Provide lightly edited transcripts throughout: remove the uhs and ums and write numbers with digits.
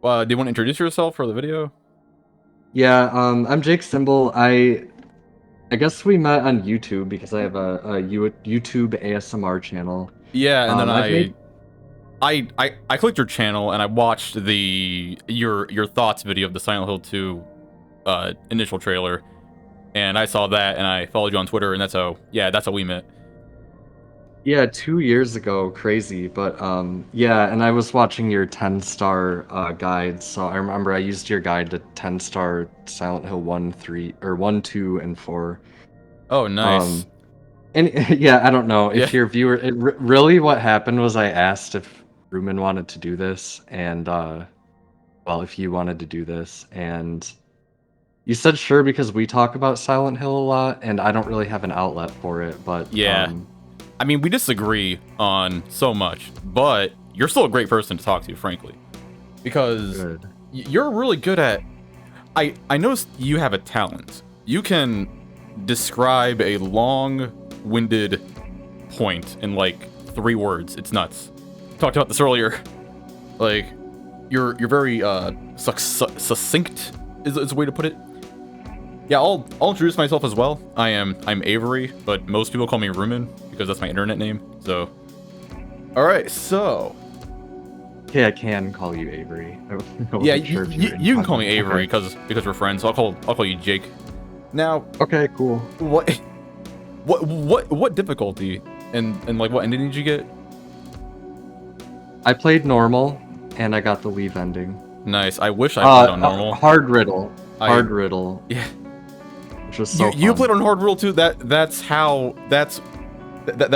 Do you want to introduce yourself for the video? Yeah, I'm JakeSymbol. I guess we met on YouTube because I have a YouTube ASMR channel. Yeah, and then I've made I clicked your channel and I watched your thoughts video of the Silent Hill 2 initial trailer, and I saw that and I followed you on Twitter, and that's how we met. yeah 2 years ago, crazy, but yeah, and I was watching your 10-star guide, so I remember I used your guide to 10-star Silent Hill 1, 3, or 1, 2, and 4. Oh, nice. Um, and yeah, I don't know Yeah. if your viewer. Really, what happened was I asked if Ruben wanted to do this, and well, if you wanted to do this, and you said sure because we talk about Silent Hill a lot, and I don't really have an outlet for it. But Yeah. I mean, we disagree on so much, but you're still a great person to talk to, frankly, because good. you're really good at. I noticed you have a talent. You can describe a long-winded point in like 3 words. It's nuts. Talked about this earlier. Like, you're very succinct is a way to put it. Yeah, I'll introduce myself as well. I'm Avery, but most people call me Rumen because that's my internet name. So, all right, so Okay, I can call you Avery. I yeah, wasn't sure if you were you can call me incognito. Avery Okay. because we're friends. So I'll call you Jake. Now, Okay, cool. what what difficulty and like what ending did you get? I played normal, and I got the leave ending. Nice. I wish I played on normal. Hard riddle. I Hard riddle, yeah. which was so You played fun. on hard rule too. That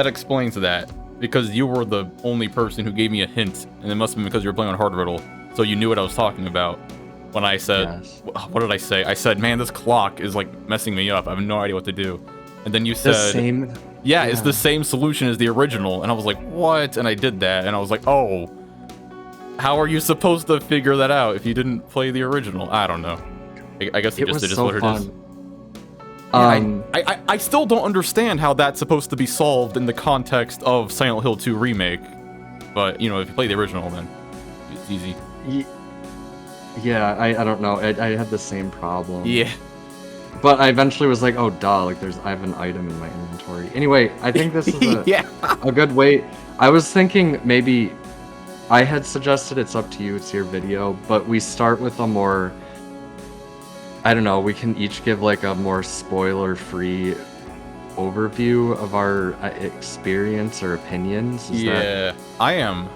explains that because you were the only person who gave me a hint, and it must have been because you were playing on hard riddle, so you knew what I was talking about. When I said, Yes. what did I say? I said, man, this clock is like messing me up. I have no idea what to do. And then you The said, same. yeah, it's the Yeah. same solution as the original. And I was like, what? And I did that, and I was like, oh, how are you supposed to figure that out if you didn't play the original? I don't know. I guess It was it is so what it is. fun. Yeah, Um, I still don't understand how that's supposed to be solved in the context of Silent Hill 2 Remake. But, you know, if you play the original, then it's easy. y- yeah, I don't know. I had the same problem. Yeah. But I eventually was like, oh duh, like I have an item in my inventory. Anyway, I think this is Yeah. a good way. I was thinking maybe I had suggested it's up to you, it's your video, but we start with a more, I don't know, we can each give like a more spoiler-free overview of our experience or opinions. Is that Yeah. I am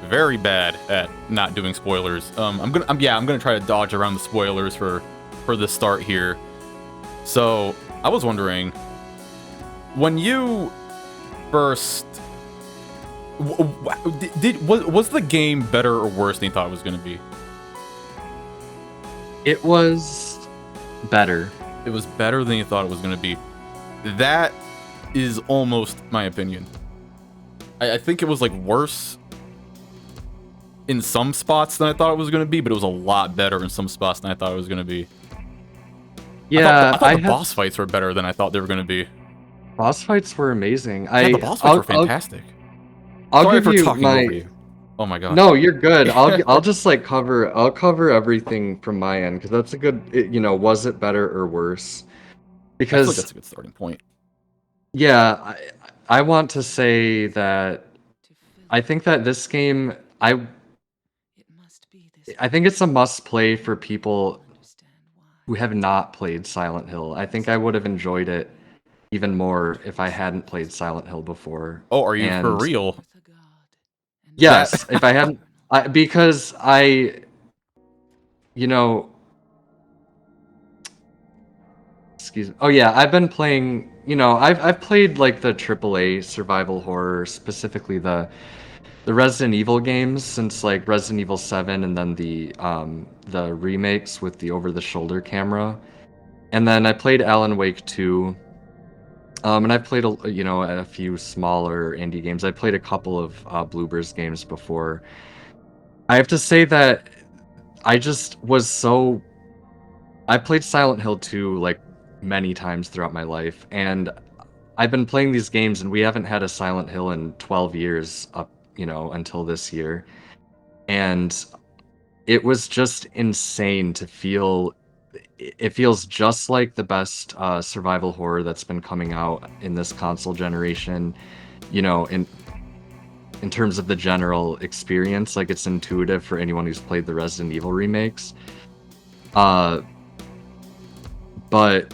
very bad at not doing spoilers. I'm gonna try to dodge around the spoilers for the start here. So, I was wondering, when you first was the game better or worse than you thought it was going to be? it was better? It was better than you thought it was going to be. That is almost my opinion. I think it was like worse in some spots than I thought it was going to be, but it was a lot better in some spots than I thought it was going to be. Yeah, I thought I the had boss fights were better than I thought they were going to be. boss fights were amazing. Yeah, the boss fights were fantastic. I'll Sorry give for you talking my. over you. Oh my god. No, you're good. I'll just like I'll cover everything from my end because that's a good, was it better or worse? I feel like Because that's a good starting point. yeah, I want to say that I think that this game I think it's a must play for people who have not played Silent Hill. I think I would have enjoyed it even more if I hadn't played Silent Hill before. Oh, are you for And real? yes, That if I hadn't, because you know, excuse me. Oh yeah, I've been playing. I've played like the AAA survival horror, specifically the Resident Evil games since like Resident Evil 7, and then the remakes with the over-the-shoulder camera, and then I played Alan Wake 2. And I've played a few smaller indie games. I played a couple of Bluebirds games before. I have to say that I just was so I played Silent Hill 2 like many times throughout my life, and I've been playing these games, and we haven't had a Silent Hill in 12 years up, until this year. And it was just insane to feel. It feels just like the best survival horror that's been coming out in this console generation. You know, in terms of the general experience, like it's intuitive for anyone who's played the Resident Evil remakes. Uh, but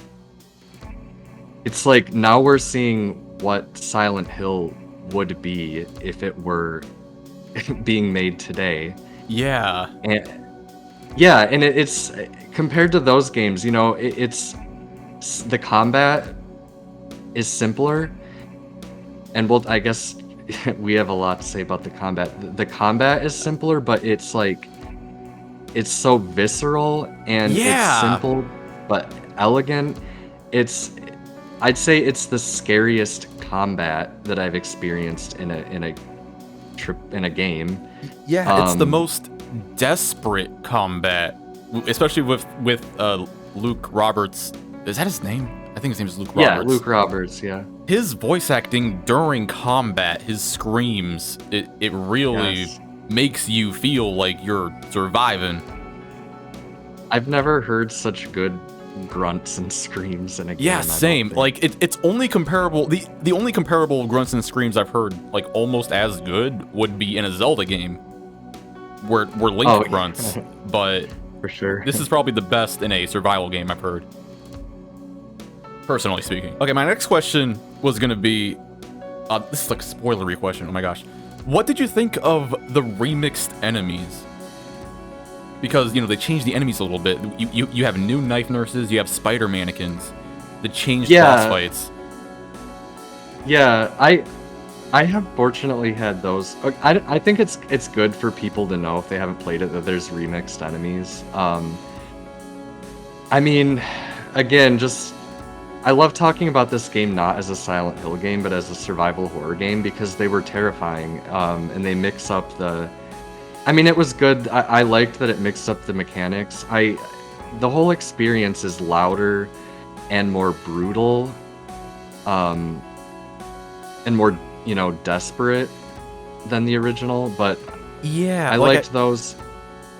it's like now we're seeing what Silent Hill would be if it were being made today. Yeah. And yeah, and it's compared to those games, you know, it's the combat is simpler, and well, I guess we have a lot to say about the combat. The combat is simpler, but it's like it's so visceral and it's Yeah. simple but elegant. It's I'd say it's the scariest combat that I've experienced in a game. Yeah, it's the Um, most desperate combat, especially with Luke Roberts. Is that his name? I think his name is Luke yeah, Roberts. Luke Roberts, yeah. His voice acting during combat, his screams, it really Yes. makes you feel like you're surviving. I've never heard such good grunts and screams in a Yeah, game, I don't same. think. Like it's only comparable. The only comparable grunts and screams I've heard, like almost as good, would be in a Zelda game, where Link Oh, grunts. But for sure. this is probably the best in a survival game I've heard, personally speaking. Okay, my next question was gonna be, this is like a spoilery question. Oh my gosh, what did you think of the remixed enemies? Because they changed the enemies a little bit. You have new knife nurses, you have spider mannequins, the changed boss Yeah, fights. yeah. I have fortunately had those. I think it's good for people to know if they haven't played it that there's remixed enemies. I mean, again, just I love talking about this game not as a Silent Hill game, but as a survival horror game because they were terrifying. And they mix up the. I mean, it was good. I liked that it mixed up the mechanics. The whole experience is louder and more brutal, um, and more desperate than the original. But Yeah, I like liked those.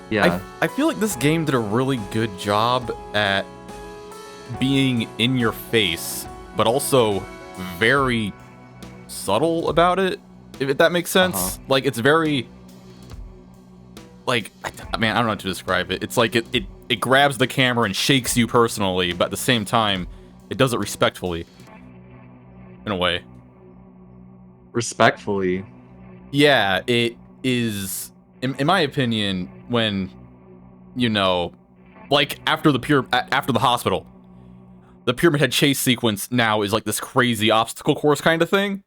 Yeah, I feel like this game did a really good job at being in your face, but also very subtle about it, if that makes uh-huh. sense. Like, it's very, like, man, I don't know how to describe it. It's like it grabs the camera and shakes you personally, but at the same time, it does it respectfully, in a way. Respectfully. Yeah, it is, in my opinion, when, like, after the hospital, the Pyramid Head chase sequence now is like this crazy obstacle course kind of thing,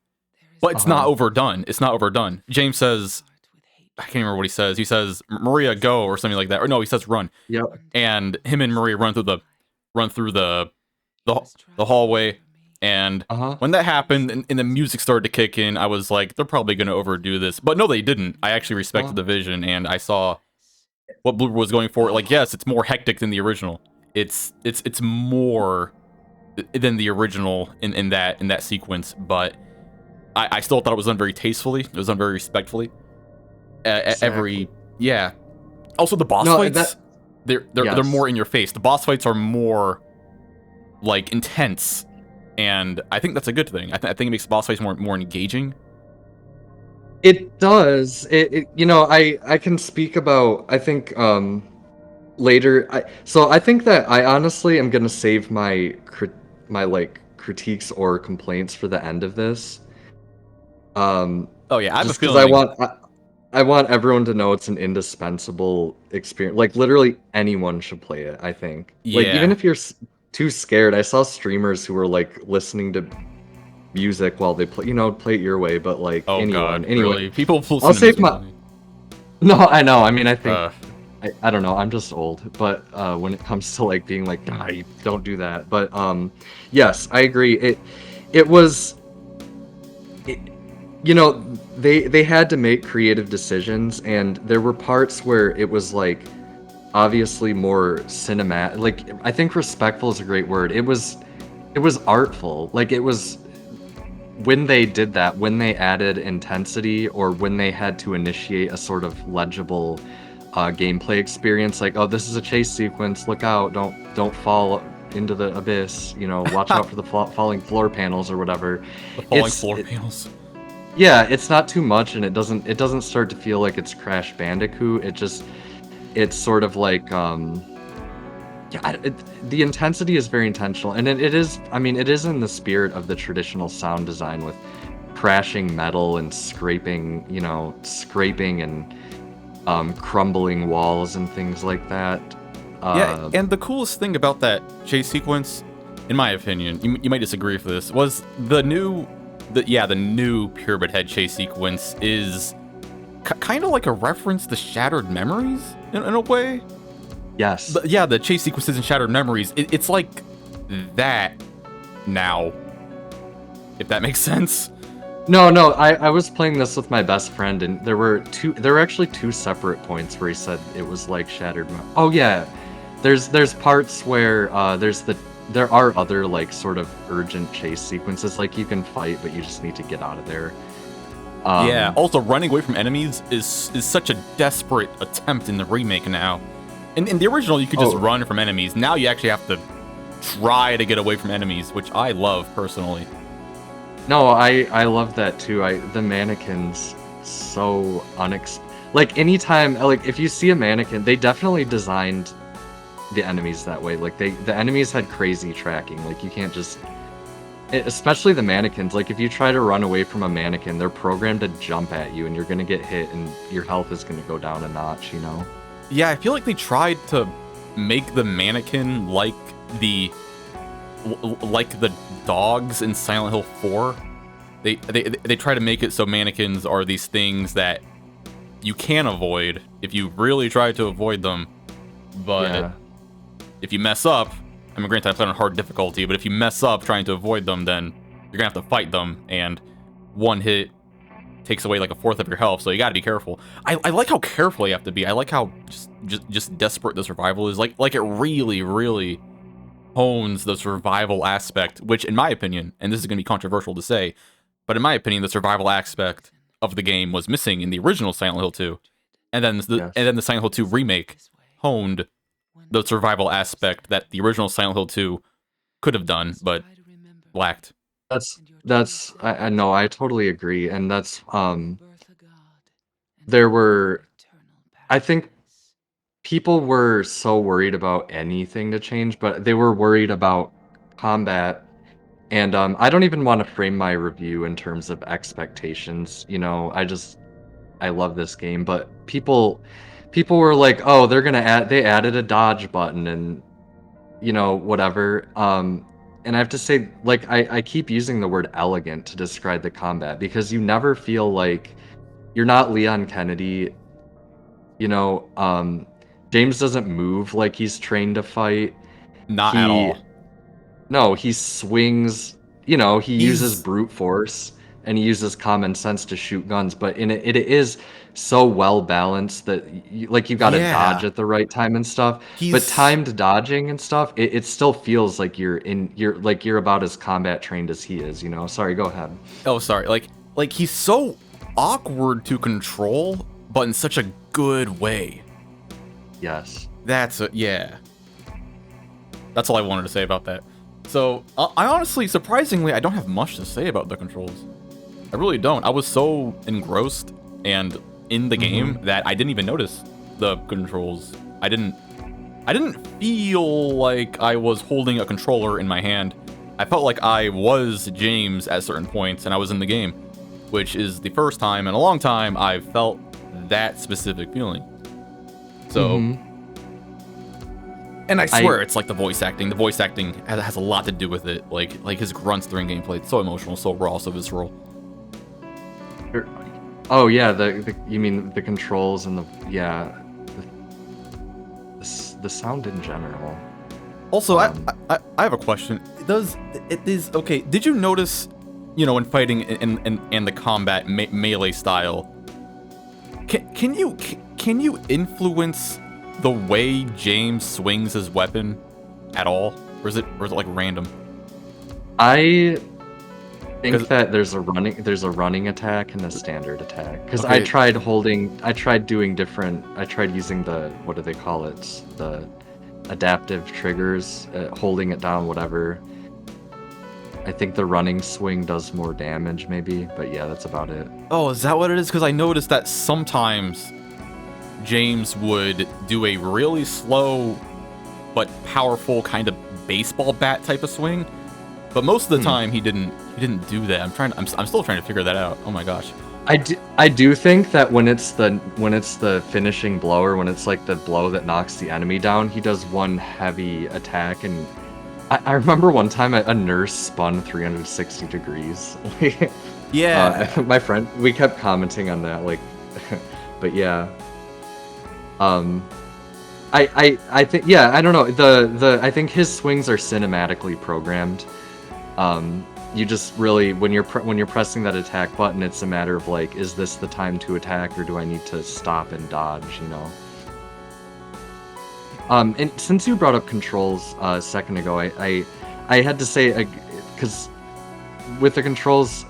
but it's not Uh-huh. overdone. It's not overdone. James says, I can't remember what he says. He says, Maria, go, or something like that. Or no, he says, run. Yep. And him and Maria run through the, the hallway. And Uh-huh. when that happened and the music started to kick in, I was like, they're probably going to overdo this. But no, they didn't. I actually respected Well, the vision, and I saw what Bloober was going for. Like, yes, it's more hectic than the original. It's more than the original in that sequence, but I still thought it was done very tastefully. It was done very respectfully. exactly. Every yeah. Also, the boss No, fights, they're yes. more in your face. The boss fights are more like intense, and I think that's a good thing. I think it makes the boss fights more engaging. It does. I can speak about I think later so I think that I honestly am going to save my like critiques or complaints for the end of this. Um Oh yeah, I have a just cuz feeling. I want everyone to know it's an indispensable experience. Like literally anyone should play it, I think. Like even Yeah. if you're too scared. I saw streamers who were like listening to music while they play it your way, but like Oh anyone. God, Anyway, really? People I'll listen to save music. my No, I know. I mean, I think Uh, I don't know. I'm just old, but when it comes to like being like, nah, you don't do that. But yes, I agree. It was, it, they had to make creative decisions, and there were parts where it was like obviously more cinematic. Like I think respectful is a great word. It was artful. Like it was when they did that, when they added intensity or when they had to initiate a sort of legible gameplay experience. Like, oh, this is a chase sequence. Look out! Don't fall into the abyss. You know, watch out for the falling floor panels or whatever. The falling floor panels. Yeah, it's not too much, and it doesn't start to feel like it's Crash Bandicoot. It's sort of like the intensity is very intentional, and it is. I mean, it is in the spirit of the traditional sound design with crashing metal and scraping, and crumbling walls and things like that. Yeah, and the coolest thing about that chase sequence, in my opinion, you might disagree with this, was the new Pyramid Head chase sequence is kind of like a reference to Shattered Memories in a way. Yes. The chase sequences in Shattered Memories, it's like that now, if that makes sense. No, I was playing this with my best friend, and there were actually two separate points where he said it was like Shattered Oh yeah, there's parts where there are other like sort of urgent chase sequences, like you can fight, but you just need to get out of there. Yeah, also running away from enemies is such a desperate attempt in the remake now. In the original, you could just run from enemies. Now you actually have to try to get away from enemies, which I love personally. No, I love that too. The mannequins so like anytime, like if you see a mannequin, they definitely designed the enemies that way. Like the enemies had crazy tracking. Like you can't just, especially the mannequins. Like if you try to run away from a mannequin, they're programmed to jump at you, and you're gonna get hit, and your health is gonna go down a notch. You know? Yeah, I feel like they tried to make the mannequin like the dogs in Silent Hill 4. They try to make it so mannequins are these things that you can avoid if you really try to avoid them. But if you mess up, I mean, granted, I played on hard difficulty, but if you mess up trying to avoid them, then you're gonna have to fight them, and one hit takes away like a fourth of your health, so you gotta be careful. I like how careful you have to be. I like how just desperate the survival is. Like it really, really hones the survival aspect, which in my opinion, and this is gonna be controversial to say, but in my opinion, the survival aspect of the game was missing in the original Silent Hill 2. And then the Silent Hill 2 remake honed the survival aspect that the original Silent Hill 2 could have done, but lacked. I know, I totally agree, and there were, I think people were so worried about anything to change, but they were worried about combat. And I don't even want to frame my review in terms of expectations. You know, I love this game, but people were like, oh, they added a dodge button, and whatever. And I have to say, like, I keep using the word elegant to describe the combat, because you never feel like you're not Leon Kennedy. James doesn't move like he's trained to fight. Not at all. No, he swings, he uses brute force, and he uses common sense to shoot guns, but it is so well balanced that you got to dodge at the right time and stuff. But timed dodging and stuff, it still feels like you're about as combat trained as he is. Sorry, go ahead. Oh, sorry. Like he's so awkward to control, but in such a good way. Yes. That's all I wanted to say about that. So, I honestly, surprisingly, I don't have much to say about the controls. I really don't. I was so engrossed and in the game that I didn't even notice the controls. I didn't feel like I was holding a controller in my hand. I felt like I was James at certain points and I was in the game, which is the first time in a long time I've felt that specific feeling. So... And I swear it's like the voice acting. The voice acting has a lot to do with it. Like his grunts during gameplay. It's so emotional, so raw, so visceral. Oh yeah, you mean the controls and the sound in general. Also, I have a question. Did you notice, when fighting in the combat melee style, can you influence the way James swings his weapon at all, or is it like random? think that there's a running attack and a standard attack. Because Okay. I tried using the, what do they call it? The adaptive triggers, holding it down, whatever. I think the running swing does more damage, maybe, but yeah, that's about it. Oh, is that what it is? Because I noticed that sometimes James would do a really slow but powerful kind of baseball bat type of swing, but most of the time he didn't do that. I'm still trying to figure that out. Oh my gosh. I do think that when it's the finishing blow, or when it's like the blow that knocks the enemy down, he does one heavy attack. And I remember one time a nurse spun 360 degrees. Yeah. My friend, we kept commenting on that, like, but yeah. I think, yeah, I don't know. I think his swings are cinematically programmed. You just really, when you're pressing that attack button, it's a matter of like, is this the time to attack, or do I need to stop and dodge? You know. And since you brought up controls a second ago, I had to say, because with the controls,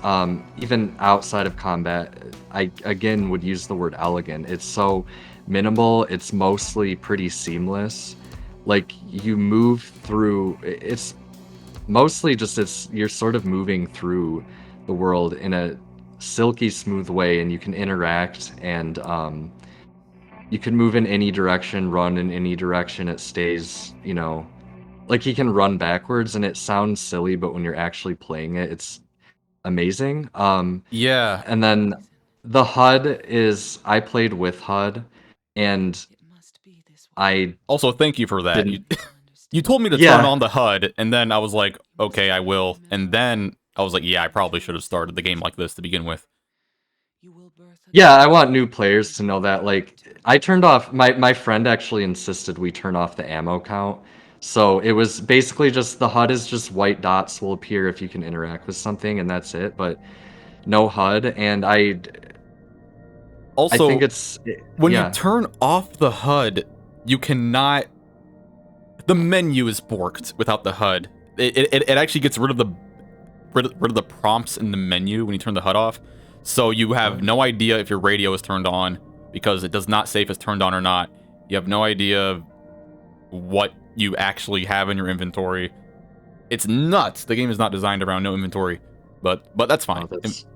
even outside of combat, I again would use the word elegant. It's so minimal. It's mostly pretty seamless. Like, you move through. It's mostly just you're sort of moving through the world in a silky smooth way, and you can interact, and you can move in any direction, run in any direction. It stays, you know, like he can run backwards, and it sounds silly, but when you're actually playing it, it's amazing. Yeah. And then the HUD is, I played with HUD, and I Also, thank you for that. didn't. You told me to turn on the HUD, and then I was like, okay, I will. And then I was like, yeah, I probably should have started the game like this to begin with. Yeah, I want new players to know that. Like, I turned off, my friend actually insisted we turn off the ammo count. So it was basically just, the HUD is just white dots will appear if you can interact with something, and that's it. But no HUD, and I Also, think it's, when yeah. you turn off the HUD, you cannot. The menu is borked without the HUD. It actually gets rid of the prompts in the menu when you turn the HUD off. So you have no idea if your radio is turned on, because it does not say if it's turned on or not. You have no idea what you actually have in your inventory. It's nuts. The game is not designed around no inventory, but that's fine.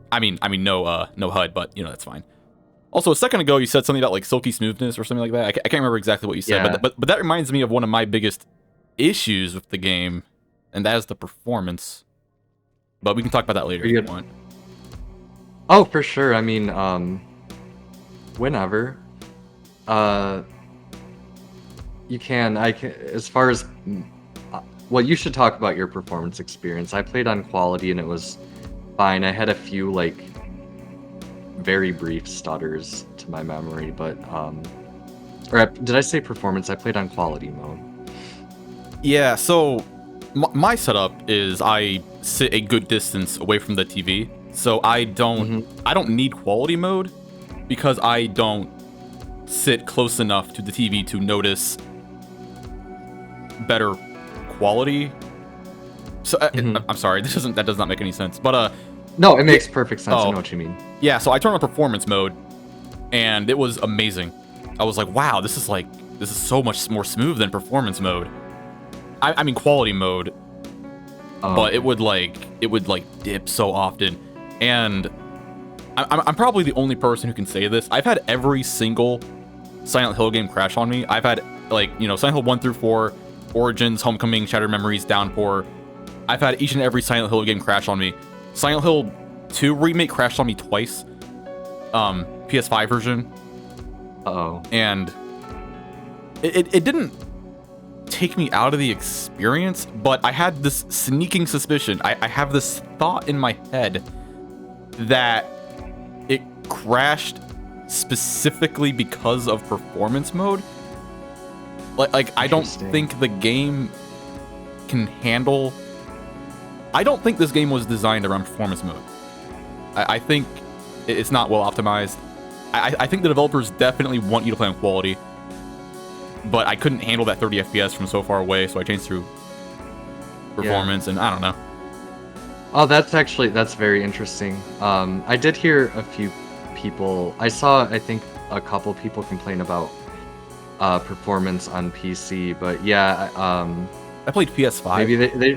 I mean no HUD, but you know, that's fine. Also, a second ago you said something about like silky smoothness or something like that. I can't remember exactly what you said, Yeah. but that reminds me of one of my biggest issues with the game, and that is the performance. But we can talk about that later if you want. Oh, for sure. I mean, whenever. You can, as far as, well, you should talk about your performance experience. I played on quality and it was fine. I had a few, like, very brief stutters to my memory, but, did I say performance? I played on quality mode. Yeah, so my setup is I sit a good distance away from the TV, so I don't need quality mode, because I don't sit close enough to the TV to notice better quality. So I'm sorry, that does not make any sense. But no, it makes perfect sense. I know what you mean. Yeah, so I turned on performance mode, and it was amazing. I was like, wow, this is so much more smooth than performance mode. I mean quality mode, but it would dip so often, and I'm probably the only person who can say this. I've had every single Silent Hill game crash on me. I've had, like, you know, Silent Hill 1 through 4, Origins, Homecoming, Shattered Memories, Downpour. I've had each and every Silent Hill game crash on me. Silent Hill 2 Remake crashed on me twice. PS5 version. And it didn't take me out of the experience, but I had this sneaking suspicion. I have this thought in my head that it crashed specifically because of performance mode. Like I don't think the game can handle. I don't think this game was designed around performance mode. I think it's not well optimized. I think the developers definitely want you to play on quality, but I couldn't handle that 30 FPS from so far away, so I changed through performance, and I don't know. Oh, that's very interesting. I did hear a few people. I saw, I think, a couple people complain about performance on PC, but yeah, I played PS5. maybe they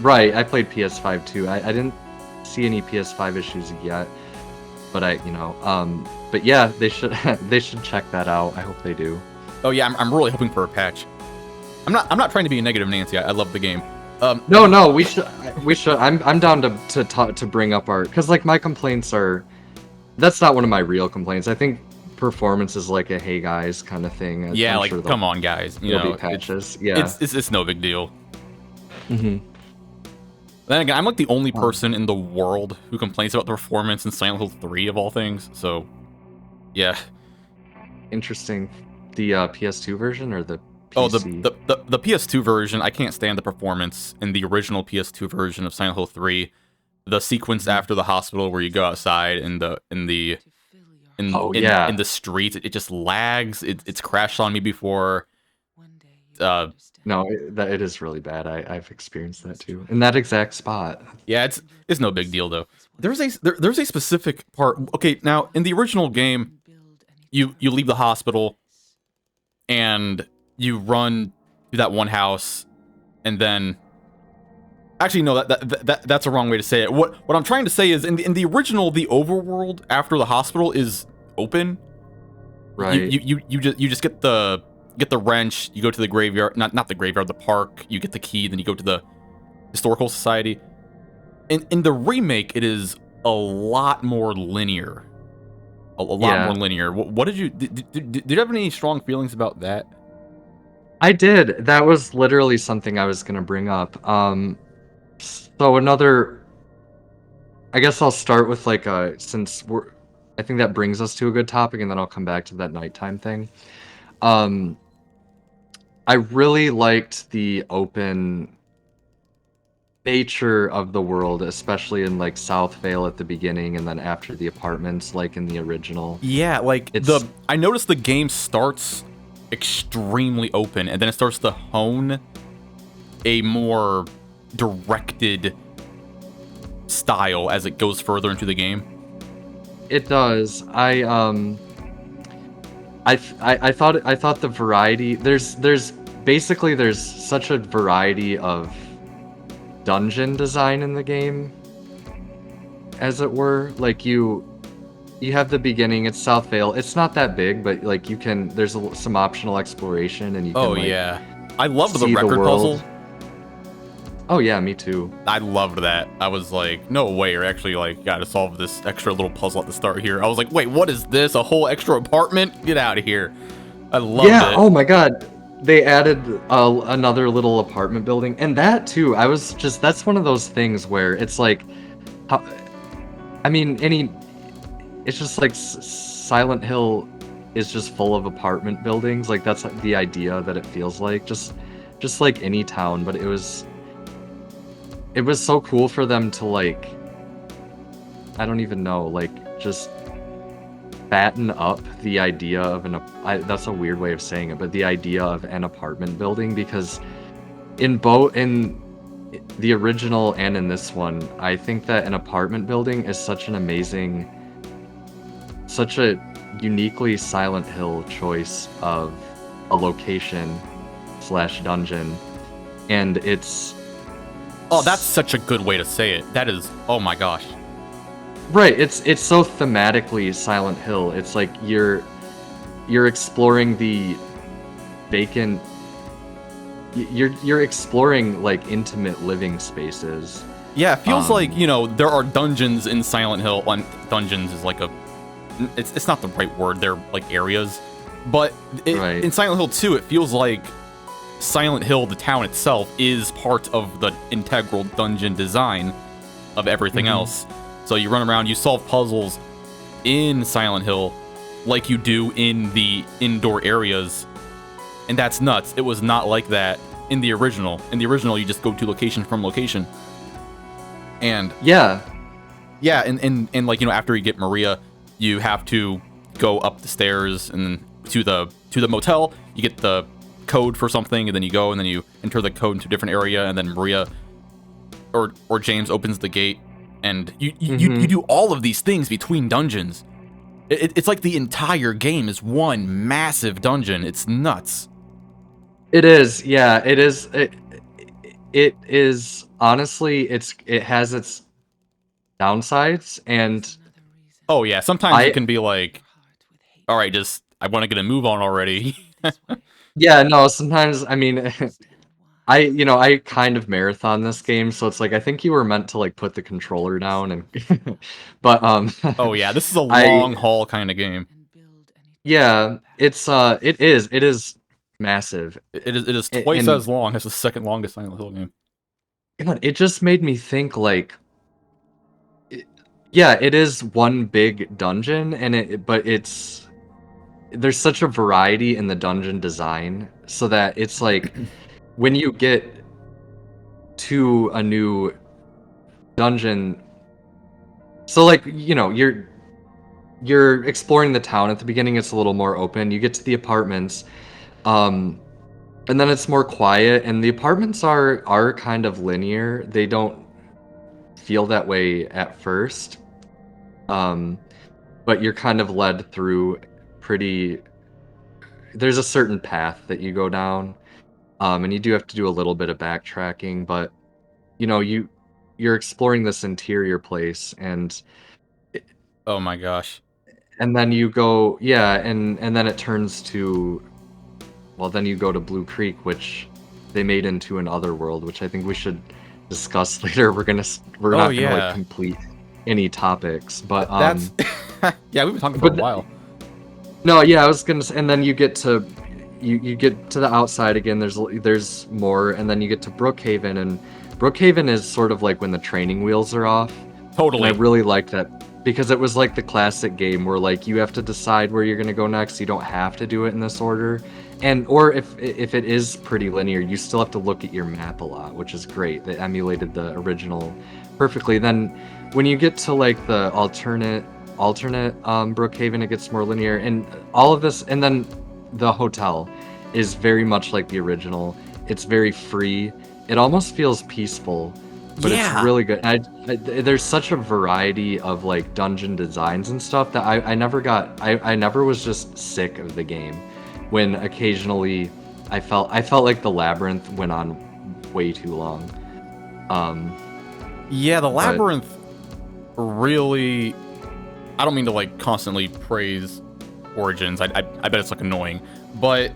right. I played PS5 too. I didn't see any PS5 issues yet, but but yeah, they should they should check that out. I hope they do. Oh yeah, I'm really hoping for a patch. I'm not trying to be a negative Nancy. I love the game. No, we should. I'm down to bring up our, because like my complaints are, that's not one of my real complaints. I think performance is like a hey guys kind of thing. Yeah, I'm like sure come on guys, you there'll know, be patches. Yeah. it's no big deal. Hmm. Then again, I'm like the only person in the world who complains about the performance in Silent Hill 3 of all things. So, yeah. Interesting. The PS2 version or the PC? Oh, the PS2 version, I can't stand the performance in the original PS2 version of Silent Hill 3. The sequence after the hospital where you go outside in the Oh, yeah. in the streets, it just lags. It's crashed on me before. No, it is really bad. I've experienced that too. In that exact spot. Yeah, it's no big deal though. There's a specific part. Okay, now in the original game, you leave the hospital and you run to that one house, and then actually no, that's a wrong way to say it. What I'm trying to say is in the original, the overworld after the hospital is open. Right. You just get the wrench. You go to the graveyard, not the graveyard, the park. You get the key, then you go to the historical society. In the remake, it is a lot more linear. A lot more linear. What did you have any strong feelings about that? I did. That was literally something I was gonna bring up. So another, I guess I'll start with like since I think that brings us to a good topic, and then I'll come back to that nighttime thing. I really liked the open nature of the world, especially in like South Vale at the beginning, and then after the apartments, like in the original. Yeah, like I noticed the game starts extremely open, and then it starts to hone a more directed style as it goes further into the game. It does. I thought the variety, there's basically there's such a variety of dungeon design in the game, as it were. Like you have the beginning, it's South Vale. It's not that big, but like there's some optional exploration, and you can yeah, I loved the see record puzzle. Oh yeah, me too. I loved that. I was like, no way, you're actually like gotta solve this extra little puzzle at the start here. I was like, wait, what is this? A whole extra apartment? Get out of here. I loved it. Yeah, oh my god. They added another little apartment building, and that too, that's one of those things where it's like, it's just like Silent Hill is just full of apartment buildings. Like that's the idea that it feels like, just like any town. But it was so cool for them to like, I don't even know, like just fatten up the idea of that's a weird way of saying it, but the idea of an apartment building, because in the original and in this one, I think that an apartment building is such a uniquely Silent Hill choice of a location / dungeon, and it's... Oh, that's such a good way to say it. That is, oh my gosh. Right, it's so thematically Silent Hill. It's like you're exploring the vacant. You're exploring like intimate living spaces. Yeah, it feels like, you know, there are dungeons in Silent Hill. Dungeons is like it's not the right word. They're like areas, but in Silent Hill 2, it feels like Silent Hill, the town itself, is part of the integral dungeon design of everything else. So you run around, you solve puzzles in Silent Hill like you do in the indoor areas, and that's nuts. It was not like that in the original. In the original, you just go to location from location. And yeah, and like, you know, after you get Maria, you have to go up the stairs and to the motel. You get the code for something, and then you go and then you enter the code into a different area, and then Maria or James opens the gate, and you Mm-hmm. do all of these things between dungeons. It's like the entire game is one massive dungeon. It's nuts. It is, yeah, it is. It is honestly, it has its downsides, and Oh yeah, sometimes it I can be like, all right, just I want to get a move on already. yeah, no, sometimes I mean I kind of marathon this game, so it's like I think you were meant to like put the controller down and but Oh yeah, this is a I long haul kind of game. yeah, it is massive. It is twice And as long as the second longest Silent Hill game. God, it just made me think like yeah, it is one big dungeon and but there's such a variety in the dungeon design so that it's like when you get to a new dungeon, so like you're exploring the town. At the beginning it's a little more open. You get to the apartments, um and then it's more quiet, and the apartments are kind of linear. They don't feel that way at first, um but you're kind of led through pretty there's a certain path that you go down, and you do have to do a little bit of backtracking, but you know you're exploring this interior place, Oh my gosh. and then you go yeah, and then it turns to well, then you go to Blue Creek, which they made into an otherworld, which I think we should discuss later. We're Oh not gonna like yeah. complete any topics, That's yeah, we've been talking for a but while. no, yeah, I was gonna say, and then you get to you get to the outside again. There's more, and then you get to Brookhaven, and Brookhaven is sort of like when the training wheels are off, and I Totally. really liked that because it was like the classic game where like you have to decide where you're gonna go next. You don't have to do it in this order, and or if it is pretty linear, you still have to look at your map a lot, which is great. They emulated the original perfectly. Then when you get to like the alternate Brookhaven, it gets more linear, and all of this, and then the hotel is very much like the original. It's very free. It almost feels peaceful, but it's Yeah. really good. There's such a variety of like dungeon designs and stuff that I never was just sick of the game. When occasionally I felt like the labyrinth went on way too long. Um, Yeah, the but labyrinth really. I don't mean to like constantly praise Origins. I bet it's like annoying, but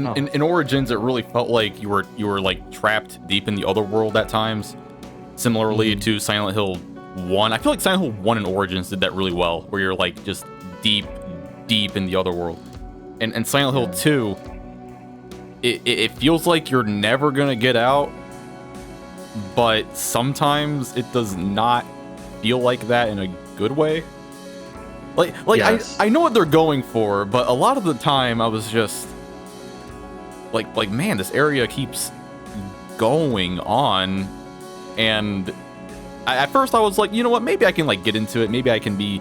oh, in Origins, it really felt like you were like trapped deep in the other world at times. Similarly mhm. to Silent Hill 1, I feel like Silent Hill 1 and Origins did that really well, where you're like just deep, deep in the other world. And Silent Hill Yeah. 2, it feels like you're never gonna get out, but sometimes it does not feel like that in a good way. Like Yes. I know what they're going for, but a lot of the time I was just like man, this area keeps going on, and at first I was like, you know what, maybe I can like get into it, maybe I can be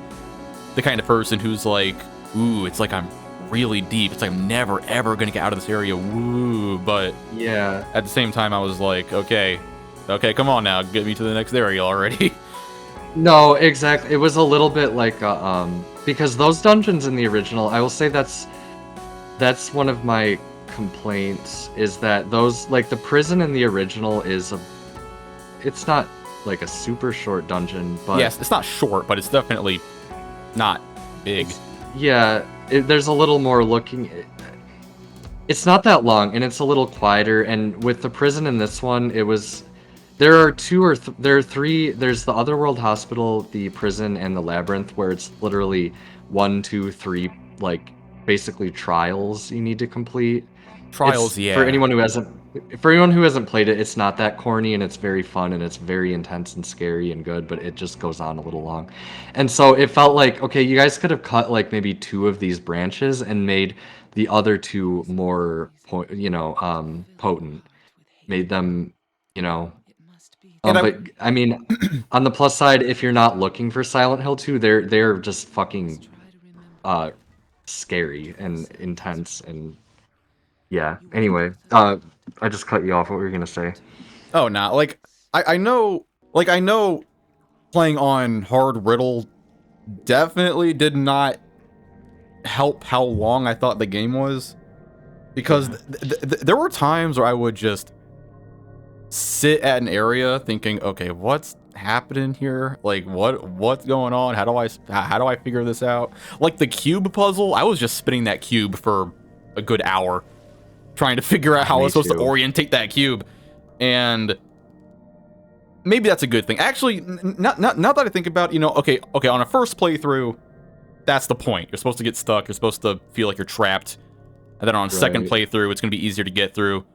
the kind of person who's like, ooh, it's like I'm really deep, it's like I'm never ever gonna get out of this area, woo. But Yeah. at the same time I was like, okay, come on now, get me to the next area already. No, exactly. It was a little bit like because those dungeons in the original, I will say that's one of my complaints is that those like the prison in the original it's not like a super short dungeon, but Yes, it's not short, but it's definitely not big. it's yeah, there's a little more it's not that long and it's a little quieter, and with the prison in this one, it was there are there are three. There's the Otherworld Hospital, the prison, and the labyrinth, where it's literally one, two, three, like basically trials you need to complete. Trials, It's for yeah. anyone who hasn't played it. It's not that corny, and it's very fun, and it's very intense and scary and good. But it just goes on a little long, and so it felt like okay, you guys could have cut like maybe two of these branches and made the other two more, potent. Made them, you know, And I but I mean, on the plus side, if you're not looking for Silent Hill 2, they're just fucking uh scary and intense and yeah. Anyway, I just cut you off. What were you gonna say? oh nah, like I know, like I know, playing on hard riddle definitely did not help how long I thought the game was, because Yeah. there were times where I would just sit at an area thinking, okay, what's happening here? Like, what's going on? How do I figure this out? Like the cube puzzle, I was just spinning that cube for a good hour trying to figure out Oh, how I me was supposed to too. orientate that cube. And maybe that's a good thing. Actually, now that I think about it, okay, on a first playthrough, that's the point. You're supposed to get stuck. You're supposed to feel like you're trapped. And then on a second Right. playthrough, it's going to be easier to get through.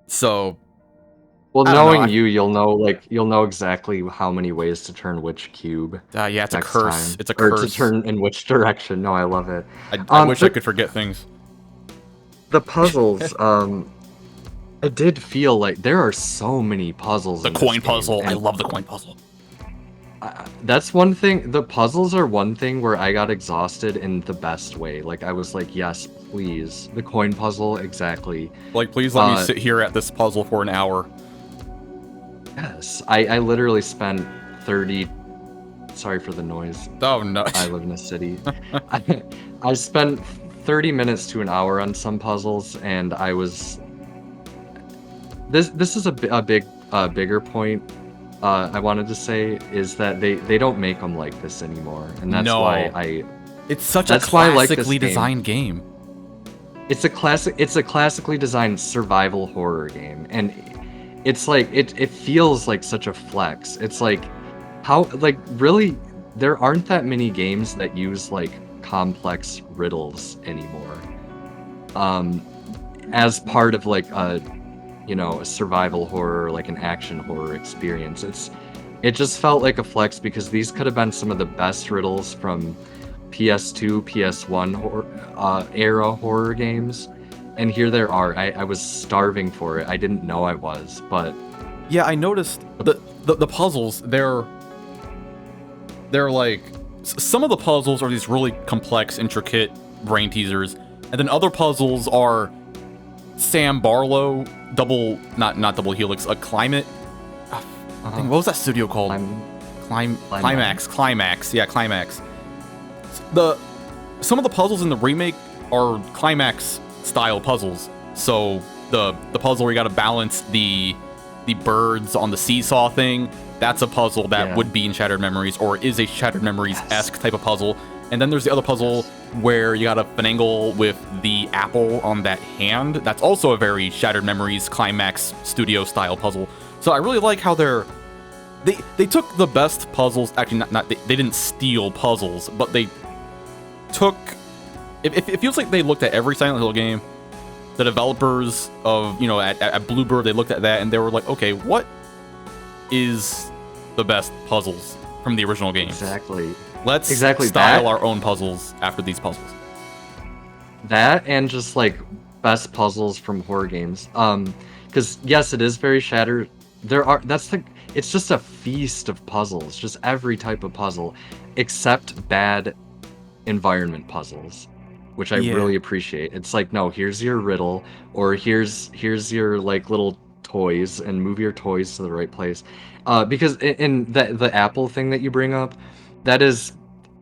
So, Well, I don't know. knowing you, you'll know exactly how many ways to turn which cube Yeah, it's a next curse. time, It's a or to curse. turn in which direction. No, I love it. I wish I But could forget things. the puzzles, it did feel like there are so many puzzles The in this coin game, puzzle. I and love the coin puzzle. that's one thing. The puzzles are one thing where I got exhausted in the best way. Like I was like, yes, please, the coin puzzle, exactly. Like, please let me sit here at this puzzle for an hour. Yes, I literally spent 30. Sorry for the noise. Oh, no. I live in a city. I spent 30 minutes to an hour on some puzzles, and I was. This is a big bigger point. I wanted to say is that they don't make them like this anymore, and that's why No. I. It's such a That's why I like this classically game. designed game. It's a classic. It's a classically designed survival horror game, and it's like it feels like such a flex. It's like how like really there aren't that many games that use like complex riddles anymore. Um, as part of like a survival horror, like an action horror experience. It just felt like a flex because these could have been some of the best riddles from PS2, PS1 era horror games. And here there are. I was starving for it. I didn't know I was, but Yeah, I noticed the puzzles, they're like, some of the puzzles are these really complex, intricate brain teasers, and then other puzzles are Sam Barlow, not double helix, a climate. What was that studio called? Climax. Yeah, Climax. Some of the puzzles in the remake are Climax style puzzles. So the puzzle where you got to balance the birds on the seesaw thing, that's a puzzle that would be in Shattered Memories, or is a Shattered Memories-esque type of puzzle. And then there's the other puzzle where you gotta finagle with the apple on that hand. That's also a very Shattered Memories Climax studio style puzzle. So I really like how they took the best puzzles. Actually, they didn't steal puzzles, but they took. It feels like they looked at every Silent Hill game. The developers of at Bluebird, they looked at that and they were like, okay, what is the best puzzles from the original games? Let's style our own puzzles after these puzzles. That and just like best puzzles from horror games. Because yes, it is very Shattered. It's just a feast of puzzles, just every type of puzzle, except bad environment puzzles, which I really appreciate. It's like, no, here's your riddle, or here's your like little toys, and move your toys to the right place. Because in the Apple thing that you bring up, that is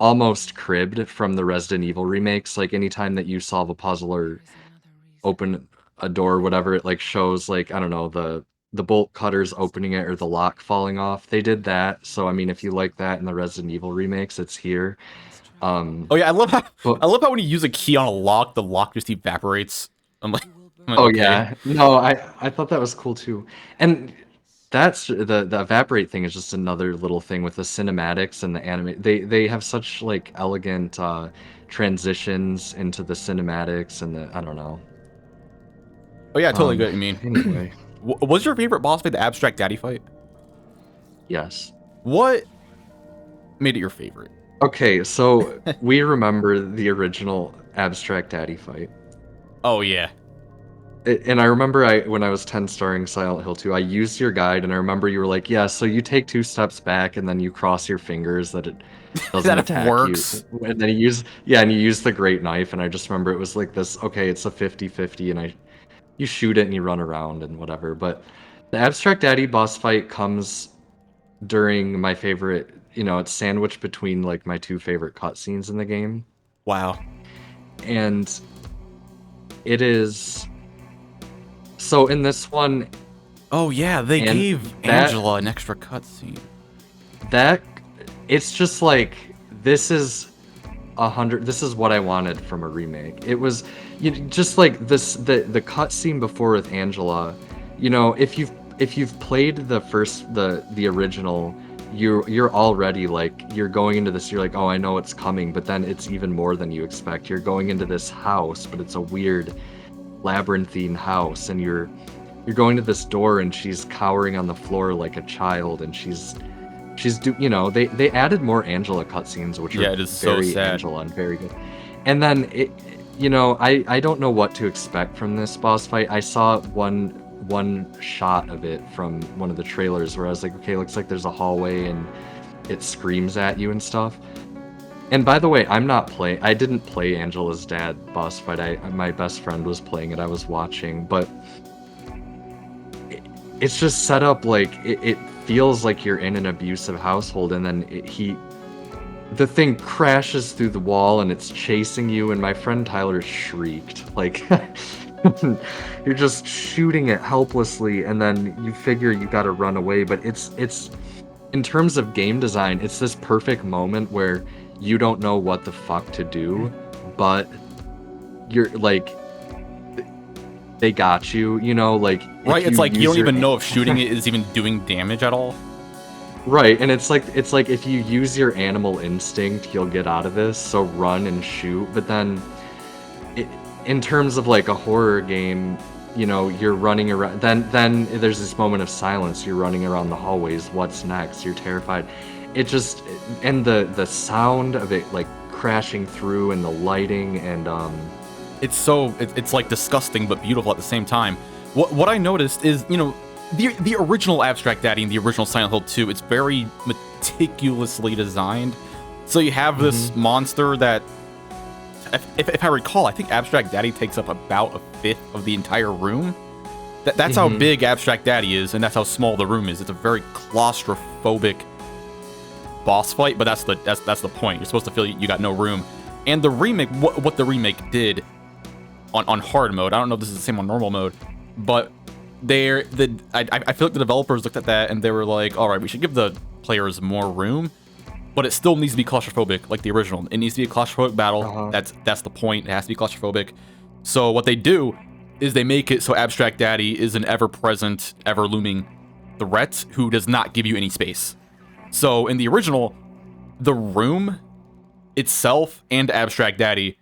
almost cribbed from the Resident Evil remakes. Like anytime that you solve a puzzle or open a door, whatever, it like shows like, I don't know, the bolt cutters opening it or the lock falling off. They did that. So I mean, if you like that in the Resident Evil remakes, it's here. Oh yeah, I love how when you use a key on a lock, the lock just evaporates. I'm like, Oh okay. yeah, no, I thought that was cool too, and that's the evaporate thing is just another little thing with the cinematics and the anime. They have such like elegant transitions into the cinematics and I don't know. Oh yeah, I totally get what you mean. Anyway, Was your favorite boss fight the abstract daddy fight? yes. What made it your favorite? Okay, so we remember the original abstract daddy fight. Oh yeah. And I remember when I was 10 starring Silent Hill 2, I used your guide, and I remember you were like, yeah, so you take 2 steps back, and then you cross your fingers that it doesn't that attack works. you. And then you use the great knife, and I just remember it was like this, okay, it's a 50-50, and you shoot it and you run around and whatever. But The Abstract Daddy boss fight comes during my favorite, it's sandwiched between like my two favorite cutscenes in the game. Wow. And it is so in this one, Oh yeah, they and gave that Angela an extra cutscene. that it's just like this is this is what I wanted from a remake. It was just like this the cutscene before with Angela. If you've played the original, you're already like you're going into this. You're like, oh, I know it's coming, but then it's even more than you expect. You're going into this house, but it's a weird labyrinthine house, and you're going to this door, and she's cowering on the floor like a child, and they added more Angela cutscenes, which Yeah, are it is so very sad. Angela and very good. And then I don't know what to expect from this boss fight. I saw one shot of it from one of the trailers where I was like, okay, looks like there's a hallway and it screams at you and stuff. And by the way, I didn't play Angela's dad boss fight. My best friend was playing it. I was watching, but it's just set up like it feels like you're in an abusive household, and then the thing crashes through the wall and it's chasing you, and my friend Tyler shrieked. Like, you're just shooting it helplessly, and then you figure you gotta run away. But it's in terms of game design, it's this perfect moment where you don't know what the fuck to do, but you're like, they got you, like Right, if it's you like you use don't your even know if shooting it is even doing damage at all. right, and it's like if you use your animal instinct, you'll get out of this. So run and shoot. But then, in terms of like a horror game, you're running around. Then there's this moment of silence. You're running around the hallways. What's next? You're terrified. It just and the sound of it like crashing through, and the lighting, and It's like disgusting but beautiful at the same time. What I noticed is, the original Abstract Daddy and the original Silent Hill 2, it's very meticulously designed. So you have this monster that, if I recall, I think Abstract Daddy takes up about a fifth of the entire room. That's how big Abstract Daddy is, and that's how small the room is. It's a very claustrophobic boss fight, but that's the point. You're supposed to feel you got no room. And the remake, what the remake did on hard mode, I don't know if this is the same on normal mode, but I feel like the developers looked at that and they were like, all right, we should give the players more room, but it still needs to be claustrophobic like the original. It needs to be a claustrophobic battle. That's the point. It has to be claustrophobic. So what they do is they make it so Abstract Daddy is an ever-present, ever-looming threat who does not give you any space. So in the original, the room itself and Abstract Daddy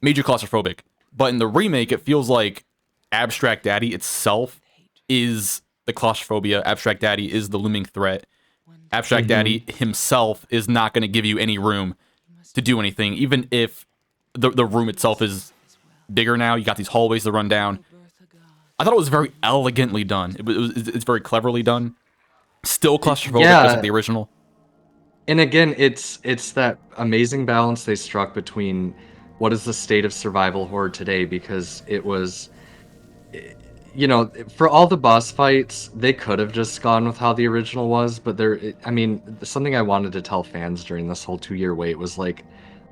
made you claustrophobic. But in the remake, it feels like Abstract Daddy itself is the claustrophobia. Abstract Daddy is the looming threat. Abstract Daddy himself is not going to give you any room to do anything, even if the room itself is bigger now. You got these hallways to run down. I thought it was very elegantly done. It's very cleverly done. Still claustrophobic, just like the original. And again, it's that amazing balance they struck between what is the state of survival horror today, because it was, for all the boss fights, they could have just gone with how the original was, but something I wanted to tell fans during this whole 2-year wait was like,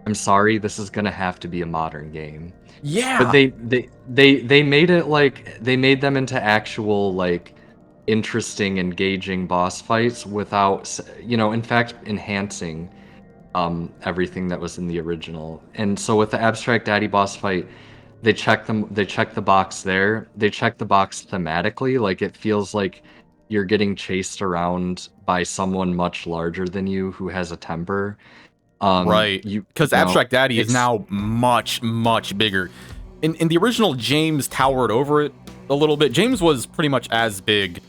I'm sorry, this is gonna have to be a modern game. Yeah. But they made it like, they made them into actual like interesting, engaging boss fights without, in fact, enhancing everything that was in the original. And so with the Abstract Daddy boss fight, they check the box there. They check the box thematically. Like, it feels like you're getting chased around by someone much larger than you who has a temper. Right. Because Abstract Daddy is now much, much bigger. In the original, James towered over it a little bit. James was pretty much as big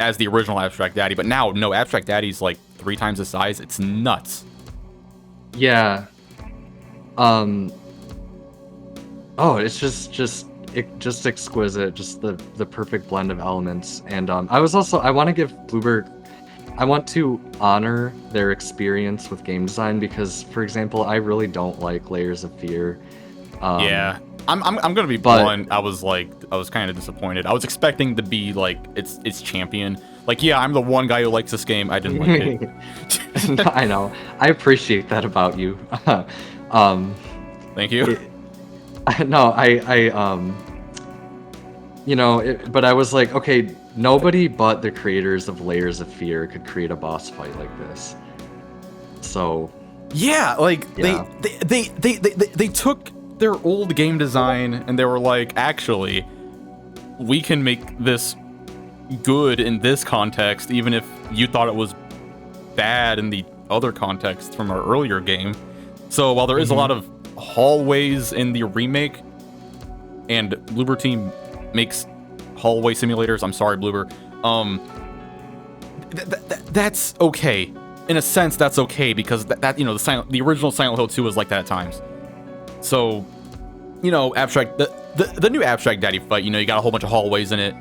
as the original Abstract Daddy, but now, no, Abstract Daddy's like 3 times the size. It's nuts. Yeah. Oh, it's just exquisite. Just the perfect blend of elements. And I want to give Bluebird, I want to honor their experience with game design, because, for example, I really don't like Layers of Fear. Yeah. I'm gonna be But- blunt. I was kind of disappointed. I was expecting to be like its champion. Like, yeah, I'm the one guy who likes this game. I didn't like it. I know. I appreciate that about you. Thank you. No, but I was like, okay, nobody but the creators of Layers of Fear could create a boss fight like this. So, Yeah, like Yeah. they took their old game design and they were like, actually, we can make this good in this context, even if you thought it was bad in the other context from our earlier game. So while there is a lot of hallways in the remake, and Bloober Team makes hallway simulators, I'm sorry, Bloober, that's okay. In a sense, that's okay, because the original Silent Hill 2 was like that at times. So, Abstract, the new Abstract Daddy fight, you got a whole bunch of hallways in it,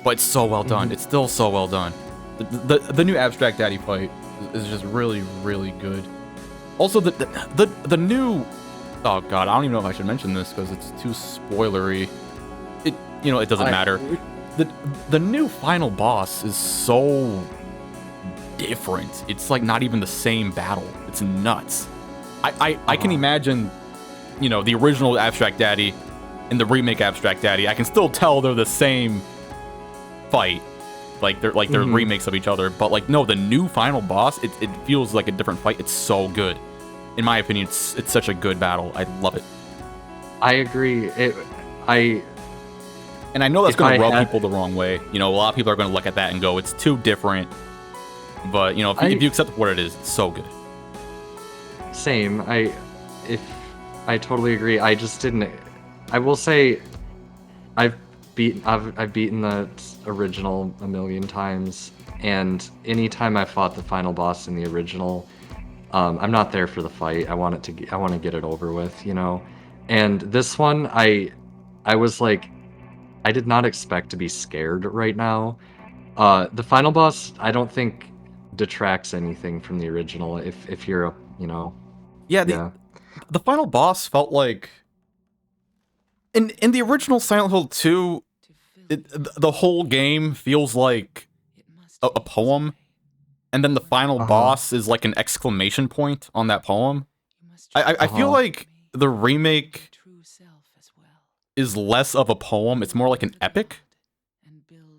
but it's so well done. It's still so well done. The new Abstract Daddy fight is just really, really good. Also, the new, oh god, I don't even know if I should mention this because it's too spoilery. It doesn't matter. The new final boss is so different. It's like not even the same battle. It's nuts. I can imagine, the original Abstract Daddy and the remake Abstract Daddy. I can still tell they're the same fight. Like they're remakes of each other. But like, no, the new final boss, it feels like a different fight. It's so good. In my opinion, it's such a good battle. I love it. I agree. And I know that's going to rub people the wrong way. A lot of people are going to look at that and go, it's too different. But, if you accept what it is, it's so good. Same. I totally agree. I just didn't. I will say, I've beaten the original a million times, and anytime I fought the final boss in the original, I'm not there for the fight. I want to get it over with, And this one, I was like, I did not expect to be scared right now. The final boss, I don't think detracts anything from the original. If you're The final boss felt like in the original Silent Hill 2, the whole game feels like a poem, and then the final boss is like an exclamation point on that poem. I feel like the remake is less of a poem. It's more like an epic.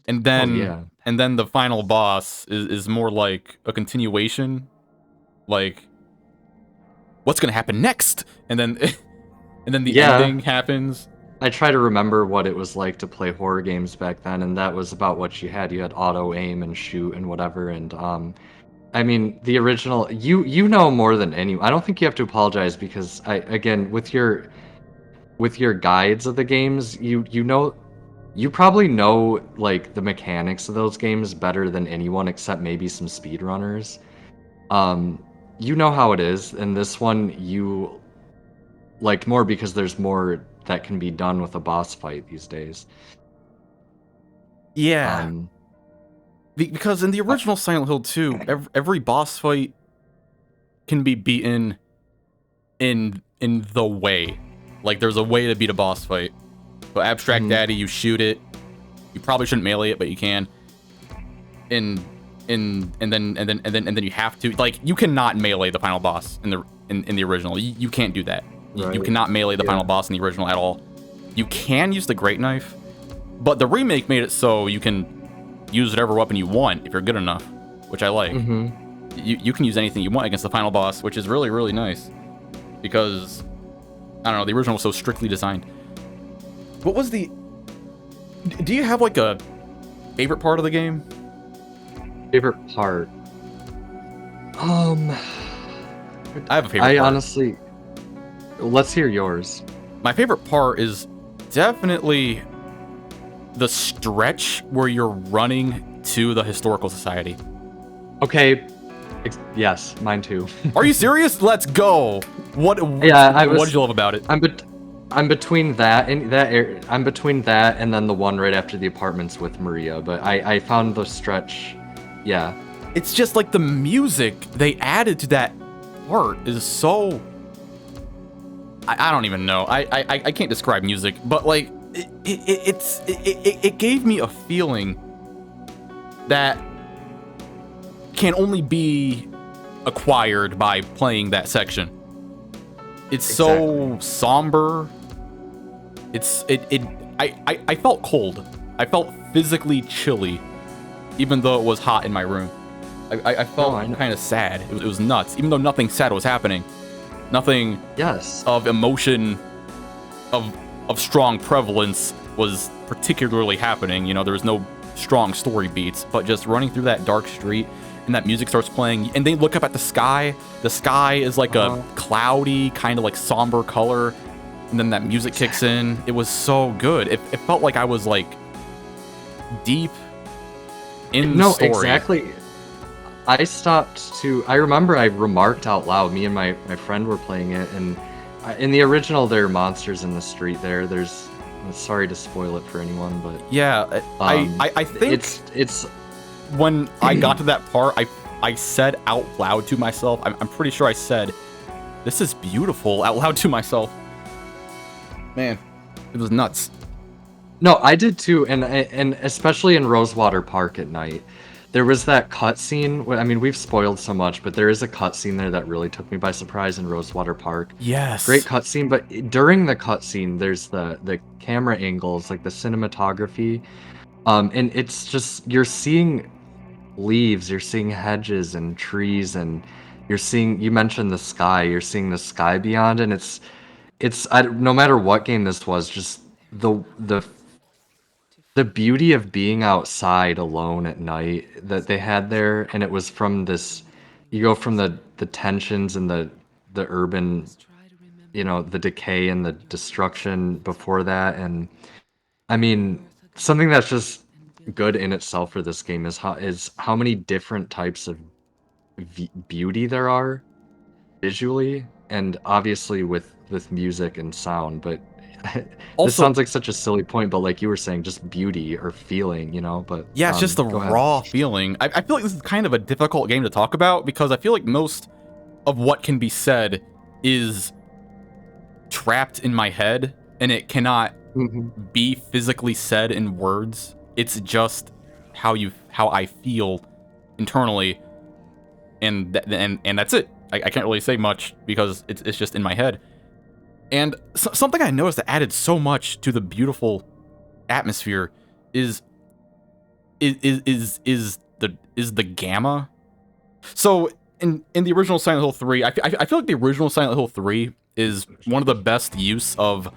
And then the final boss is more like a continuation. Like, what's gonna happen next? And then the ending happens. I try to remember what it was like to play horror games back then, and that was about what you had. You had auto aim and shoot and whatever. And I mean, the original, you know more than anyone. I don't think you have to apologize, because with your guides of the games, you probably know like the mechanics of those games better than anyone, except maybe some speedrunners. You know how it is, and this one you liked more because there's more that can be done with a boss fight these days. Yeah. Because in the original Silent Hill 2, every boss fight can be beaten in the way. Like, there's a way to beat a boss fight. So Abstract Daddy, you shoot it. You probably shouldn't melee it, but you can. And then you have to, like, you cannot melee the final boss in the original. You can't do that. Right. You cannot melee the final boss in the original at all. You can use the Great Knife, but the remake made it so you can use whatever weapon you want if you're good enough, which I like. You can use anything you want against the final boss, which is really, really nice, because I don't know, the original was so strictly designed. What was the... Do you have like a favorite part of the game? Favorite part? I have a favorite part. Honestly... Let's hear yours. My favorite part is definitely the stretch where you're running to the Historical Society. Okay. Yes, mine too. Are you serious? Let's go. What did you love about it? I'm between that and I'm between that and then the one right after the apartments with Maria, but I found the stretch, yeah. It's just like the music they added to that part is so... I don't even know. I can't describe music, but like it gave me a feeling that can only be acquired by playing that section. It's so somber. I felt cold. I felt physically chilly, even though it was hot in my room. I felt kind of sad. It was nuts, even though nothing sad was happening. Nothing of emotion, of strong prevalence was particularly happening. You know, there was no strong story beats, but just running through that dark street and that music starts playing, and then you look up at the sky. The sky is like a cloudy, kind of like somber color, and then that music kicks in. It was so good. It felt like I was like deep in the story. Exactly. I remember I remarked out loud, me and my friend were playing it, and in the original there are monsters in the street there's I'm sorry to spoil it for anyone, but yeah, I think it's when I got to that part, I said out loud to myself, I'm pretty sure I said, "This is beautiful," out loud to myself. Man, it was nuts. No, I did too, and especially in Rosewater Park at night. There was that cutscene. I mean, we've spoiled so much, but there is a cutscene there that really took me by surprise in Rosewater Park. Yes. Great cutscene, but during the cutscene, there's the camera angles, like the cinematography, and it's just you're seeing leaves, you're seeing hedges and trees, and you mentioned the sky. You're seeing the sky beyond, and no matter what game this was, just the beauty of being outside alone at night that they had there, and it was from this, you go from the tensions and the urban, the decay and the destruction before that. And I mean, something that's just good in itself for this game is how many different types of beauty there are visually, and obviously with music and sound. But this sounds like such a silly point, but like you were saying, just beauty or feeling, but yeah, it's just the raw feeling. I feel like this is kind of a difficult game to talk about because I feel like most of what can be said is trapped in my head and it cannot be physically said in words. It's just how I feel internally, and that's it. I can't really say much because it's just in my head. And something I noticed that added so much to the beautiful atmosphere is the gamma. So in the original Silent Hill 3, I feel like the original Silent Hill 3 is one of the best use of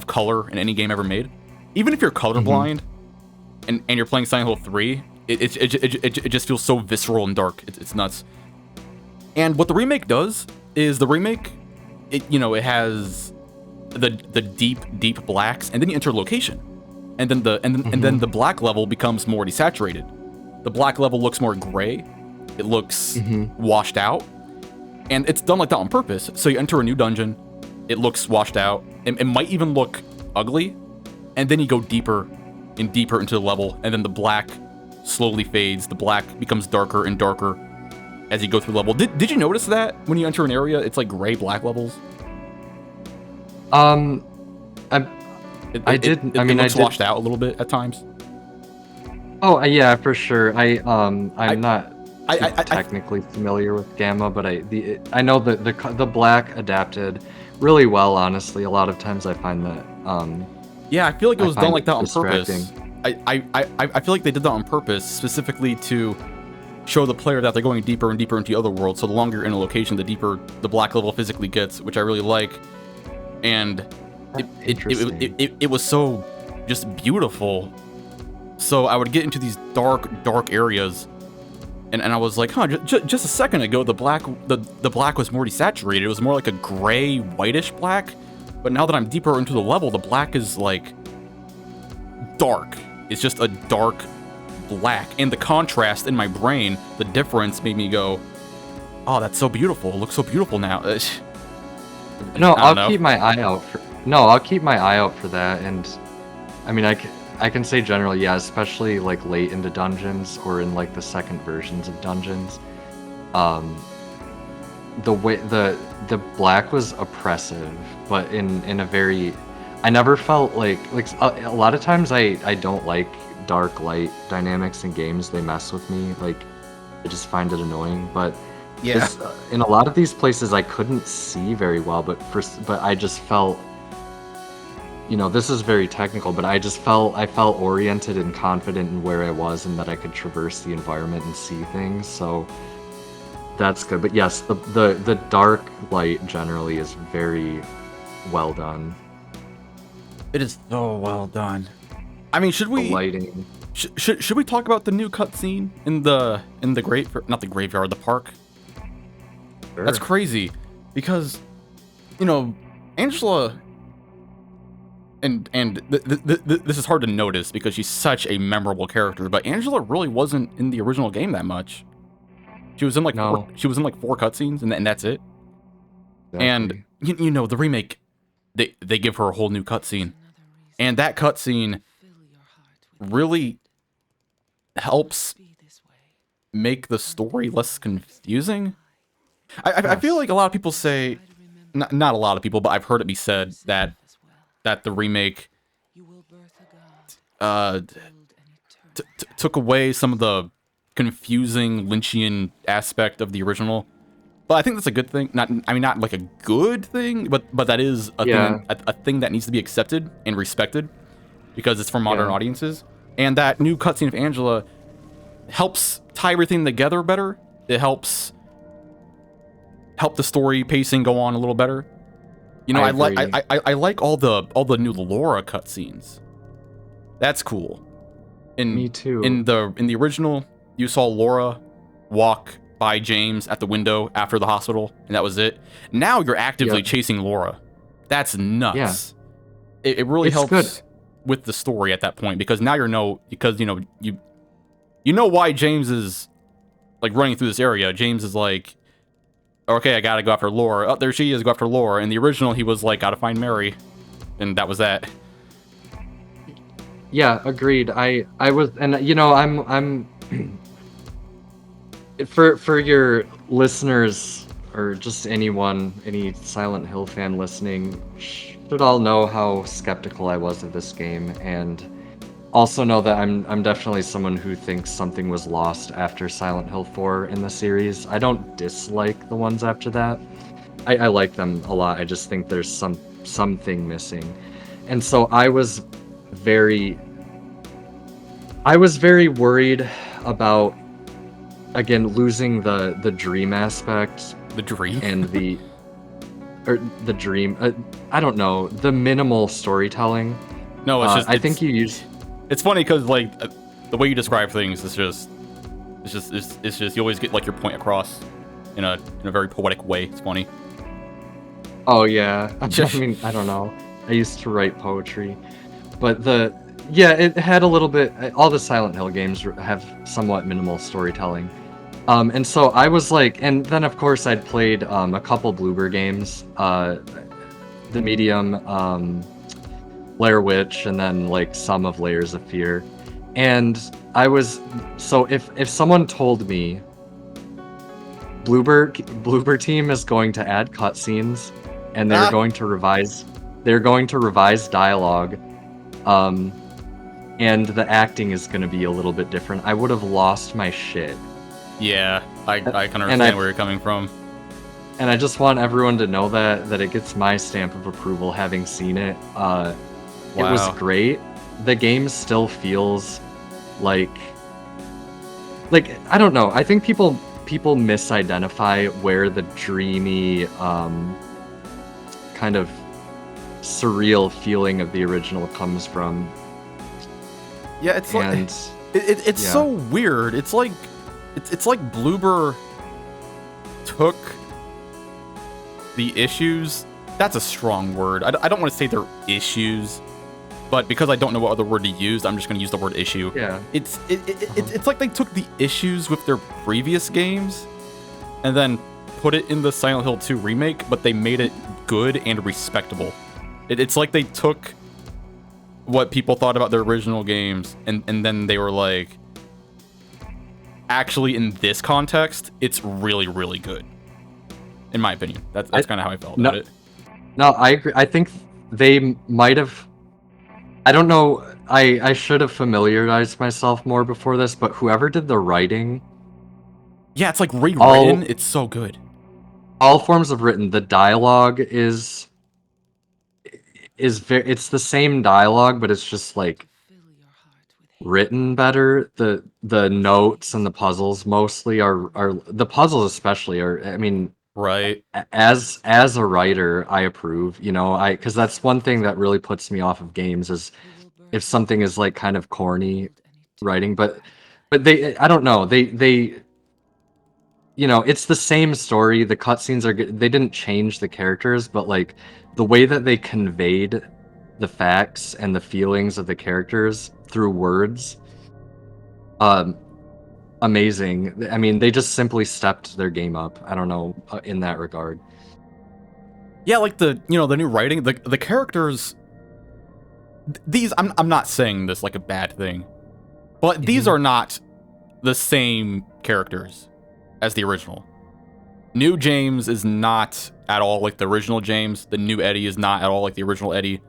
color in any game ever made. Even if you're colorblind and you're playing Silent Hill 3, it just feels so visceral and dark. It's nuts. And what the remake does is it has the deep blacks, and then you enter location, and then the black level becomes more desaturated. The black level looks more gray. It looks washed out, and it's done like that on purpose. So you enter a new dungeon, it looks washed out. It might even look ugly, and then you go deeper and deeper into the level, and then the black slowly fades. The black becomes darker and darker as you go through the level. Did you notice that when you enter an area, it's like gray black levels? I looks washed out a little bit at times. Oh yeah, for sure. I'm not technically familiar with gamma, but I know that the black adapted really well. Honestly, a lot of times I find that. Yeah, I feel like it was done like that on purpose. I feel like they did that on purpose, specifically to show the player that they're going deeper and deeper into the other world. So the longer you're in a location, the deeper the black level physically gets, which I really like. And it was so just beautiful. So I would get into these dark areas, and I was like, just a second ago the black was more desaturated. It was more like a gray whitish black, but now that I'm deeper into the level, the black is like dark. It's just a dark black, and the contrast in my brain, the difference made me go, oh, that's so beautiful. It looks so beautiful now. No, I'll keep my eye out for that. And I mean, I can say generally, yeah, especially like late into dungeons or in like the second versions of dungeons. the way the black was oppressive, but in a very, I never felt like a lot of times I don't like dark light dynamics in games. They mess with me. Like I just find it annoying. But Yeah. in a lot of these places I couldn't see very well, but I just felt, this is very technical, but I felt oriented and confident in where I was and that I could traverse the environment and see things. So that's good. But yes, the dark light generally is very well done. It is so well done. I mean, should The we lighting. should we talk about the new cutscene in the not the graveyard, the park? Sure. That's crazy, because Angela, and this is hard to notice because she's such a memorable character, but Angela really wasn't in the original game that much. She was in like No. four cutscenes, and that's it. Exactly. And the remake, they give her a whole new cutscene, and that cutscene really helps make the story less confusing. I feel like a lot of people say, not a lot of people, but I've heard it be said that the remake took away some of the confusing Lynchian aspect of the original. But I think that's a good thing. Not like a good thing, but that is a thing that needs to be accepted and respected because it's for modern audiences. And that new cutscene of Angela helps tie everything together better. It help the story pacing go on a little better. I like all the new Laura cutscenes. That's cool. Me too. In the original, you saw Laura walk by James at the window after the hospital, and that was it. Now you're actively chasing Laura. That's nuts. Yeah. It really helps with the story at that point, because now you know why James is like running through this area. James is like, okay, I gotta go after Laura. Oh, there she is, go after Laura. In the original, he was like, gotta find Mary, and that was that. Yeah, agreed. I was, and I'm for your listeners or just anyone, any Silent Hill fan listening, should all know how skeptical I was of this game, and also know that I'm definitely someone who thinks something was lost after Silent Hill 4 in the series. I don't dislike the ones after that. I like them a lot. I just think there's something missing. And so I was very worried about, again, losing the dream aspect. The dream? And the dream. I don't know. The minimal storytelling. No, it's just. I think you use. It's funny because like the way you describe things is just you always get like your point across in a very poetic way. It's funny. Oh yeah. I mean, I don't know. I used to write poetry, but it had a little bit. All the Silent Hill games have somewhat minimal storytelling. And so I was like, and then of course I'd played a couple Bloober games, The Medium, Blair Witch, and then like some of Layers of Fear. And I was, so if someone told me Bloober Team is going to add cutscenes and they're going to revise dialogue, and the acting is going to be a little bit different, I would have lost my shit. Yeah, I can understand where you're coming from. And I just want everyone to know that it gets my stamp of approval having seen it. Wow. It was great. The game still feels like I don't know. I think people misidentify where the dreamy kind of surreal feeling of the original comes from. Yeah, it's it's so weird. It's like Bloober took the issues. That's a strong word. I don't want to say they're issues, but because I don't know what other word to use, I'm just going to use the word issue. Yeah. It's like they took the issues with their previous games and then put it in the Silent Hill 2 remake, but they made it good and respectable. It's like they took what people thought about their original games and then they were like, actually in this context, it's really, really good. in my opinion. That's kind of how I felt No, about it. no, I agree. I think they might have. I don't know. I should have familiarized myself more before this, but whoever did the writing, Yeah, it's like rewritten. all It's so good. all forms of written, the dialogue is very. It's the same dialogue, but it's just like written better. The notes and the puzzles mostly are the puzzles especially are. I mean, Right. as a writer, I approve. You know, I because that's one thing that really puts me off of games is if something is like kind of corny writing, but they I don't know they you know it's the same story. The cutscenes are good. They didn't change the characters, but like the way that they conveyed the facts and the feelings of the characters through words, um, amazing. I mean, they just simply stepped their game up. I don't know in that regard. Yeah, like the the new writing, the characters. These I'm not saying this like a bad thing, but these Mhm. are not the same characters as the original. New James is not at all like the original James. The new Eddie is not at all like the original Eddie.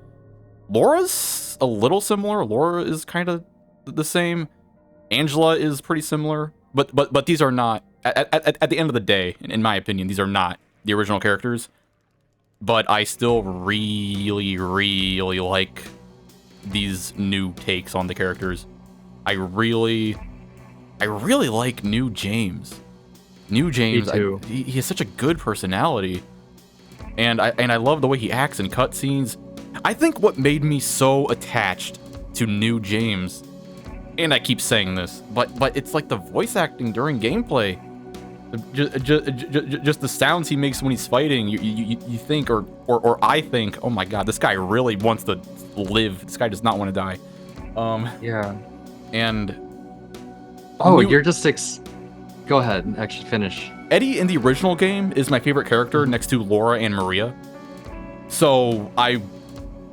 Laura's a little similar. Laura is kind of the same. Angela is pretty similar, but these are not. At the end of the day, in my opinion, these are not the original characters. But I still really like these new takes on the characters. I really like New James. New Me James, too. he has such a good personality, and I love the way he acts in cutscenes. I think what made me so attached to New James, and I keep saying this, but it's like the voice acting during gameplay. Just the sounds he makes when he's fighting. You think, or I think, oh my god, this guy really wants to live. This guy does not want to die. Yeah. And Oh, New you're just Go ahead and actually finish. Eddie in the original game is my favorite character next to Laura and Maria. So I,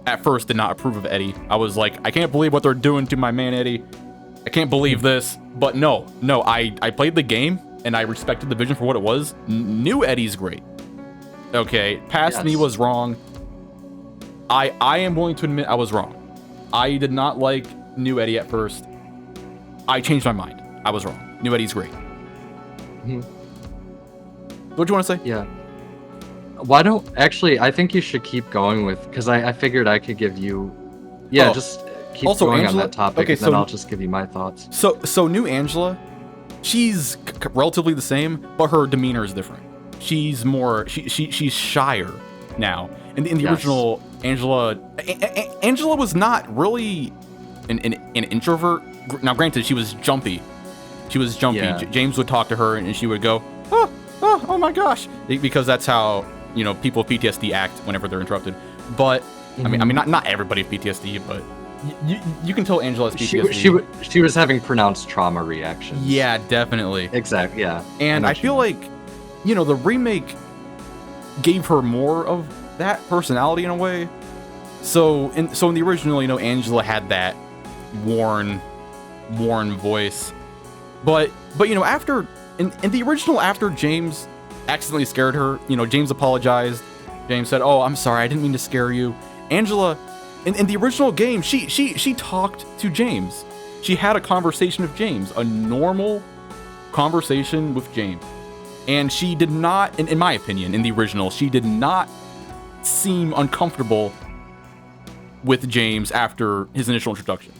at first, did not approve of Eddie. I was like, I can't believe what they're doing to my man Eddie. I can't believe this. But no, I played the game and I respected the vision for what it was. New Eddie's great. Okay, past me Yes. was wrong. I am willing to admit I was wrong. I did not like New Eddie at first. I changed my mind. I was wrong. New Eddie's great. Mhm. What do you want to say? Yeah. Why don't actually? I think you should keep going with because I figured I could give you. Yeah, Oh, just keep also going Angela- on that topic, okay, and then so- I'll just give you my thoughts. So new Angela, she's relatively the same, but her demeanor is different. She's more she's shyer now. In the Yes. original Angela, Angela was not really an introvert. Now, granted, she was jumpy. She was jumpy. Yeah. James would talk to her, and she would go, oh my gosh, because that's how people with PTSD act whenever they're interrupted. But I mean, not everybody with PTSD, but you can tell Angela has PTSD. She was having pronounced trauma reactions. Yeah, definitely. Exactly. Yeah. And know I what you feel mean. like, the remake gave her more of that personality in a way. So in the original, Angela had that worn voice. But after in the original, after James accidentally scared her, James apologized. James said, "Oh, I'm sorry, I didn't mean to scare you." Angela, in the original game, she talked to James. She had a conversation with James, a normal conversation with James. And she did not, in my opinion, in the original, she did not seem uncomfortable with James after his initial introduction.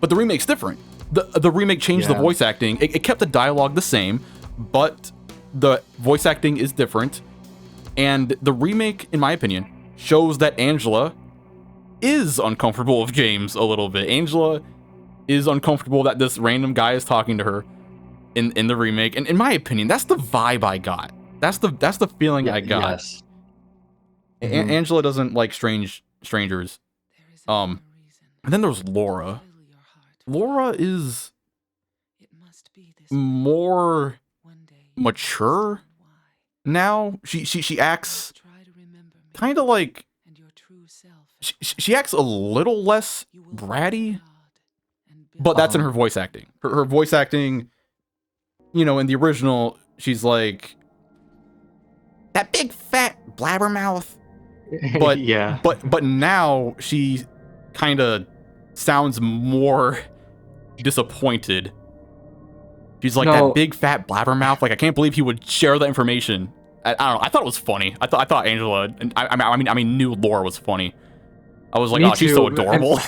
But the remake's different. The remake changed the Yeah. voice acting. It kept the dialogue the same, but the voice acting is different. And the remake, in my opinion, shows that Angela is uncomfortable with James a little bit. Angela is uncomfortable that this random guy is talking to her in the remake. And in my opinion, that's the vibe I got. That's the feeling I got. Yes. Mhm. Angela doesn't like strangers. And then there's Laura. Laura is more mature now. She acts kind of like she acts a little less bratty, but that's in her voice acting. Her voice acting, in the original, she's like that big fat blabbermouth. But Yeah. but now she kind of sounds more disappointed. She's like that No, big fat blabbermouth. Like I can't believe he would share that information. I don't know. I thought it was funny. I thought Angela and I mean knew Laura was funny. I was like, me oh, she's so too. adorable.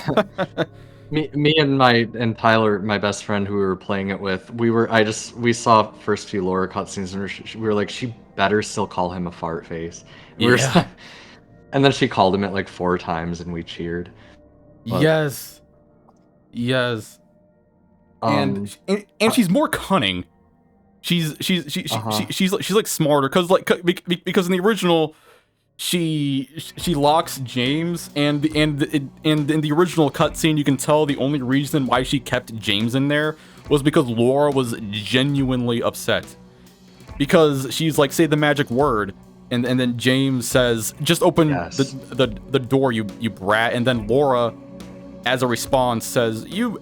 Me and Tyler, my best friend who we were playing it with, we saw first few Laura cutscenes and we were like, she better still call him a fart face. And Yeah. and then she called him it like 4 times and we cheered. But Yes. Yes. um And she's more cunning. uh-huh. She's like smarter because in the original she locks James and in the original cutscene you can tell the only reason why she kept James in there was because Laura was genuinely upset because she's like, say the magic word, and then James says, just open Yes. the door, you brat, and then Laura as a response says, you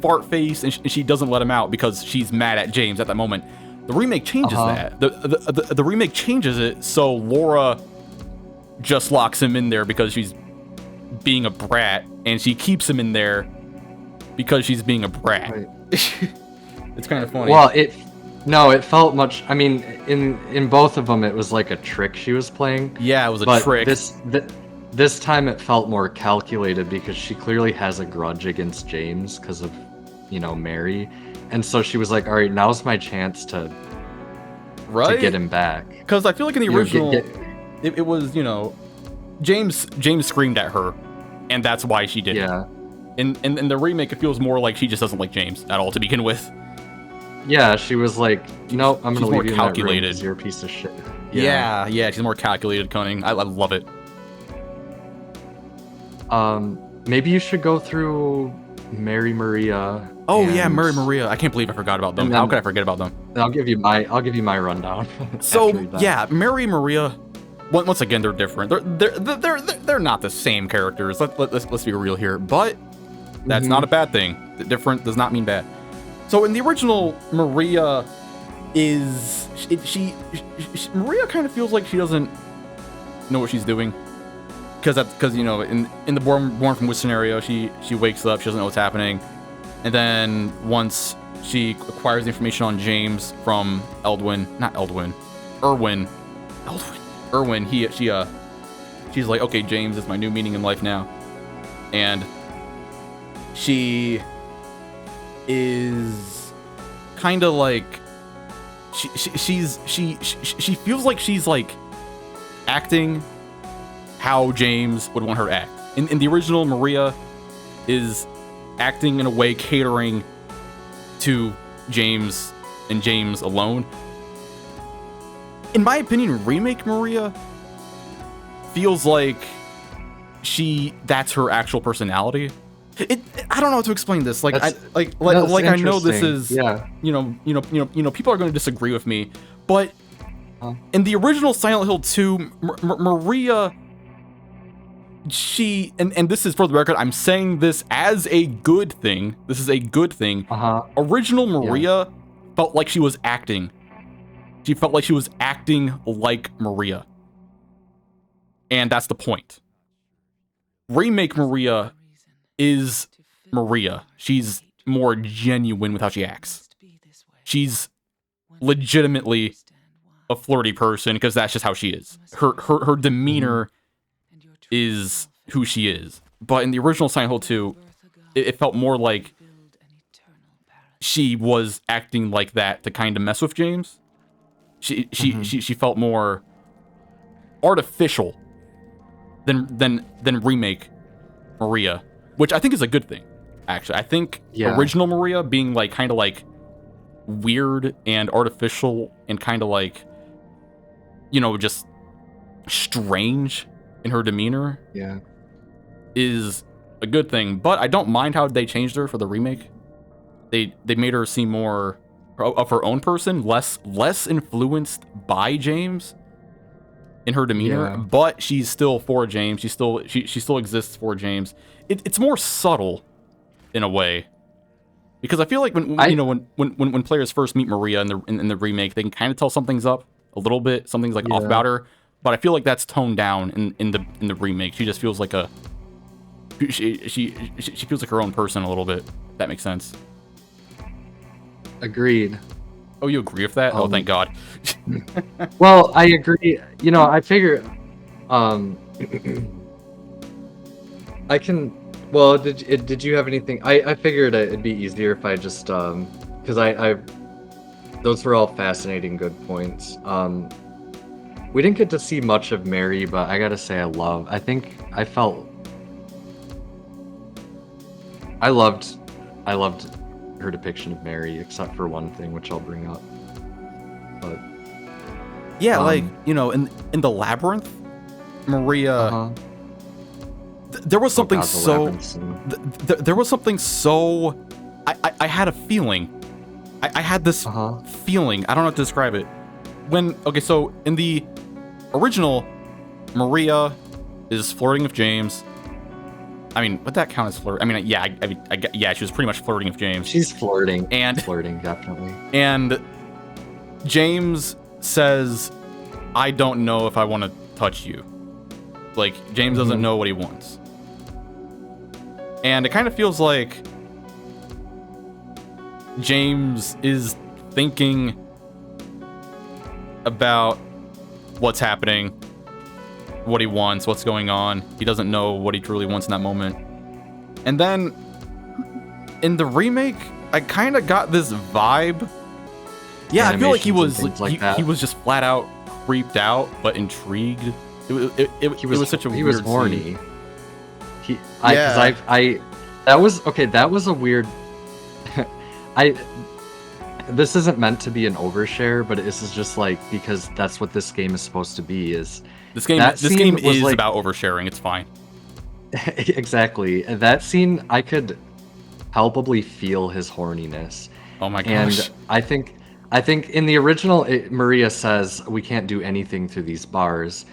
fart face, and she doesn't let him out because she's mad at James at that moment. The remake changes that. The remake changes it so Laura just locks him in there because she's being a brat, and she keeps him in there because she's being a brat. Right. It's kind of funny. Well, it felt much. I mean, in both of them, it was like a trick she was playing. Yeah, it was a But trick. this time it felt more calculated because she clearly has a grudge against James because of, Mary, and so she was like, "All right, now's my chance to get him back." Because I feel like in the original, it was, James screamed at her, and that's why she did it. Yeah, In the remake, it feels more like she just doesn't like James at all to begin with. yeah. She was like, "Nope, I'm gonna She's more leave you in that room calculated. 'cause you're a piece of shit." Yeah, she's more calculated, cunning. I love it. Maybe you should go through Mary Maria. Oh yeah, and- Mary Maria. I can't believe I forgot about them. And How then- could I forget about them? I'll give you my rundown. So after that. yeah, Mary Maria. Once again, they're different. They're not the same characters. Let's be real here. But that's not a bad thing. Different does not mean bad. So in the original, Maria is Maria kind of feels like she doesn't know what she's doing. Because in the born from Wish scenario, she wakes up, she doesn't know what's happening, and then once she acquires the information on James from Erwin, she's like, okay, James is my new meaning in life now, and she is kind of like she feels like she's like acting how James would want her to act. In the original, Maria is acting in a way catering to James and James alone. In my opinion, remake Maria feels like that's her actual personality. I don't know how to explain this. Like That's I know this is yeah. People are going to disagree with me, but in the original Silent Hill 2, Maria, and this is for the record, I'm saying this as a good thing. This is a good thing. Original Maria felt like she was acting. She felt like she was acting like Maria. And that's the point. Remake Maria is Maria. She's more genuine with how she acts. She's legitimately a flirty person because that's just how she is. Her demeanor is who she is. But in the original Silent Hill 2, it felt more like she was acting like that to kind of mess with James. She felt more artificial than remake Maria, which I think is a good thing. Actually, I think original Maria being like kind of like weird and artificial and kind of like just strange in her demeanor is a good thing. But I don't mind how they changed her for the remake. They made her seem more of her own person, less influenced by James in her demeanor, but she's still for James. She still exists for James. It's more subtle in a way, because I feel like when players first meet Maria in the remake, they can kind of tell something's up a little bit. Something's like off Yeah. about her, but I feel like that's toned down in the remake. She just feels like a she feels like her own person a little bit. If that makes sense. Agreed. Oh, you agree with that? Oh, thank God. Well, I agree. You know, I figure, I can. Well, did you have anything? I figured it'd be easier if I just because I those were all fascinating good points. We didn't get to see much of Mary, but I gotta say I think I loved her depiction of Mary, except for one thing, which I'll bring up. But Yeah, like in the labyrinth, Maria. There was something there was something so. I had a feeling. I had this feeling. I don't know how to describe it. So in the original, Maria is flirting with James. I mean, would that count as flirt? I mean, yeah, yeah, she was pretty much flirting with James. She's flirting, definitely. And James says, "I don't know if I want to touch you." Like, James doesn't know what he wants. And it kind of feels like James is thinking about what's happening, what he wants, what's going on. He doesn't know what he truly wants in that moment. And then in the remake, I kind of got this vibe. Yeah, I feel like he was he was just flat out creeped out, but intrigued. It was such a weird. He was horny. Scene. That was a weird. This isn't meant to be an overshare, but this is just like because that's what this game is supposed to be. This game is like, about oversharing. It's fine. Exactly. That scene, I could palpably feel his horniness. Oh my gosh. And I think in the original, Maria says we can't do anything through these bars.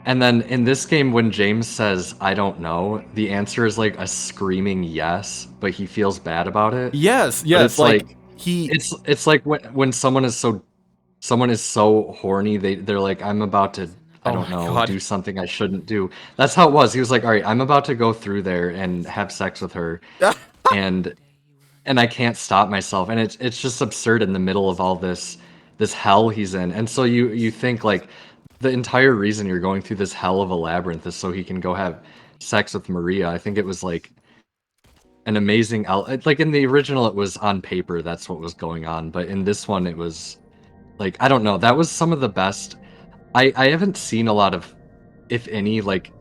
And then in this game, when James says, "I don't know," the answer is like a screaming yes, but he feels bad about it. Yes. It's like it's like when someone is so horny, they're like, "I'm about to, I don't know, do something I shouldn't do." That's how it was. He was like, "All right, I'm about to go through there and have sex with her," and I can't stop myself. And it's just absurd in the middle of all this hell he's in. And so you think like, the entire reason you're going through this hell of a labyrinth is so he can go have sex with Maria. I think it was like an amazing like in the original it was on paper that's what was going on, but in this one it was like, I don't know, that was some of the best. I haven't seen a lot of, if any, like,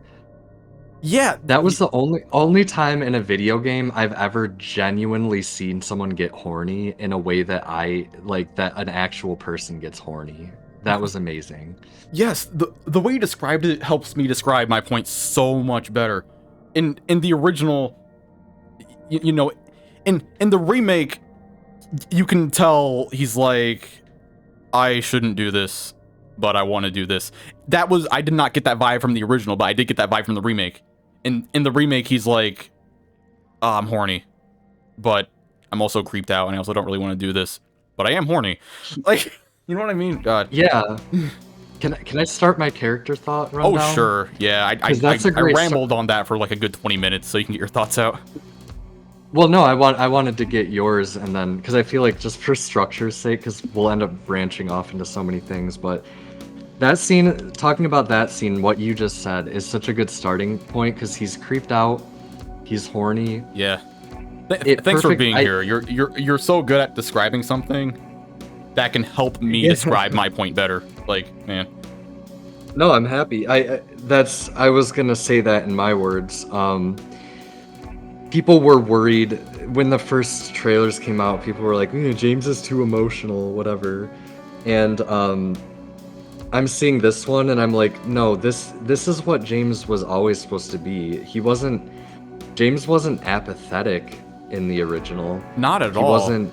yeah, that was the only time in a video game I've ever genuinely seen someone get horny in a way that that an actual person gets horny. That was amazing. Yes, the way you described it helps me describe my point so much better. In the original, in the remake, you can tell he's like, I shouldn't do this, but I want to do this. I did not get that vibe from the original, but I did get that vibe from the remake. In the remake, he's like, oh, I'm horny, but I'm also creeped out, and I also don't really want to do this, but I am horny. Like, you know what I mean? God. Yeah. Can I start my character thought rundown? Oh, sure. Yeah, I rambled on that for like a good 20 minutes, so you can get your thoughts out. Well, no, I wanted to get yours, and then because I feel like just for structure's sake, because we'll end up branching off into so many things. But that scene, talking about that scene, what you just said is such a good starting point because he's creeped out, he's horny. Yeah. Thanks for being here. You're so good at describing something that can help me describe my point better. Like, man. No, I'm happy. I was gonna say that in my words. People were worried when the first trailers came out. People were like, James is too emotional, whatever. And I'm seeing this one, and I'm like, no, this is what James was always supposed to be. James wasn't apathetic in the original. Not at all.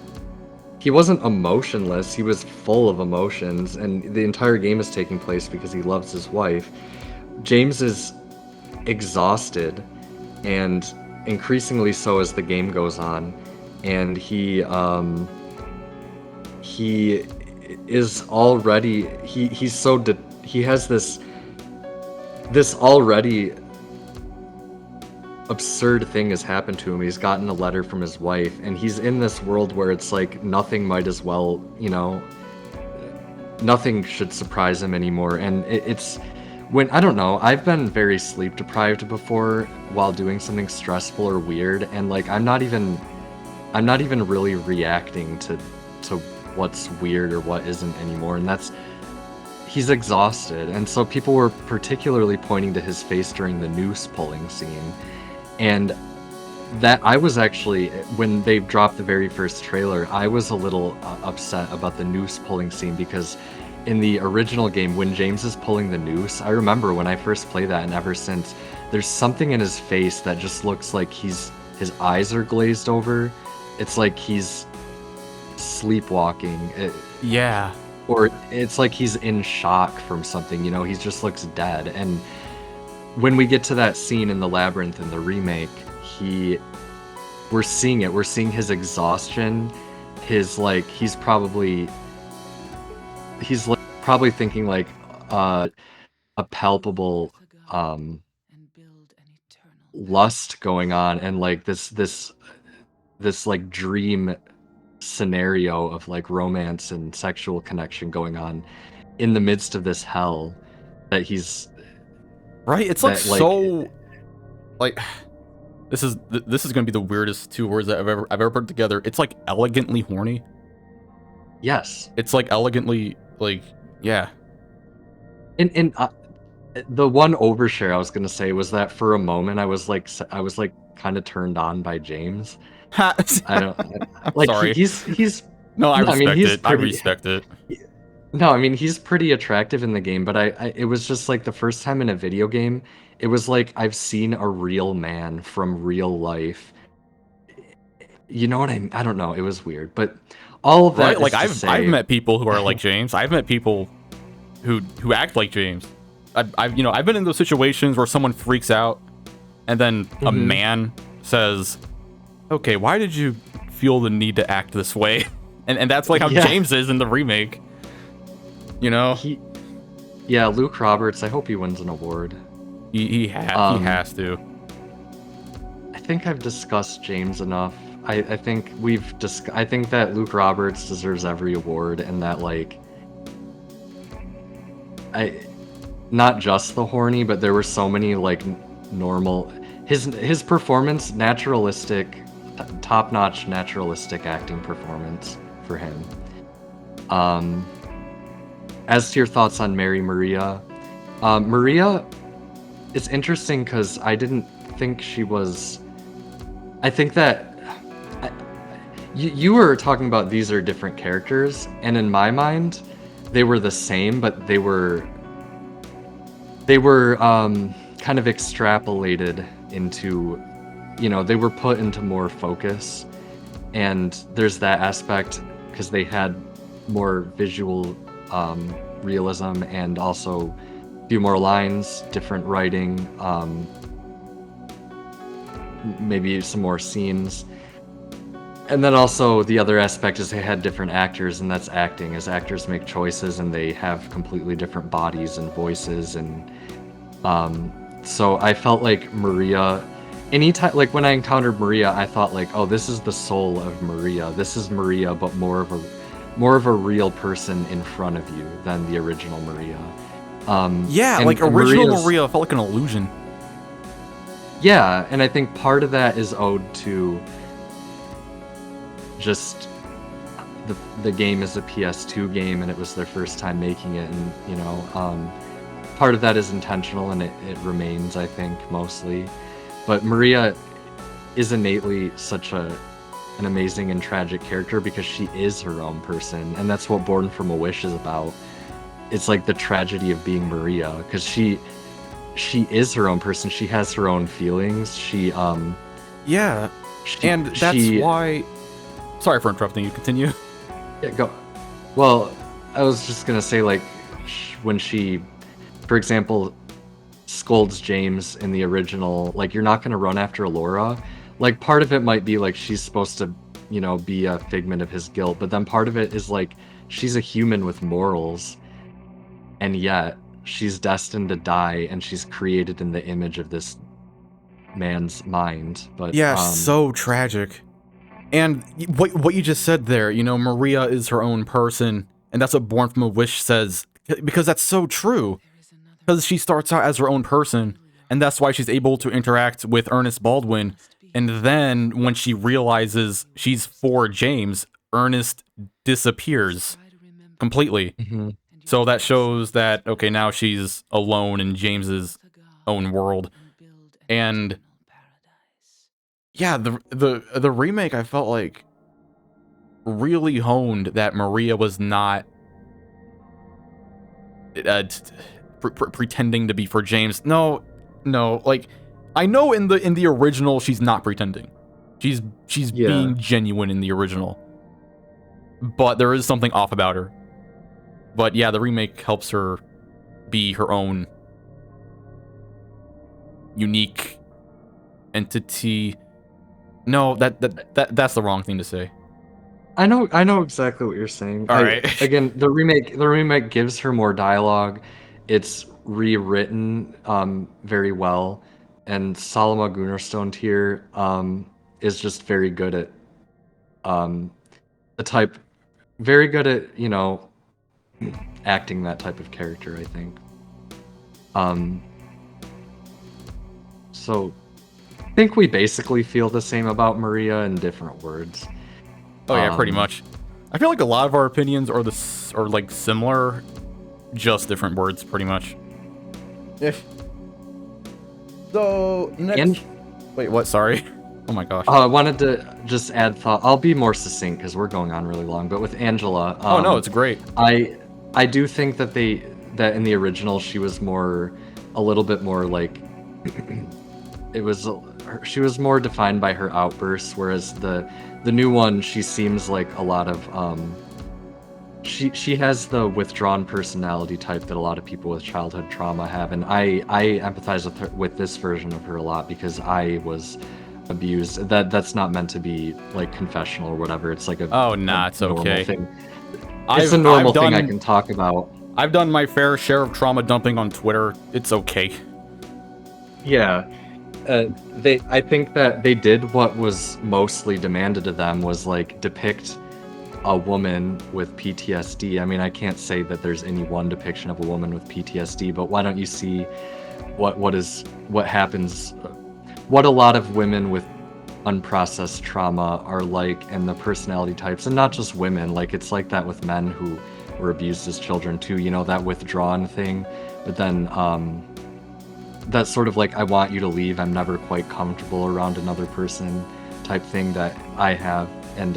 He wasn't emotionless. He was full of emotions, and the entire game is taking place because he loves his wife. James is exhausted, and increasingly so as the game goes on, and he is already he has this already absurd thing has happened to him. He's gotten a letter from his wife, and he's in this world where it's like nothing might as well, nothing should surprise him anymore. And it's when I don't know, I've been very sleep deprived before while doing something stressful or weird, and like I'm not even really reacting to what's weird or what isn't anymore. And he's exhausted. And so people were particularly pointing to his face during the noose pulling scene. And that I was actually, when they dropped the very first trailer, I was a little upset about the noose pulling scene, because in the original game, when James is pulling the noose, I remember when I first played that, and ever since, there's something in his face that just looks like his eyes are glazed over. It's like he's sleepwalking. Yeah. Or it's like he's in shock from something, he just looks dead. And when we get to that scene in the labyrinth in the remake, we're seeing his exhaustion, he's probably thinking like a palpable lust going on, and like this like dream scenario of like romance and sexual connection going on in the midst of this hell that he's right. It's like so like this is gonna be the weirdest two words that I've ever put together. It's like elegantly horny. Yes. It's like elegantly like yeah. And the one overshare I was gonna say was that for a moment I was like kind of turned on by James. I don't like sorry. He's no, I respect it. Pretty, I respect it. No, I mean he's pretty attractive in the game, but it was just like the first time in a video game, it was like I've seen a real man from real life. You know what I mean? I don't know. It was weird, but all of that. Right? Like I've met people who are like James. I've met people who act like James. I've been in those situations where someone freaks out, and then a man says, "Okay, why did you feel the need to act this way?" And that's like how James is in the remake. Luke Roberts. I hope he wins an award. He has to. I think I've discussed James enough. I think I think that Luke Roberts deserves every award, and that like not just the horny, but there were so many like normal his performance, naturalistic, top-notch naturalistic acting performance for him. As to your thoughts on Mary Maria, Maria, it's interesting because I didn't think she was. I think that you were talking about these are different characters, and in my mind, they were the same, but they were kind of extrapolated into, they were put into more focus, and there's that aspect because they had more visual realism and also a few more lines, different writing, maybe some more scenes. And then also the other aspect is they had different actors, and that's acting, as actors make choices and they have completely different bodies and voices. And so I felt like Maria, anytime, like when I encountered Maria, I thought like, oh, this is the soul of Maria. This is Maria, but more of a real person in front of you than the original Maria. Like original Maria felt like an illusion. Yeah, and I think part of that is owed to just the game is a PS2 game, and it was their first time making it, and part of that is intentional, and it remains, I think, mostly. But Maria is innately such an amazing and tragic character because she is her own person, and that's what Born from a Wish is about. It's like the tragedy of being Maria, because she is her own person. She has her own feelings. And that's why. Sorry for interrupting you. Continue. Yeah, go. Well, I was just gonna say, like, when she, for example, scolds James in the original, like, you're not gonna run after Laura. Like, part of it might be like she's supposed to, be a figment of his guilt, but then part of it is like she's a human with morals, and yet she's destined to die, and she's created in the image of this man's mind. But Yeah, so tragic. And what you just said there, you know, Maria is her own person, and that's what Born from a Wish says, because that's so true. Because she starts out as her own person, and that's why she's able to interact with Ernest Baldwin. And then when she realizes she's for James, Ernest disappears completely. mhm. So that shows that, okay, now she's alone in James's own world. And yeah, the remake, I felt like, really honed that Maria was not pretending to be for James. No, no, like, I know in the original she's not pretending. She's Yeah. being genuine in the original. But there is something off about her. But yeah, the remake helps her be her own unique entity. No, that's the wrong thing to say. I know exactly what you're saying. All right. Again, the remake gives her more dialogue. It's rewritten very well, and Salma Gunnarsdottir here is just very good at um the type, very good at, acting that type of character, I think. Um so I think we basically feel the same about Maria in different words. Oh yeah, pretty Um much. I feel like a lot of our opinions are like similar, just different words, pretty much. Yeah. So next. and Wait, what? Sorry. Oh my gosh. I wanted to just add thought. I'll be more succinct because we're going on really long. But with Angela, Oh no, it's great. I do think that that in the original she was a little bit more like it was she was more defined by her outbursts, whereas the new one she seems like a lot of she has the withdrawn personality type that a lot of people with childhood trauma have, and I empathize with her, with this version of her a lot, because I was abused. That's not meant to be like confessional or whatever. It's like Oh nah, it's normal okay. thing. It's a normal thing I can talk about. I've done my fair share of trauma dumping on Twitter. It's okay. Yeah. I think that they did what was mostly demanded of them, was like depict a woman with PTSD. I mean, I can't say that there's any one depiction of a woman with PTSD, but why don't you see what happens, what a lot of women with unprocessed trauma are like, and the personality types, and not just women, like it's like that with men who were abused as children too, that withdrawn thing. But then that sort of like, I want you to leave, I'm never quite comfortable around another person type thing that I have. And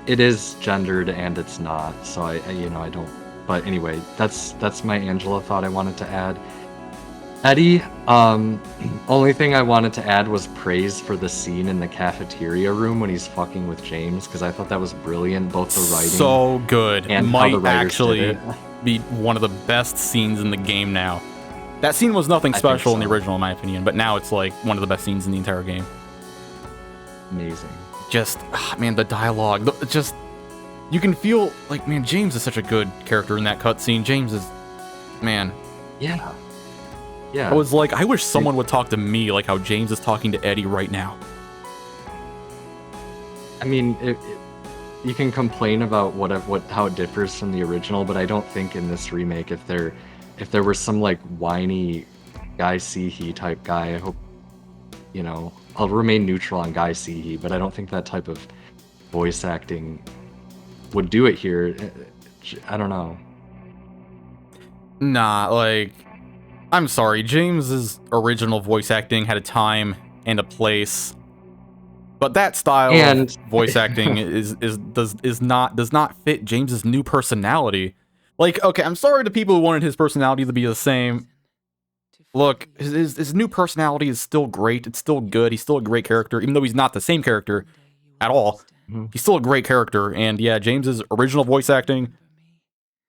it is gendered and it's not, so I don't. But anyway, that's my Angela thought I wanted to add. Eddie, only thing I wanted to add was praise for the scene in the cafeteria room when he's fucking with James, because I thought that was brilliant, both the writing So good. and how the Might writers actually did it. be one of the best scenes in the game now. That scene was nothing I think special in the so. original, in my opinion, but now it's like one of the best scenes in the entire game. Amazing. Just, man, the dialogue, just, you can feel, like, man, James is such a good character in that cutscene. James is, man. Yeah. Yeah. I was like, I wish someone would talk to me like how James is talking to Eddie right now. I mean, you can complain about how it differs from the original, but I don't think in this remake, if there was some like whiny Guy Seehee type guy, I hope, I'll remain neutral on Guy Seehee, but I don't think that type of voice acting would do it here. I don't know. Nah, like, I'm sorry, James's original voice acting had a time and a place, but that style of voice acting does not fit James's new personality. Like, okay, I'm sorry to people who wanted his personality to be the same. Look, his new personality is still great. It's still good. He's still a great character, even though he's not the same character at all. He's still a great character. And yeah, James's original voice acting,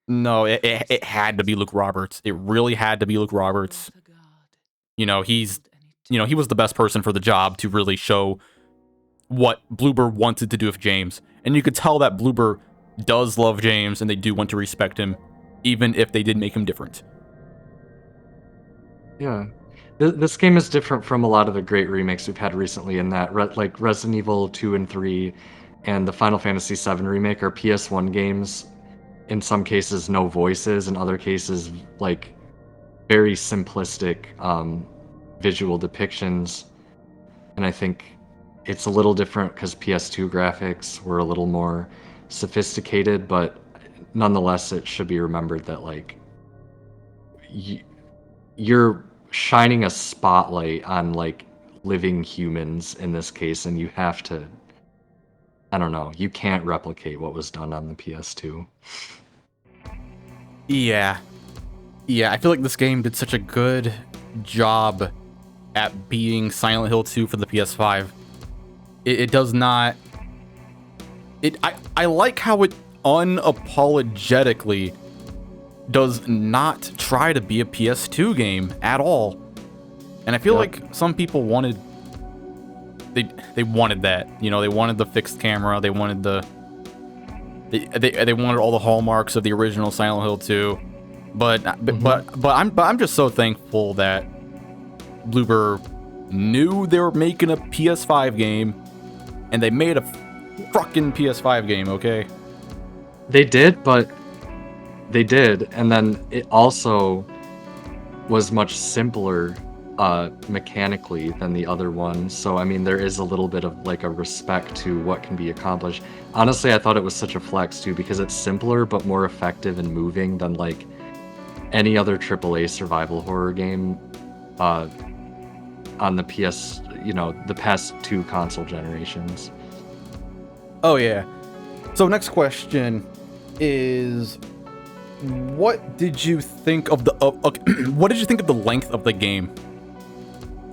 no, it had to be Luke Roberts. It really had to be Luke Roberts. He was the best person for the job to really show what Bloober wanted to do with James. And you could tell that Bloober does love James and they do want to respect him, even if they did make him different. Yeah. This game is different from a lot of the great remakes we've had recently in that, like Resident Evil 2 and 3 and the Final Fantasy 7 remake are PS1 games. In some cases, no voices. In other cases, like very simplistic visual depictions. And I think it's a little different because PS2 graphics were a little more sophisticated, but nonetheless, it should be remembered that like you're shining a spotlight on like living humans in this case, and you have to. I don't know. You can't replicate what was done on the PS2. Yeah. Yeah, I feel like this game did such a good job at being Silent Hill 2 for the PS5. It does not... I like how it unapologetically does not try to be a PS2 game at all. And I feel like some people wanted... They wanted that. You know, they wanted the fixed camera. They wanted the... They wanted all the hallmarks of the original Silent Hill 2. But I'm just so thankful that Bloober knew they were making a PS5 game, and they made a fucking PS5 game. Okay, they did, and then it also was much simpler mechanically than the other one. So I mean, there is a little bit of like a respect to what can be accomplished. Honestly, I thought it was such a flex too because it's simpler but more effective and moving than like any other AAA survival horror game on the PS, the past 2 console generations. Oh yeah. So next question is, what did you think of the what did you think of the length of the game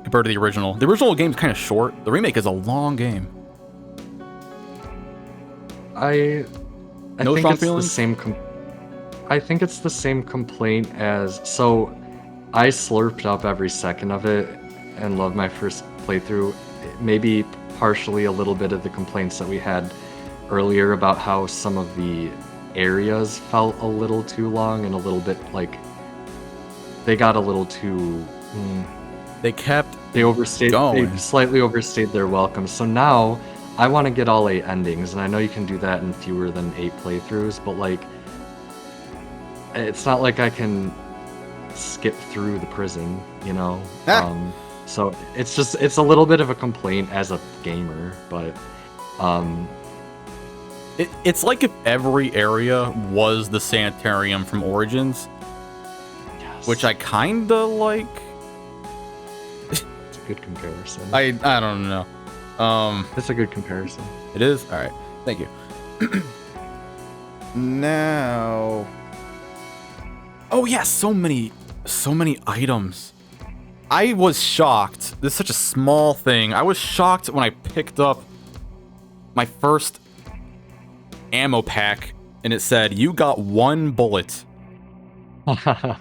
compared to the original? The original game's kind of short. The remake is a long game. I no think strong it's feelings? the same. I think it's the same complaint as so. I slurped up every second of it and loved my first playthrough. Maybe partially a little bit of the complaints that we had earlier about how some of the areas felt a little too long and a little bit like they got a little too. They overstayed. They slightly overstayed their welcome. So now I want to get all 8 endings, and I know you can do that in fewer than 8 playthroughs, but like. It's not like I can skip through the prison, you know? So it's a little bit of a complaint as a gamer, but it's like if every area was the sanitarium from Origins. Yes. Which I kinda like. It's a good comparison. I don't know. It's a good comparison. It is? Alright. Thank you. Now... Oh yeah, so many items. I was shocked. This is such a small thing. I was shocked when I picked up my first ammo pack and it said, "You got 1 bullet." I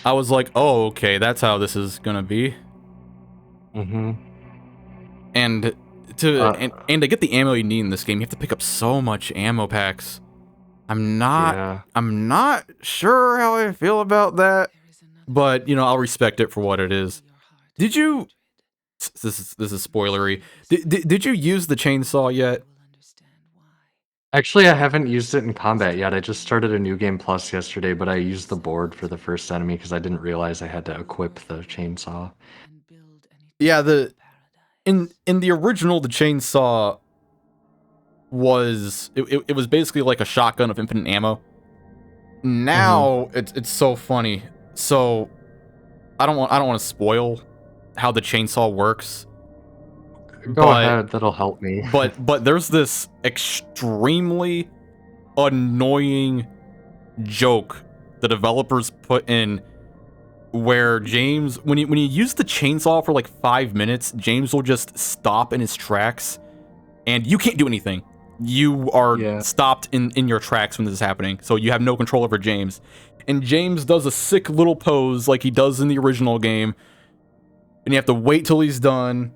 was like, oh, okay, that's how this is gonna be. Mm-hmm. And to get the ammo you need in this game, you have to pick up so much ammo packs. I'm not sure how I feel about that, but I'll respect it for what it is. Did you? This is spoilery. Did you use the chainsaw yet? Actually, I haven't used it in combat yet. I just started a New Game Plus yesterday, but I used the board for the first enemy because I didn't realize I had to equip the chainsaw. Yeah, in the original, the chainsaw was it was basically like a shotgun of infinite ammo. Now it's so funny. So I don't want to spoil how the chainsaw works. Go ahead, that'll help me. but there's this extremely annoying joke the developers put in where James, when you use the chainsaw for like 5 minutes, James will just stop in his tracks and you can't do anything. You are stopped in your tracks when this is happening, so you have no control over James. And James does a sick little pose like he does in the original game, and you have to wait till he's done.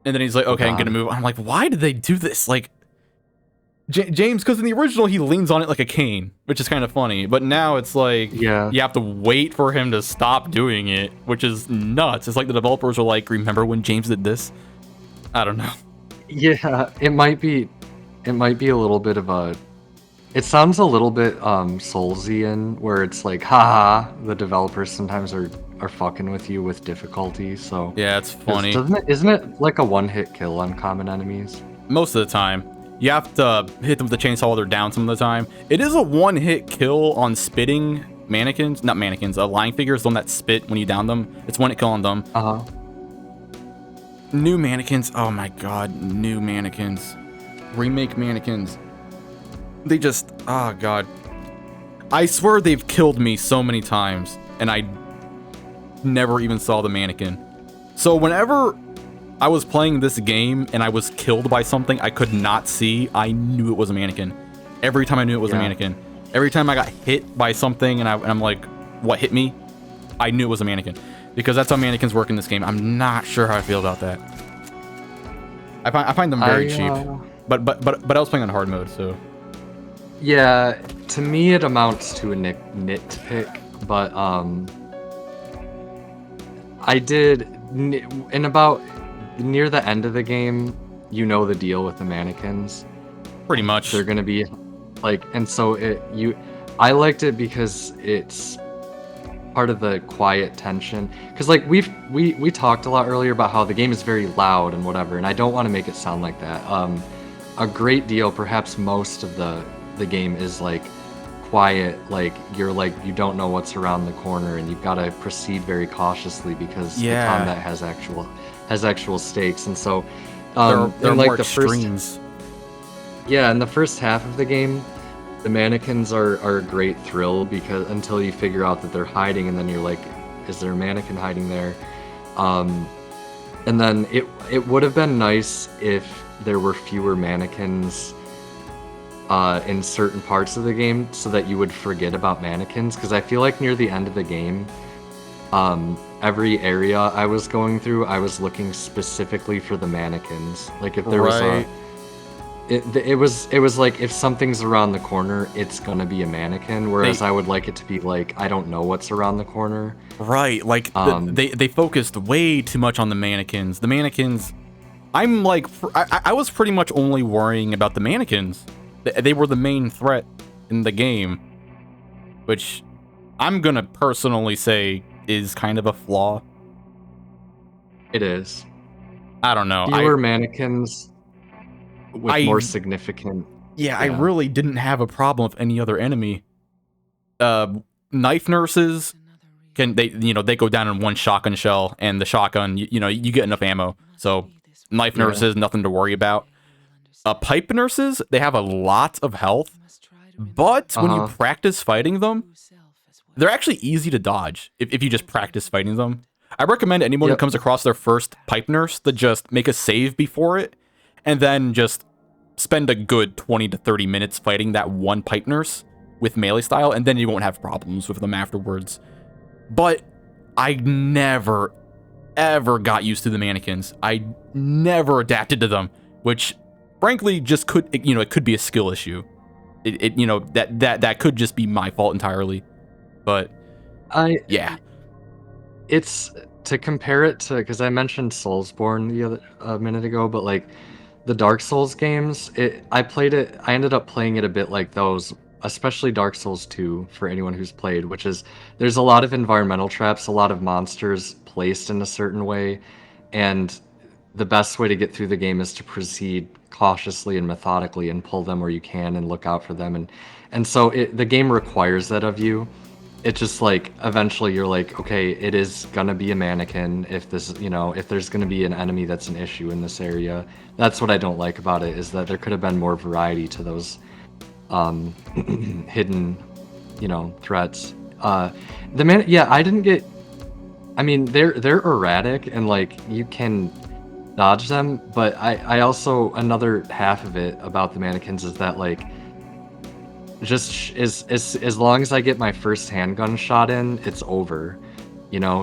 And then he's like, okay, I'm gonna move. I'm like, why did they do this? Like, James, because in the original he leans on it like a cane, which is kind of funny. But now it's like Yeah. you have to wait for him to stop doing it, which is nuts. It's like the developers are like, remember when James did this? I don't know. Yeah, it might be a little bit of a it sounds a little bit Soulsian, where it's like, haha, the developers sometimes are fucking with you with difficulty, so Yeah, it's 'cause funny. isn't it like a one-hit kill on common enemies? Most of the time. You have to hit them with the chainsaw while they're down some of the time. It is a one-hit kill on spitting mannequins. Not mannequins, lying figures, the one that spit when you down them. It's one-hit kill on them. Uh-huh. New mannequins. Oh my god, new mannequins. Remake mannequins. They just... Oh god. I swear they've killed me so many times, and I never even saw the mannequin. So whenever I was playing this game and I was killed by something I could not see, I knew it was a mannequin. Every time I knew it was a mannequin. Every time I got hit by something and I'm like, what hit me? I knew it was a mannequin. Because that's how mannequins work in this game. I'm not sure how I feel about that. I find them very cheap. But I was playing on hard mode, so... Yeah, to me it amounts to a nitpick, but I did in about near the end of the game, you know the deal with the mannequins. Pretty much. They're gonna be like, and so I liked it because it's part of the quiet tension. Because like we talked a lot earlier about how the game is very loud and whatever, and I don't want to make it sound like that. A great deal, perhaps most of the game is like quiet, like you don't know what's around the corner and you've got to proceed very cautiously because the combat has actual stakes. And so there are like more extremes. In the first half of the game, the mannequins are a great thrill because until you figure out that they're hiding, and then you're like, is there a mannequin hiding there? And then it would have been nice if there were fewer mannequins in certain parts of the game so that you would forget about mannequins, because I feel like near the end of the game, every area I was going through, I was looking specifically for the mannequins. Like if there was it was like if something's around the corner, it's gonna be a mannequin, whereas I would like it to be like, I don't know what's around the corner. Right, like they focused way too much on the mannequins. The mannequins, I'm like, I was pretty much only worrying about the mannequins. They were the main threat in the game, which I'm gonna personally say is kind of a flaw. It is. I don't know. Fewer mannequins with more significant. Yeah, I really didn't have a problem with any other enemy. Knife nurses they go down in one shotgun shell, and the shotgun, you get enough ammo. So knife nurses, nothing to worry about. Pipe nurses, they have a lot of health, but when you practice fighting them, they're actually easy to dodge if you just practice fighting them. I recommend anyone who comes across their first pipe nurse to just make a save before it, and then just spend a good 20 to 30 minutes fighting that one pipe nurse with melee style, and then you won't have problems with them afterwards. But I never, ever got used to the mannequins. I never adapted to them, which... frankly, just it could be a skill issue. That could just be my fault entirely. But it's to compare it to, because I mentioned Soulsborne a minute ago, but like the Dark Souls games, I ended up playing it a bit like those, especially Dark Souls 2 for anyone who's played, which is there's a lot of environmental traps, a lot of monsters placed in a certain way, and the best way to get through the game is to proceed cautiously and methodically and pull them where you can and look out for them. And so the game requires that of you. It's just like, eventually you're like, okay, it is gonna be a mannequin if there's gonna be an enemy that's an issue in this area. That's what I don't like about it, is that there could have been more variety to those hidden, threats. I didn't get... I mean, they're erratic and like you can dodge them, but I also, another half of it about the mannequins is that like, just as long as I get my first handgun shot in, it's over.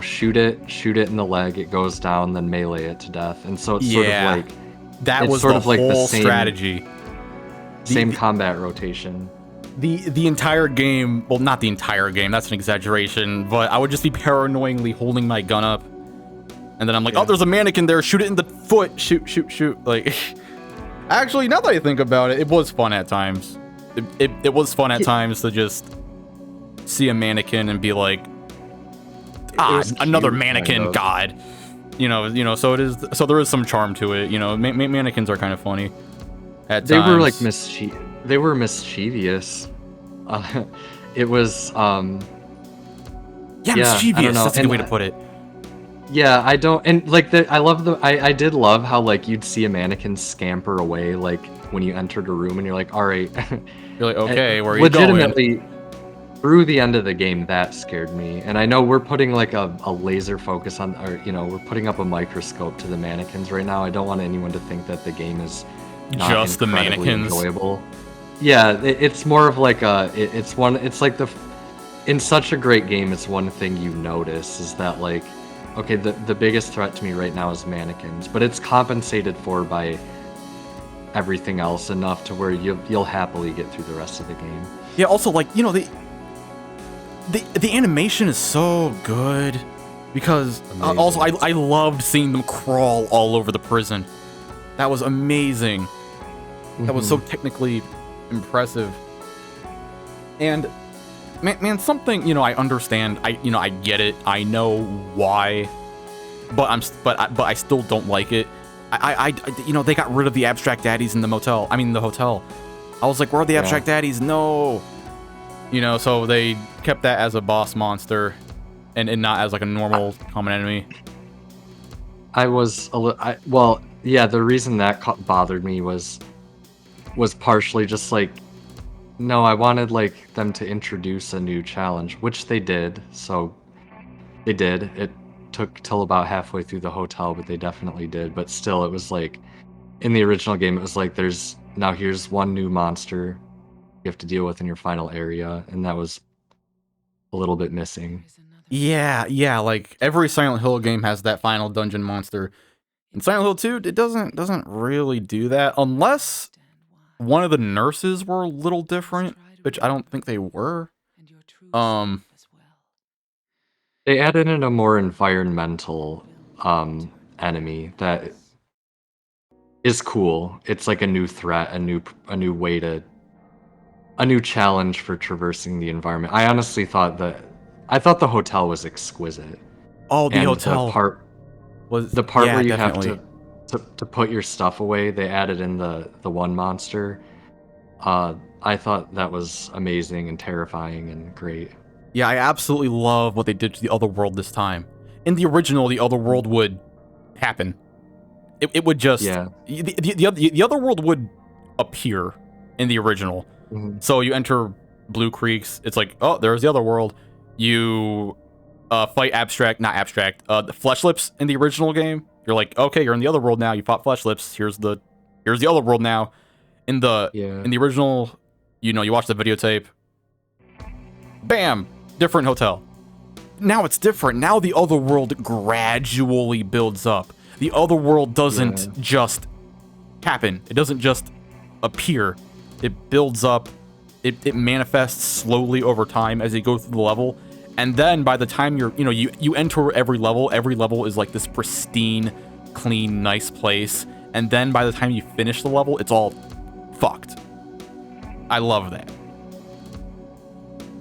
Shoot it in the leg, it goes down, then melee it to death. And so it's sort of like that was sort of like the whole strategy. Same combat rotation. The entire game, well, not the entire game, that's an exaggeration, but I would just be paranoidly holding my gun up, and then I'm like, oh, there's a mannequin there, shoot it in the foot, shoot, like, actually, now that I think about it, it was fun at times. It was fun at times to just see a mannequin and be like, another mannequin, God. You know, so there is some charm to it, you know, mannequins are kind of funny at times. They were like they were mischievous. It was mischievous. That's a good way to put it. Yeah, I did love how like you'd see a mannequin scamper away like when you entered a room and you're like, all right. You're like, okay, where are you going? Legitimately, through the end of the game, that scared me. And I know we're putting like a laser focus on, or you know, we're putting up a microscope to the mannequins right now. I don't want anyone to think that the game is not just the mannequins enjoyable. Yeah, it's more of like in such a great game, it's one thing you notice is that like, okay, the biggest threat to me right now is mannequins, but it's compensated for by everything else enough to where you'll happily get through the rest of the game. Yeah, also like, you know, the animation is so good because also I loved seeing them crawl all over the prison. That was amazing. That was so technically impressive. And man, something, you know, I understand. I get it. I know why, but I still don't like it. You know, they got rid of the abstract daddies in the hotel. I was like, where are the abstract daddies? No. You know, so they kept that as a boss monster and not as like a normal common enemy. Well, yeah, the reason that bothered me was partially just like, no, I wanted like them to introduce a new challenge, which they did. So they did. It took till about halfway through the hotel, but they definitely did. But still, it was like in the original game, it was like here's one new monster you have to deal with in your final area, and that was a little bit missing. Yeah, like every Silent Hill game has that final dungeon monster. In Silent Hill 2, it doesn't really do that unless one of the nurses were a little different, which I don't think they were. They added in a more environmental enemy that is cool. It's like a new threat, a new challenge for traversing the environment. I honestly thought the hotel was exquisite. Oh, the hotel the part where you have to put your stuff away. They added in the one monster. I thought that was amazing and terrifying and great. Yeah, I absolutely love what they did to the other world this time. In the original, the other world would happen. It would just the other world would appear in the original. So you enter Blue Creeks, it's like, oh, there's the other world. You fight the Flesh Lips in the original game. You're like, okay, you're in the other world now. You fought Flesh Lips. Here's the other world now. In the original, you know, you watch the videotape. Bam, different hotel. Now it's different. Now the other world gradually builds up. The other world doesn't just happen. It doesn't just appear. It builds up. It manifests slowly over time as you go through the level. And then by the time you enter every level is like this pristine, clean, nice place. And then by the time you finish the level, it's all fucked. I love that.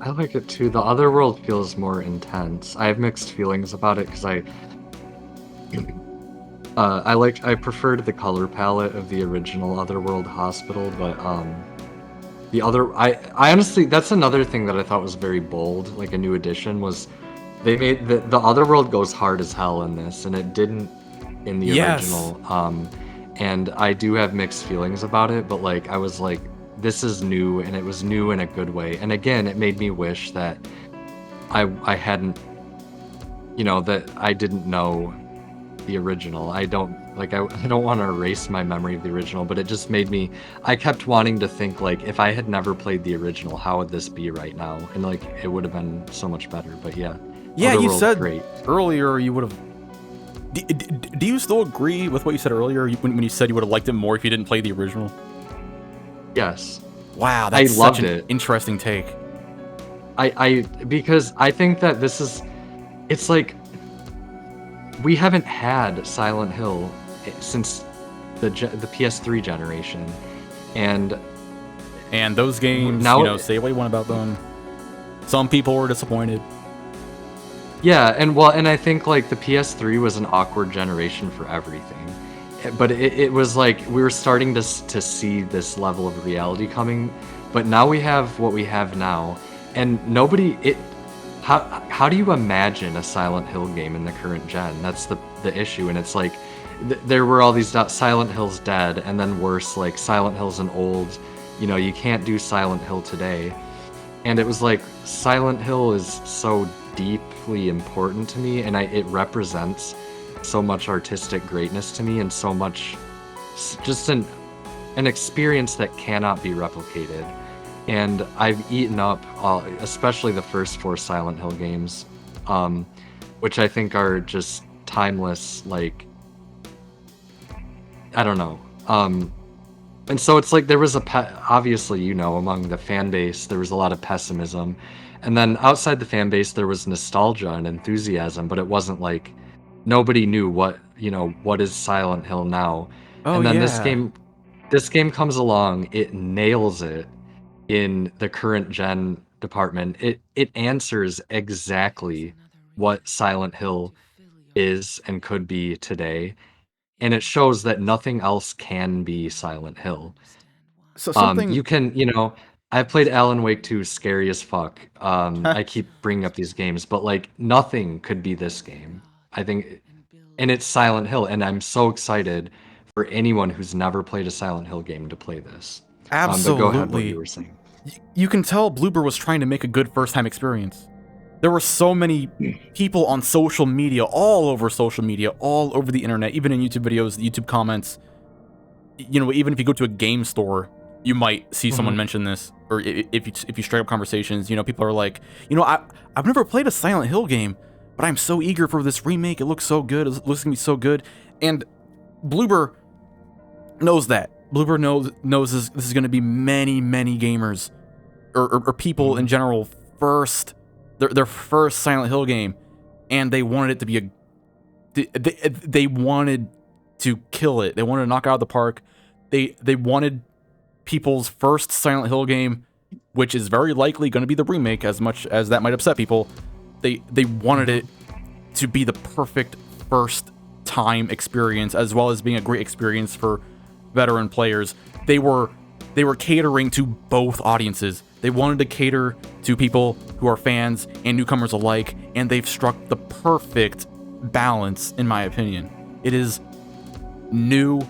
I like it too. The other world feels more intense. I have mixed feelings about it because I preferred the color palette of the original Otherworld Hospital, but I honestly, that's another thing that I thought was very bold, like a new addition, was they made the Otherworld goes hard as hell in this, and it didn't in the original. And I do have mixed feelings about it, but like I was like, this is new, and it was new in a good way. And again, it made me wish that I hadn't, that I didn't know the original. I don't want to erase my memory of the original, but it just made me, I kept wanting to think, like, if I had never played the original, how would this be right now? And like, it would have been so much better. But yeah, you said earlier you would have. Do you still agree with what you said earlier when you said you would have liked it more if you didn't play the original? Yes. Wow, I that's such loved an it. interesting take. Because I think that it's like we haven't had Silent Hill since the PS3 generation, and And those games, now, say what you want about them. Some people were disappointed. yeah, and I think like the PS3 was an awkward generation for everything, but it was like we were starting to see this level of reality coming, but now we have what we have now, and how do you imagine a Silent Hill game in the current gen? That's the issue, and it's like there were all these Silent Hill's dead, and then worse, like Silent Hill's an old, you can't do Silent Hill today. And it was like Silent Hill is so deeply important to me, and it represents so much artistic greatness to me, and so much just an experience that cannot be replicated. And I've eaten up especially the first 4 Silent Hill games, which I think are just timeless. Like, I don't know. And so it's like there was obviously, among the fan base, there was a lot of pessimism. And then outside the fan base, there was nostalgia and enthusiasm, but it wasn't like nobody knew what is Silent Hill now. Oh, And then yeah. this game comes along, it nails it in the current gen department. It answers exactly what Silent Hill is and could be today, and it shows that nothing else can be Silent Hill. So something. You can, I've played Alan Wake 2, scary as fuck. I keep bringing up these games, but like nothing could be this game. I think, and it's Silent Hill, and I'm so excited for anyone who's never played a Silent Hill game to play this. But go ahead, what you Absolutely. were saying. You can tell Bloober was trying to make a good first-time experience. There were so many people on social media, all over social media, all over the internet, even in YouTube videos, YouTube comments. Even if you go to a game store, you might see someone mention this, or if you straight up conversations, people are like, I've never played a Silent Hill game, but I'm so eager for this remake. It looks so good. It looks gonna be so good, and Bloober knows that. Bloober knows this is gonna be many gamers or people in general their first Silent Hill game, and they wanted it to be they wanted to kill it. They wanted to knock it out of the park. They wanted people's first Silent Hill game, which is very likely going to be the remake, as much as that might upset people. They wanted it to be the perfect first time experience, as well as being a great experience for veteran players. They were catering to both audiences. They wanted to cater to people who are fans and newcomers alike, and they've struck the perfect balance, in my opinion. It is new.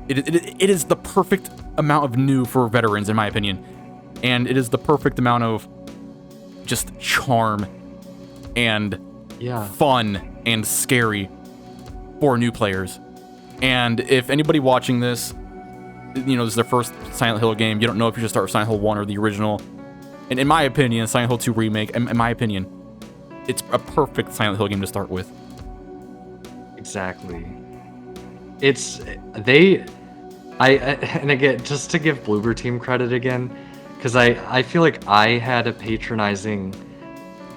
It is the perfect amount of new for veterans, in my opinion, and it is the perfect amount of just charm and fun and scary for new players. And if anybody watching this, this is their first Silent Hill game, you don't know if you should start with Silent Hill 1 or the original. And in my opinion, Silent Hill 2 Remake, in my opinion, it's a perfect Silent Hill game to start with. Exactly. And again, just to give Bloober Team credit again, because I feel like I had a patronizing.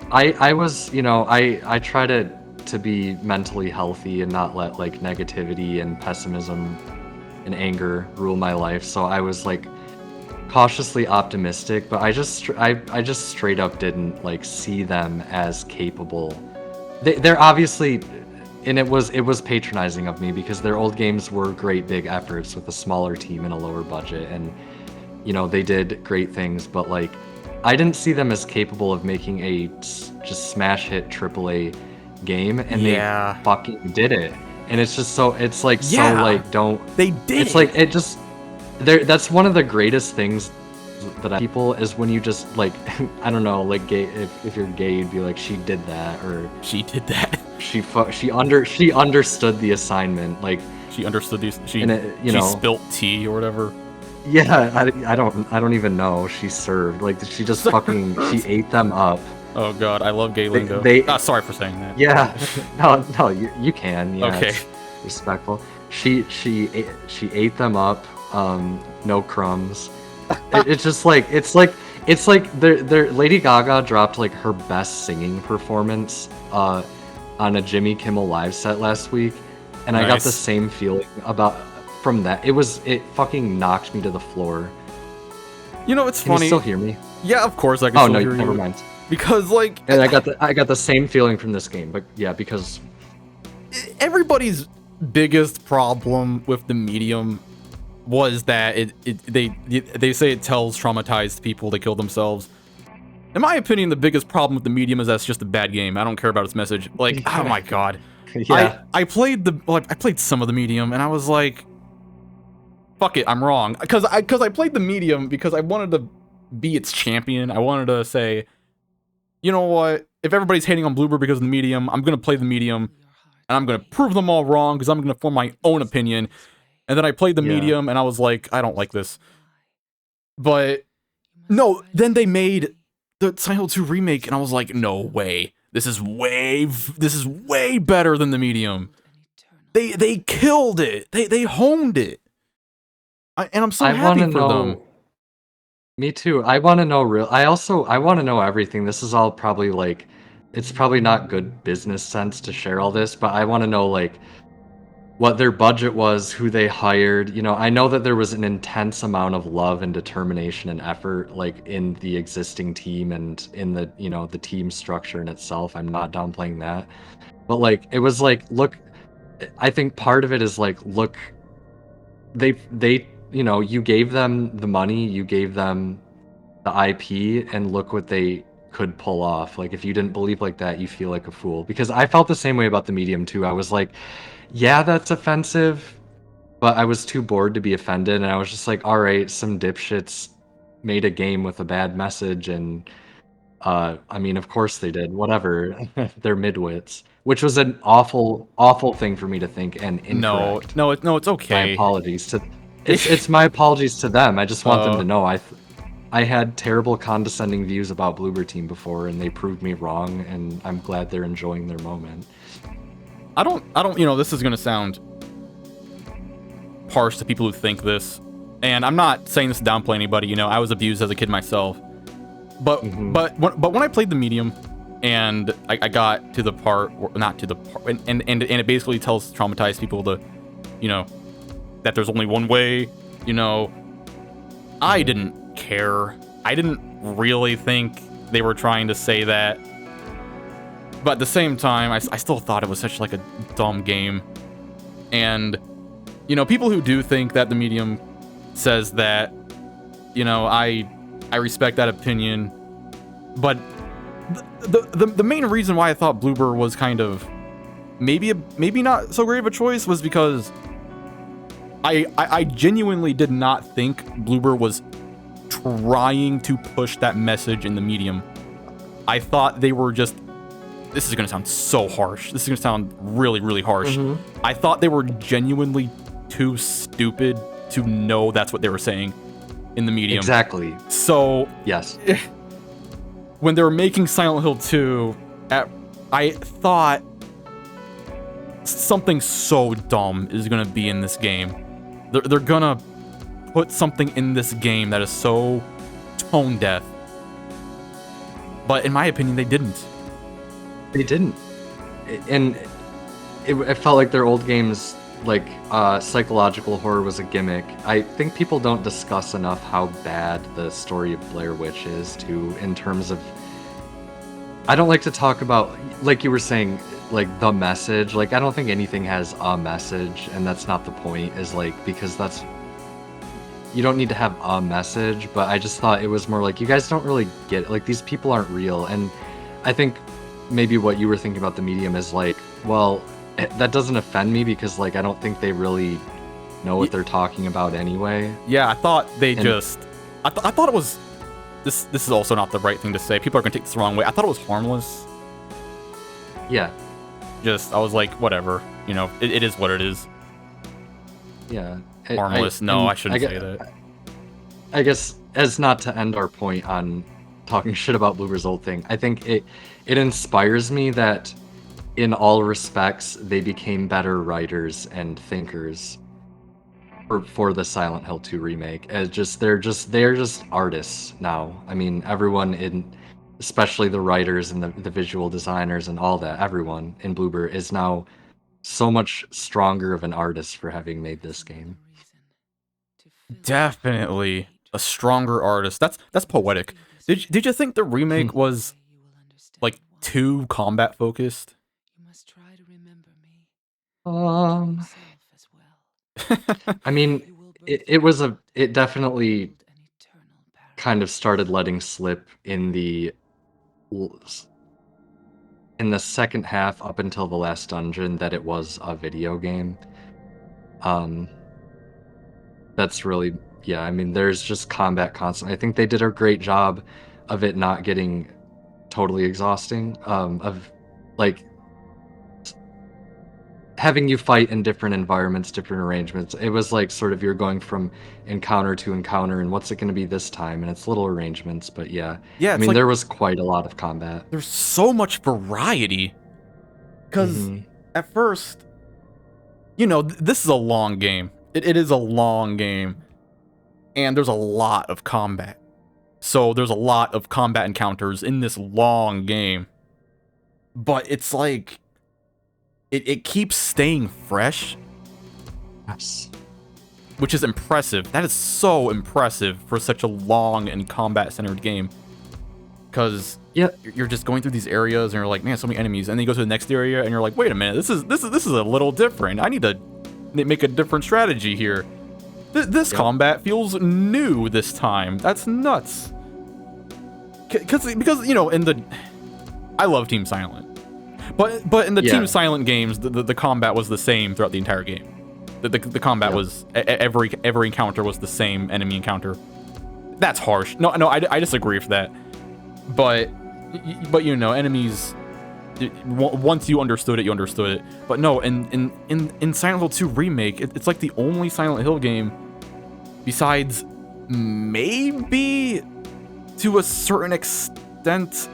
I was, I try to be mentally healthy and not let like negativity and pessimism and anger rule my life. So I was like cautiously optimistic, but I just straight up didn't like see them as capable. They're obviously, and it was patronizing of me because their old games were great big efforts with a smaller team and a lower budget, and they did great things, but like I didn't see them as capable of making a just smash hit AAA game, and they fucking did it. And it's just so it's like so like don't they did it's like it just that's one of the greatest things that people is when you just like I don't know, like gay, if you're gay, you'd be like, she did that, or she did that. she understood the assignment, like she understood these. She spilt tea or whatever. Yeah, I don't even know. She served, like she just fucking she ate them up. Oh god, I love gay lingo. Sorry for saying that. Yeah, no, you can. Yeah, okay, it's respectful. She ate them up No crumbs. It's just like they're Lady Gaga dropped like her best singing performance on a Jimmy Kimmel live set last week, and I got the Nice. same feeling about from that. It fucking knocked me to the floor. You know, it's Can you funny. still hear me? Yeah, of course I can Oh still no, hear never you. mind. Because like And I got the same feeling from this game, but yeah, because everybody's biggest problem with the medium was that they say it tells traumatized people to kill themselves. In my opinion, the biggest problem with the medium is that's just a bad game. I don't care about its message. Like, oh my god. yeah, I played I played some of the medium and I was like, fuck it, I'm wrong. Cause I played the medium because I wanted to be its champion. I wanted to say, you know what? If everybody's hating on Bloober because of the medium, I'm gonna play the medium and I'm gonna prove them all wrong because I'm gonna form my own opinion. And then I played the yeah. medium and I was like, I don't like this. But no, then they made the Silent Hill 2 remake and I was like, no way. This is way better than the medium. They killed it. They honed it. And I'm so I want happy to for them. know. Me too. I want to know real. I want to know everything. This is all probably like, it's probably not good business sense to share all this, but I want to know like what their budget was, who they hired. You know, I know that there was an intense amount of love and determination and effort like in the existing team and in the, you know, the team structure in itself. I'm not downplaying that. But like it was like, look, I think part of it is like, look, they you know, you gave them the money, you gave them the IP, and look what they could pull off. Like if you didn't believe like that, you feel like a fool. Because I felt the same way about the medium too. I was like, yeah, that's offensive, but I was too bored to be offended, and I was just like, all right, some dipshits made a game with a bad message, and I mean, of course they did. Whatever, they're midwits, which was an awful, awful thing for me to think and No, incorrect. no, no, it's My okay. apologies to. It's my apologies to them. I just want them uh, to know I had terrible condescending views about Bloober Team before, and they proved me wrong, and I'm glad they're enjoying their moment. I don't, you know, this is gonna sound harsh to people who think this, and I'm not saying this to downplay anybody. You know, I was abused as a kid myself, but Hmm. when I played the medium, and I got to the part, or not to the part, and it basically tells traumatized people to, you know, that there's only one way. You know, I didn't care. I didn't really think they were trying to say that, but at the same time, I still thought it was such like a dumb game, and you know, people who do think that the medium says that, you know, I respect that opinion, but the main reason why I thought Bloober was kind of maybe not so great of a choice was because I genuinely did not think Bloober was trying to push that message in the medium. I thought they were just, this is gonna sound so harsh. This is gonna sound really, really harsh. Hmm. I thought they were genuinely too stupid to know that's what they were saying in the medium. Exactly. So Yes. when they were making Silent Hill 2, I thought something so dumb is gonna be in this game. They're gonna put something in this game that is so tone deaf. But in my opinion, they didn't. They didn't. And it felt like their old games, like psychological horror was a gimmick. I think people don't discuss enough how bad the story of Blair Witch is, too, in terms of. I don't like to talk about, like you were saying, like the message. Like, I don't think anything has a message, and that's not the point, is like, because that's. You don't need to have a message, but I just thought it was more like, you guys don't really get it. Like, these people aren't real. And I think maybe what you were thinking about the medium is like, well, that doesn't offend me because like I don't think they really know what they're talking about anyway. Yeah, I thought they And just. I thought it was. This is also not the right thing to say. People are gonna take this the wrong way. I thought it was harmless. yeah, Just I was like, whatever. You know, it is what it is. yeah. Harmless. No, and I shouldn't say that. I guess as not to end our point on talking shit about Bloober's old thing, I think it inspires me that in all respects they became better writers and thinkers. for the Silent Hill 2 remake. As just they're just artists now. I mean, everyone in, especially the writers and the visual designers and all that, everyone in Bloober is now so much stronger of an artist for having made this game. Definitely a stronger artist. That's poetic. Did you think the remake was like too combat focused? Um, I mean, it definitely kind of started letting slip in the second half up until the last dungeon that it was a video game. Um, that's really, yeah, I mean, there's just combat constant. I think they did a great job of it not getting totally exhausting. Of like having you fight in different environments, different arrangements. It was like sort of you're going from encounter to encounter, and what's it going to be this time? And it's little arrangements, but yeah. Yeah, I it's mean, like there was quite a lot of combat. there's so much variety. Because Hmm. at first, this is a long game. It is a long game. And there's a lot of combat. So there's a lot of combat encounters in this long game. But it's like, it keeps staying fresh, Yes. which is impressive. That is so impressive for such a long and combat-centered game. Because Yeah. you're just going through these areas and you're like, man, so many enemies. And then you go to the next area and you're like, wait a minute, this is a little different. I need to make a different strategy here. This Yep. combat feels new this time. That's nuts. Because in the I love Team Silent, but in the Yeah. Team Silent games, the combat was the same throughout the entire game. The combat Yep. was every encounter was the same enemy encounter. That's harsh. No, I disagree with that. But enemies. Once you understood it, you understood it. But no, in Silent Hill 2 Remake, it's like the only Silent Hill game, besides maybe to a certain extent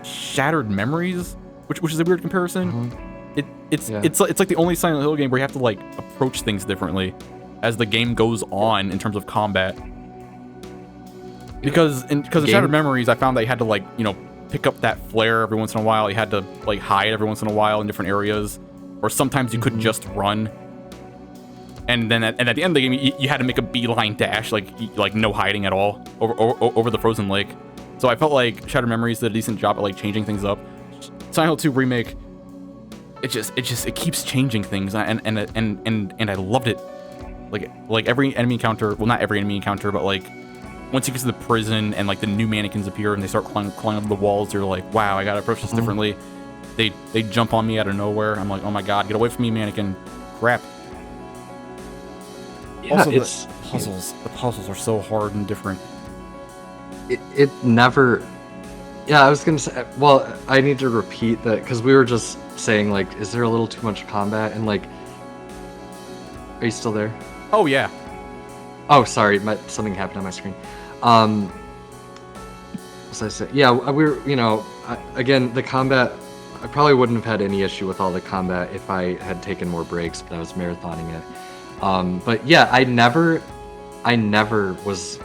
Shattered Memories, which is a weird comparison. It's like the only Silent Hill game where you have to like approach things differently as the game goes on in terms of combat. Because in Shattered Memories, I found that you had to like pick up that flare every once in a while. You had to like hide every once in a while in different areas, or sometimes you could just run. And then at the end of the game, you had to make a beeline dash, like no hiding at all over the frozen lake. So I felt like Shattered Memories did a decent job at like changing things up. Silent Hill 2 Remake, it keeps changing things, and I loved it. Like every enemy encounter, well, not every enemy encounter, but like once you get to the prison and like the new mannequins appear and they start climbing up the walls, you're like, wow, I gotta approach this differently. They jump on me out of nowhere. I'm like, oh my god, get away from me, mannequin! Crap. Yeah, Also, it's the puzzles are so hard and different. it never. Yeah, I was gonna say. Well, I need to repeat that because we were just saying like, is there a little too much combat? And like, are you still there? Oh yeah. Oh, sorry, something happened on my screen. What was I say? Yeah, we were. Again, the combat. I probably wouldn't have had any issue with all the combat if I had taken more breaks, but I was marathoning it. But yeah, I never was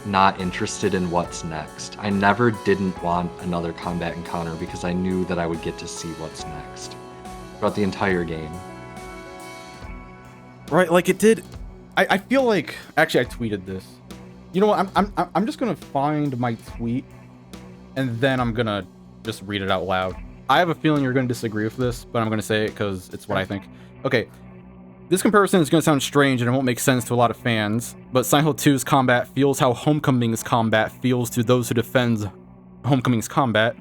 not interested in what's next. I never didn't want another combat encounter because I knew that I would get to see what's next throughout the entire game. Right, like it did. I feel like actually I tweeted this. You know what? I'm just gonna find my tweet, and then I'm gonna just read it out loud. I have a feeling you're gonna disagree with this, but I'm gonna say it because it's what I think. Okay. This comparison is going to sound strange and it won't make sense to a lot of fans, but Silent Hill 2's combat feels how Homecoming's combat feels to those who defend Homecoming's combat.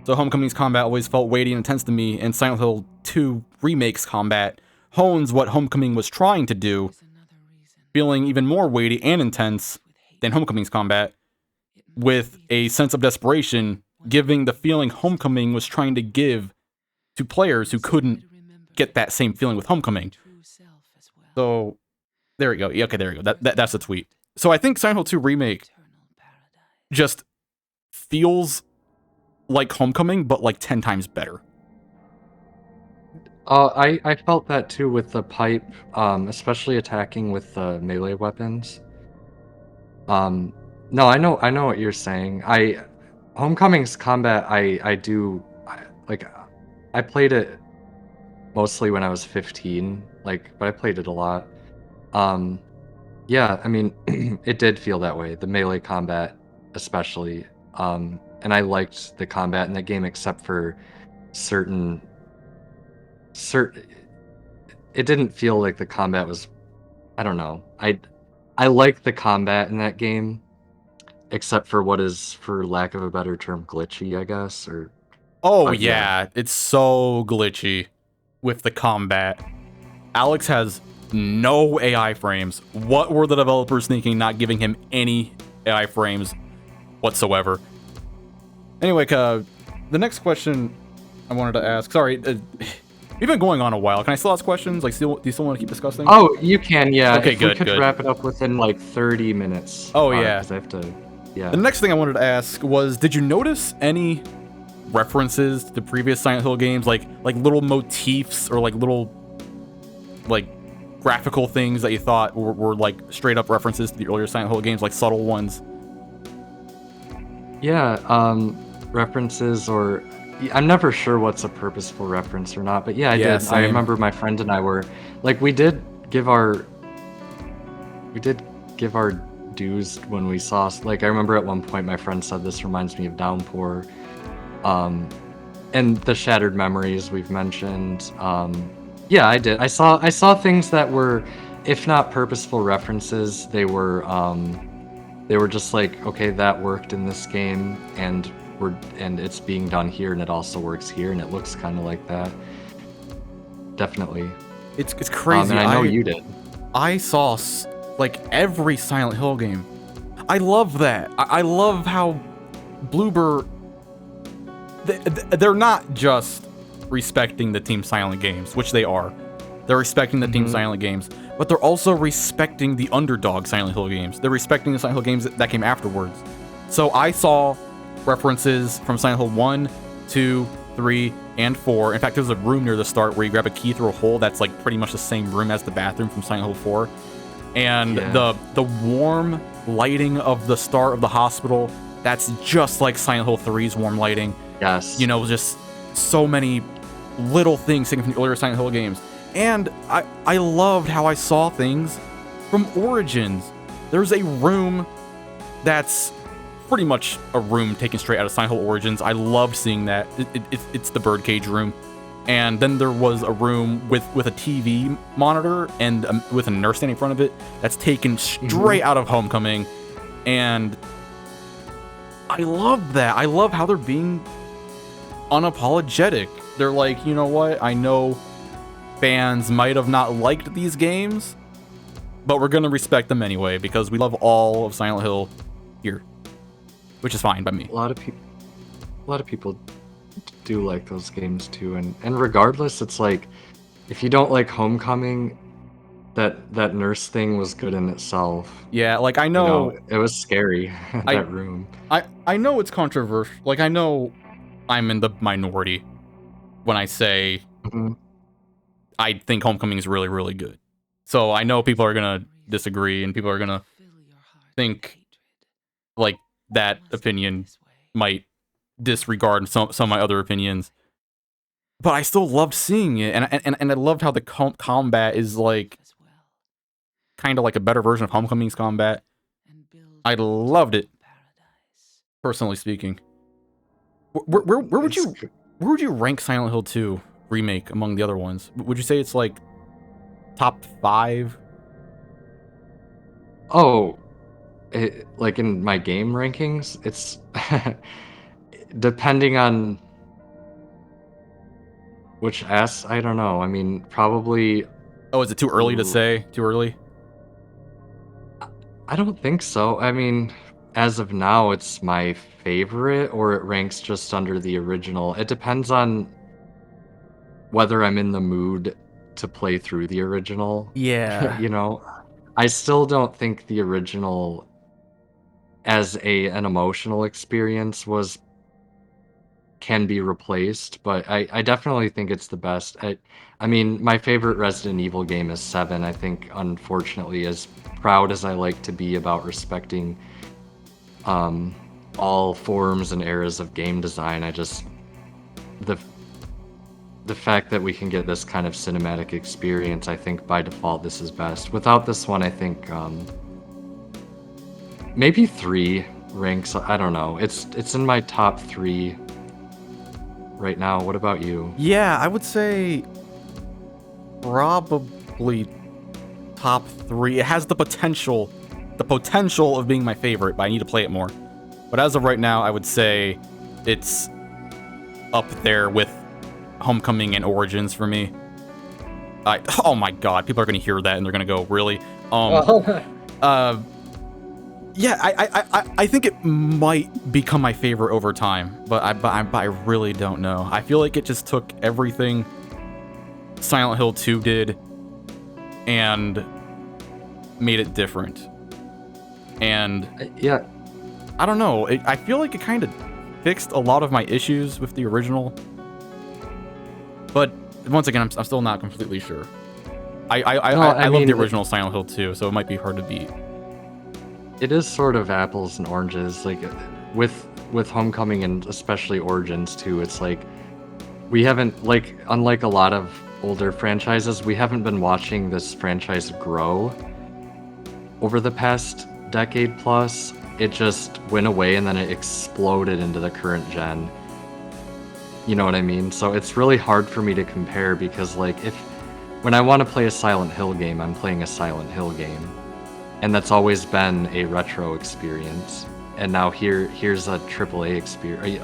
So Homecoming's combat always felt weighty and intense to me, and Silent Hill 2 Remake's combat hones what Homecoming was trying to do, feeling even more weighty and intense than Homecoming's combat, with a sense of desperation, giving the feeling Homecoming was trying to give to players who couldn't get that same feeling with Homecoming. So, there we go. Yeah, okay, there we go. That's the tweet. So I think Silent Hill 2 Remake just feels like Homecoming, but like 10 times better. I felt that too with the pipe, especially attacking with the melee weapons. Um, no, I know what you're saying. Homecoming's combat, I played it mostly when I was 15, but I played it a lot. Um, yeah, I mean, it did feel that way, the melee combat especially. And I liked the combat in the game except for certain certain it didn't feel like the combat was I don't know. I like the combat in that game, except for what is, for lack of a better term, glitchy, I guess. Oh But yeah, yeah, it's so glitchy with the combat. Alex has no AI frames. What were the developers thinking, not giving him any AI frames whatsoever? Anyway, the next question I wanted to ask. Sorry, we've been going on a while. Can I still ask questions? Like, do you still want to keep discussing? oh, you can, yeah. Okay, If we good, could good. wrap it up within like 30 minutes, Oh yeah. because I have to, The yeah. next thing I wanted to ask was, did you notice any references to previous Silent Hill games, like little motifs or like little like graphical things that you thought were like straight up references to the earlier Silent Hill games, like subtle ones? Yeah, references I'm never sure what's a purposeful reference or not, but yeah, I Yeah, did. I same. remember my friend and I were like, we did give our dues when we saw, like, I remember at one point my friend said this reminds me of Downpour. Um, and the Shattered Memories we've mentioned. Yeah, I did. I saw things that were, if not purposeful references, they were just like, okay, that worked in this game, and it's being done here, and it also works here, and it looks kind of like that. Definitely. It's And crazy. I know you did. I saw like every Silent Hill game. I love that. I love how Bloober, they're not just respecting the Team Silent games, which they are. They're respecting the Team Hmm. Silent games, but they're also respecting the underdog Silent Hill games. They're respecting the Silent Hill games that came afterwards. So I saw references from Silent Hill 1, 2, 3, and 4. In fact, there's a room near the start where you grab a key through a hole that's like pretty much the same room as the bathroom from Silent Hill 4. And Yeah. the warm lighting of the start of the hospital, that's just like Silent Hill 3's warm lighting. Yes. You know, just so many little things taken from the earlier Silent Hill games. And I loved how I saw things from Origins. There's a room that's pretty much a room taken straight out of Silent Hill Origins. I loved seeing that. It's the birdcage room. And then there was a room with a TV monitor and with a nurse standing in front of it that's taken straight out of Homecoming. And I love that. I love how they're being unapologetic. They're like, you know what? I know fans might have not liked these games, but we're gonna respect them anyway because we love all of Silent Hill here, which is fine by me. A lot of people do like those games too, and regardless, it's like, if you don't like Homecoming, that nurse thing was good in itself. Yeah, like I You know, know, it was scary, I that room. I know it's controversial. Like I know I'm in the minority when I say Mhm. I think Homecoming is really really good. So I know people are gonna disagree and people are gonna think like that opinion might disregard some of my other opinions. But I still loved seeing it, and I loved how the combat is like kind of like a better version of Homecoming's combat. I loved it, personally speaking. Where would It's you rank Silent Hill 2 remake among the other ones? Would you say it's like top 5? Oh, like in my game rankings, it's depending on which S. I don't know. I mean, probably. Oh, is it too early to say? Too early? I don't think so. I mean, as of now, it's my favorite, or it ranks just under the original. It depends on whether I'm in the mood to play through the original. Yeah. You know, I still don't think the original, as an emotional experience, was can be replaced, but I definitely think it's the best. I mean, my favorite Resident Evil game is 7. I think, unfortunately, as proud as I like to be about respecting um, all forms and eras of game design, the the fact that we can get this kind of cinematic experience, I think by default this is best. Without this one, I think maybe 3 ranks. I don't know. It's in my top 3 right now. What about you? Yeah, I would say probably top 3. It has the potential of being my favorite, but I need to play it more. But as of right now, I would say it's up there with Homecoming and Origins for me. Oh my god, people are gonna hear that and they're gonna go, really? Yeah, I think it might become my favorite over time, but I really don't know. I feel like it just took everything Silent Hill 2 did and made it different. And yeah, I don't know. I feel like it kind of fixed a lot of my issues with the original. But once again, I'm still not completely sure. I love the original Silent Hill 2, so it might be hard to beat. It is sort of apples and oranges, like with Homecoming and especially Origins too. It's like we haven't, like, unlike a lot of older franchises, we haven't been watching this franchise grow over the past decade plus. It just went away and then it exploded into the current gen. You know what I mean? So it's really hard for me to compare because, like, when I want to play a Silent Hill game, I'm playing a Silent Hill game. And that's always been a retro experience. And now here's a AAA experience.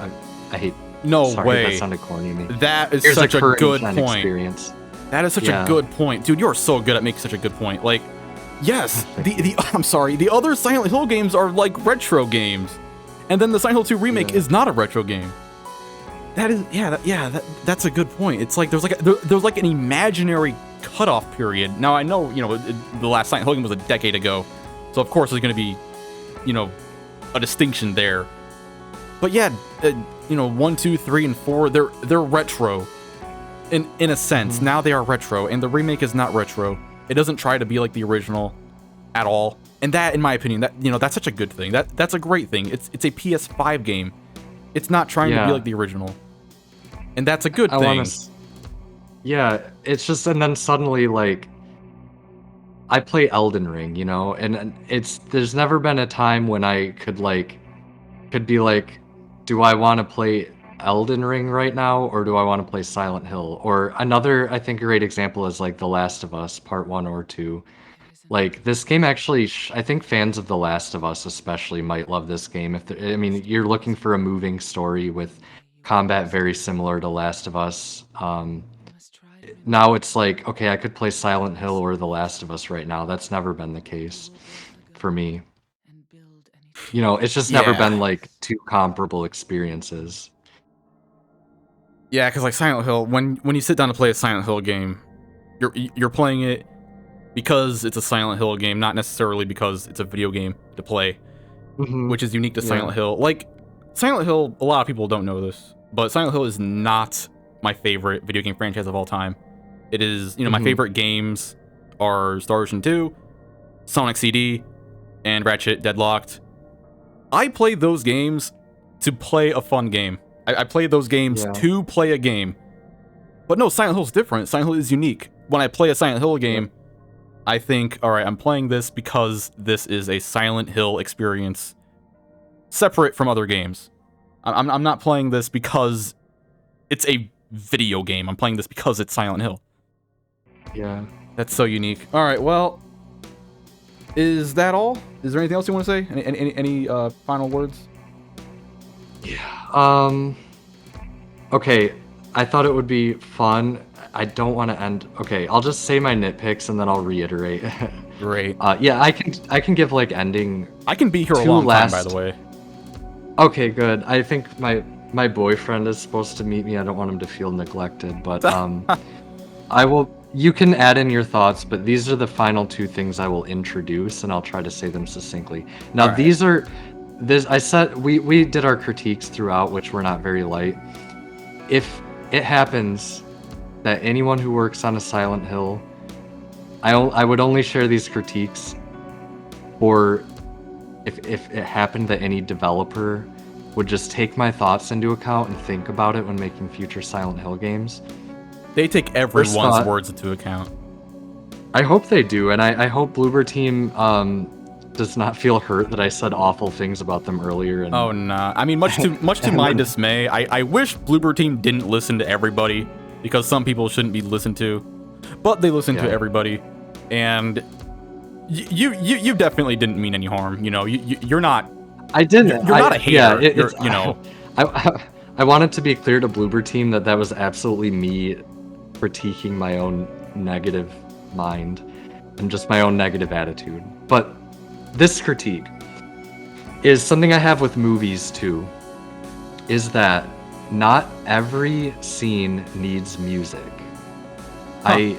I hate. No sorry, way. That sounded corny to me. That is Here's such a current good gen point. Experience. That is such a good point, dude. You're so good at making such a good point. Like, yes, I'm sorry. The other Silent Hill games are like retro games, and then the Silent Hill 2 remake is not a retro game. That is, that's a good point. It's like there's like an imaginary cutoff period. Now I know, the last Silent Hill game was a decade ago, so of course there's going to be, a distinction there. But yeah, 1, 2, 3, and 4, they're retro, in a sense. Now they are retro, and the remake is not retro. It doesn't try to be like the original at all, and that, in my opinion, that's such a good thing. That's a great thing. It's a PS5 game. It's not trying to be like the original. And that's a good thing. Yeah, it's just, and then suddenly, like, I play Elden Ring, and there's never been a time when I could be like, do I want to play Elden Ring right now, or do I want to play Silent Hill? Or another, I think, a great example is like The Last of Us Part 1 or 2. Like, this game actually, I think fans of The Last of Us especially might love this game. You're looking for a moving story with combat very similar to Last of Us. Now it's like, okay, I could play Silent Hill or The Last of Us right now. That's never been the case for me. It's just never been like two comparable experiences. Yeah, because like Silent Hill, when you sit down to play a Silent Hill game, you're playing it because it's a Silent Hill game, not necessarily because it's a video game to play, which is unique to Silent Hill. Like, Silent Hill, a lot of people don't know this, but Silent Hill is not my favorite video game franchise of all time. It is, my favorite games are Star Ocean 2, Sonic CD, and Ratchet Deadlocked. I play those games to play a fun game. I play those games to play a game. But no, Silent Hill's different. Silent Hill is unique. When I play a Silent Hill game, I think, all right, I'm playing this because this is a Silent Hill experience separate from other games. I'm not playing this because it's a video game. I'm playing this because it's Silent Hill. Yeah. That's so unique. All right, well, is that all? Is there anything else you want to say? Any final words? Yeah. Okay, I thought it would be fun. I don't want to end. Okay, I'll just say my nitpicks and then I'll reiterate. Great. Yeah, I can give like ending. I can be here a long time, by the way. Okay, good. I think my boyfriend is supposed to meet me. I don't want him to feel neglected, but I will. You can add in your thoughts, but these are the final 2 things I will introduce, and I'll try to say them succinctly. Now, these are we did our critiques throughout, which were not very light. If it happens that anyone who works on a Silent Hill, I would only share these critiques, or if it happened that any developer would just take my thoughts into account and think about it when making future Silent Hill games. They take everyone's words into account. I hope they do, and I hope Bloober Team does not feel hurt that I said awful things about them earlier. And oh nah. I mean, much to my dismay, I wish Bloober Team didn't listen to everybody, because some people shouldn't be listened to, but they listen to everybody, and you definitely didn't mean any harm. You know, you're not. I didn't. You're not a hater. Yeah, you know. I wanted to be clear to Bloober Team that was absolutely me critiquing my own negative mind and just my own negative attitude. But this critique is something I have with movies too, is that not every scene needs music. Huh.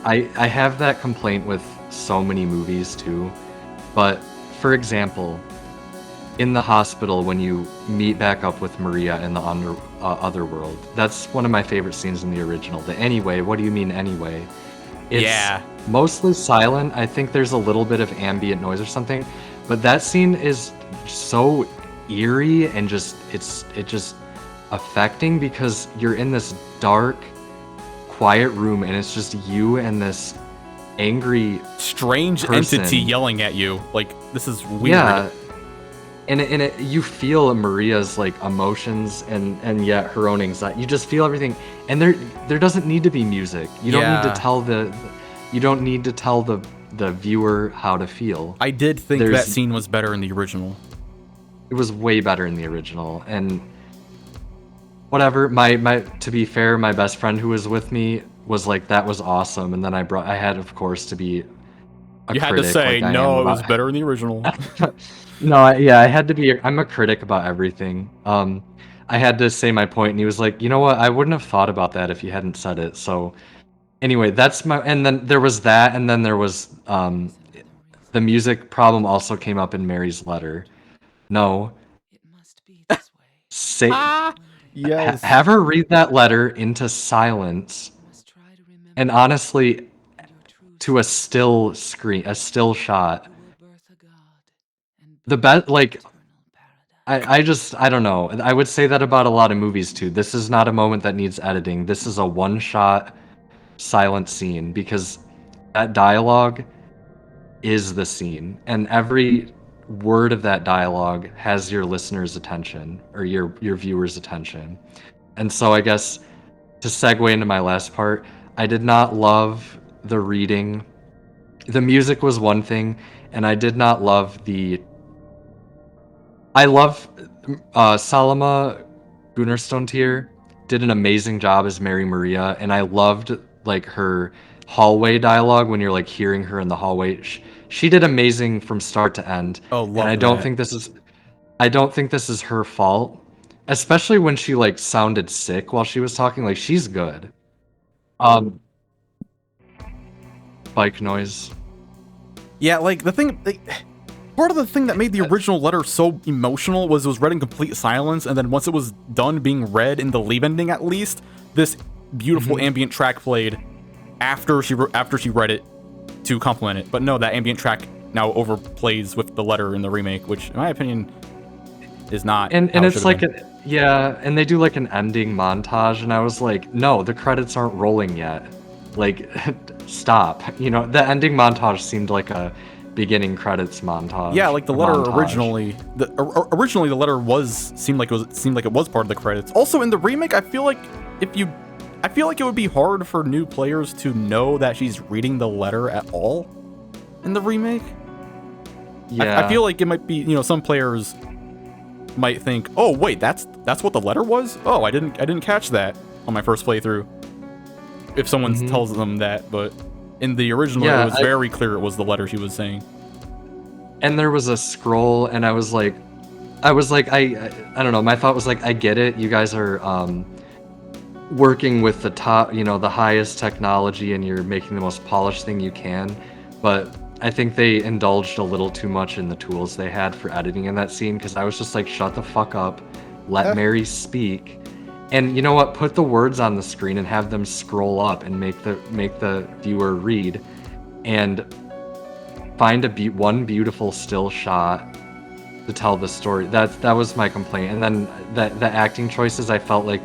I have that complaint with so many movies too, but for example, in the hospital when you meet back up with Maria in the otherworld, that's one of my favorite scenes in the original. The anyway, what do you mean anyway? It's mostly silent. I think there's a little bit of ambient noise or something, but that scene is so eerie and just affecting, because you're in this dark, quiet room and it's just you and this angry, strange person. Entity yelling at you. Like, this is weird. Yeah. And you feel Maria's like emotions and yet her own anxiety. You just feel everything, and there doesn't need to be music. You don't need to tell the viewer how to feel. I did think that scene was better in the original. It was way better in the original, and whatever. My to be fair, my best friend who was with me was like, that was awesome, and then I had of course to be a you critic. Had to say like no, it was better in the original. No, I had to be. I'm a critic about everything. I had to say my point, and he was like, "You know what? I wouldn't have thought about that if you hadn't said it." So, anyway, that's my. And then there was that, and then there was the music problem also came up in Mary's letter. No. It must be this way. Say. Yes. Have her read that letter into silence, and honestly, to a still screen, a still shot. The best, like, I don't know. I would say that about a lot of movies too. This is not a moment that needs editing. This is a one-shot silent scene, because that dialogue is the scene, and every word of that dialogue has your listener's attention, or your viewer's attention. And so I guess to segue into my last part, I did not love the reading. The music was one thing, and I did not love I love Salma Gunnarsdottir did an amazing job as Mary Maria, and I loved like her hallway dialogue when you're like hearing her in the hallway. She did amazing from start to end. Oh, love and I don't think this is her fault, especially when she like sounded sick while she was talking. Like, she's good. Bike noise. Yeah, like the thing. Part of the thing that made the original letter so emotional was it was read in complete silence, and then once it was done being read in the leave ending, at least, this beautiful ambient track played after she read it to complement it. But no, that ambient track now overplays with the letter in the remake, which in my opinion is not. And it's like and they do like an ending montage, and I was like, no, the credits aren't rolling yet. Like, stop. You know, the ending montage seemed like a beginning credits montage. Yeah, like the letter originally. Originally the letter seemed like it was part of the credits. Also in the remake, I feel like it would be hard for new players to know that she's reading the letter at all in the remake. Yeah. I feel like it might be, some players might think, "Oh, wait, that's what the letter was? Oh, I didn't catch that on my first playthrough." If someone tells them that, but in the original, it was very clear it was the letter she was saying. And there was a scroll, and I was like, I don't know. My thought was like, I get it. You guys are working with the top, the highest technology, and you're making the most polished thing you can. But I think they indulged a little too much in the tools they had for editing in that scene, because I was just like, shut the fuck up, let Mary speak, and you know what? Put the words on the screen and have them scroll up and make the viewer read, and find one beautiful still shot to tell the story. That was my complaint. And then the acting choices, I felt like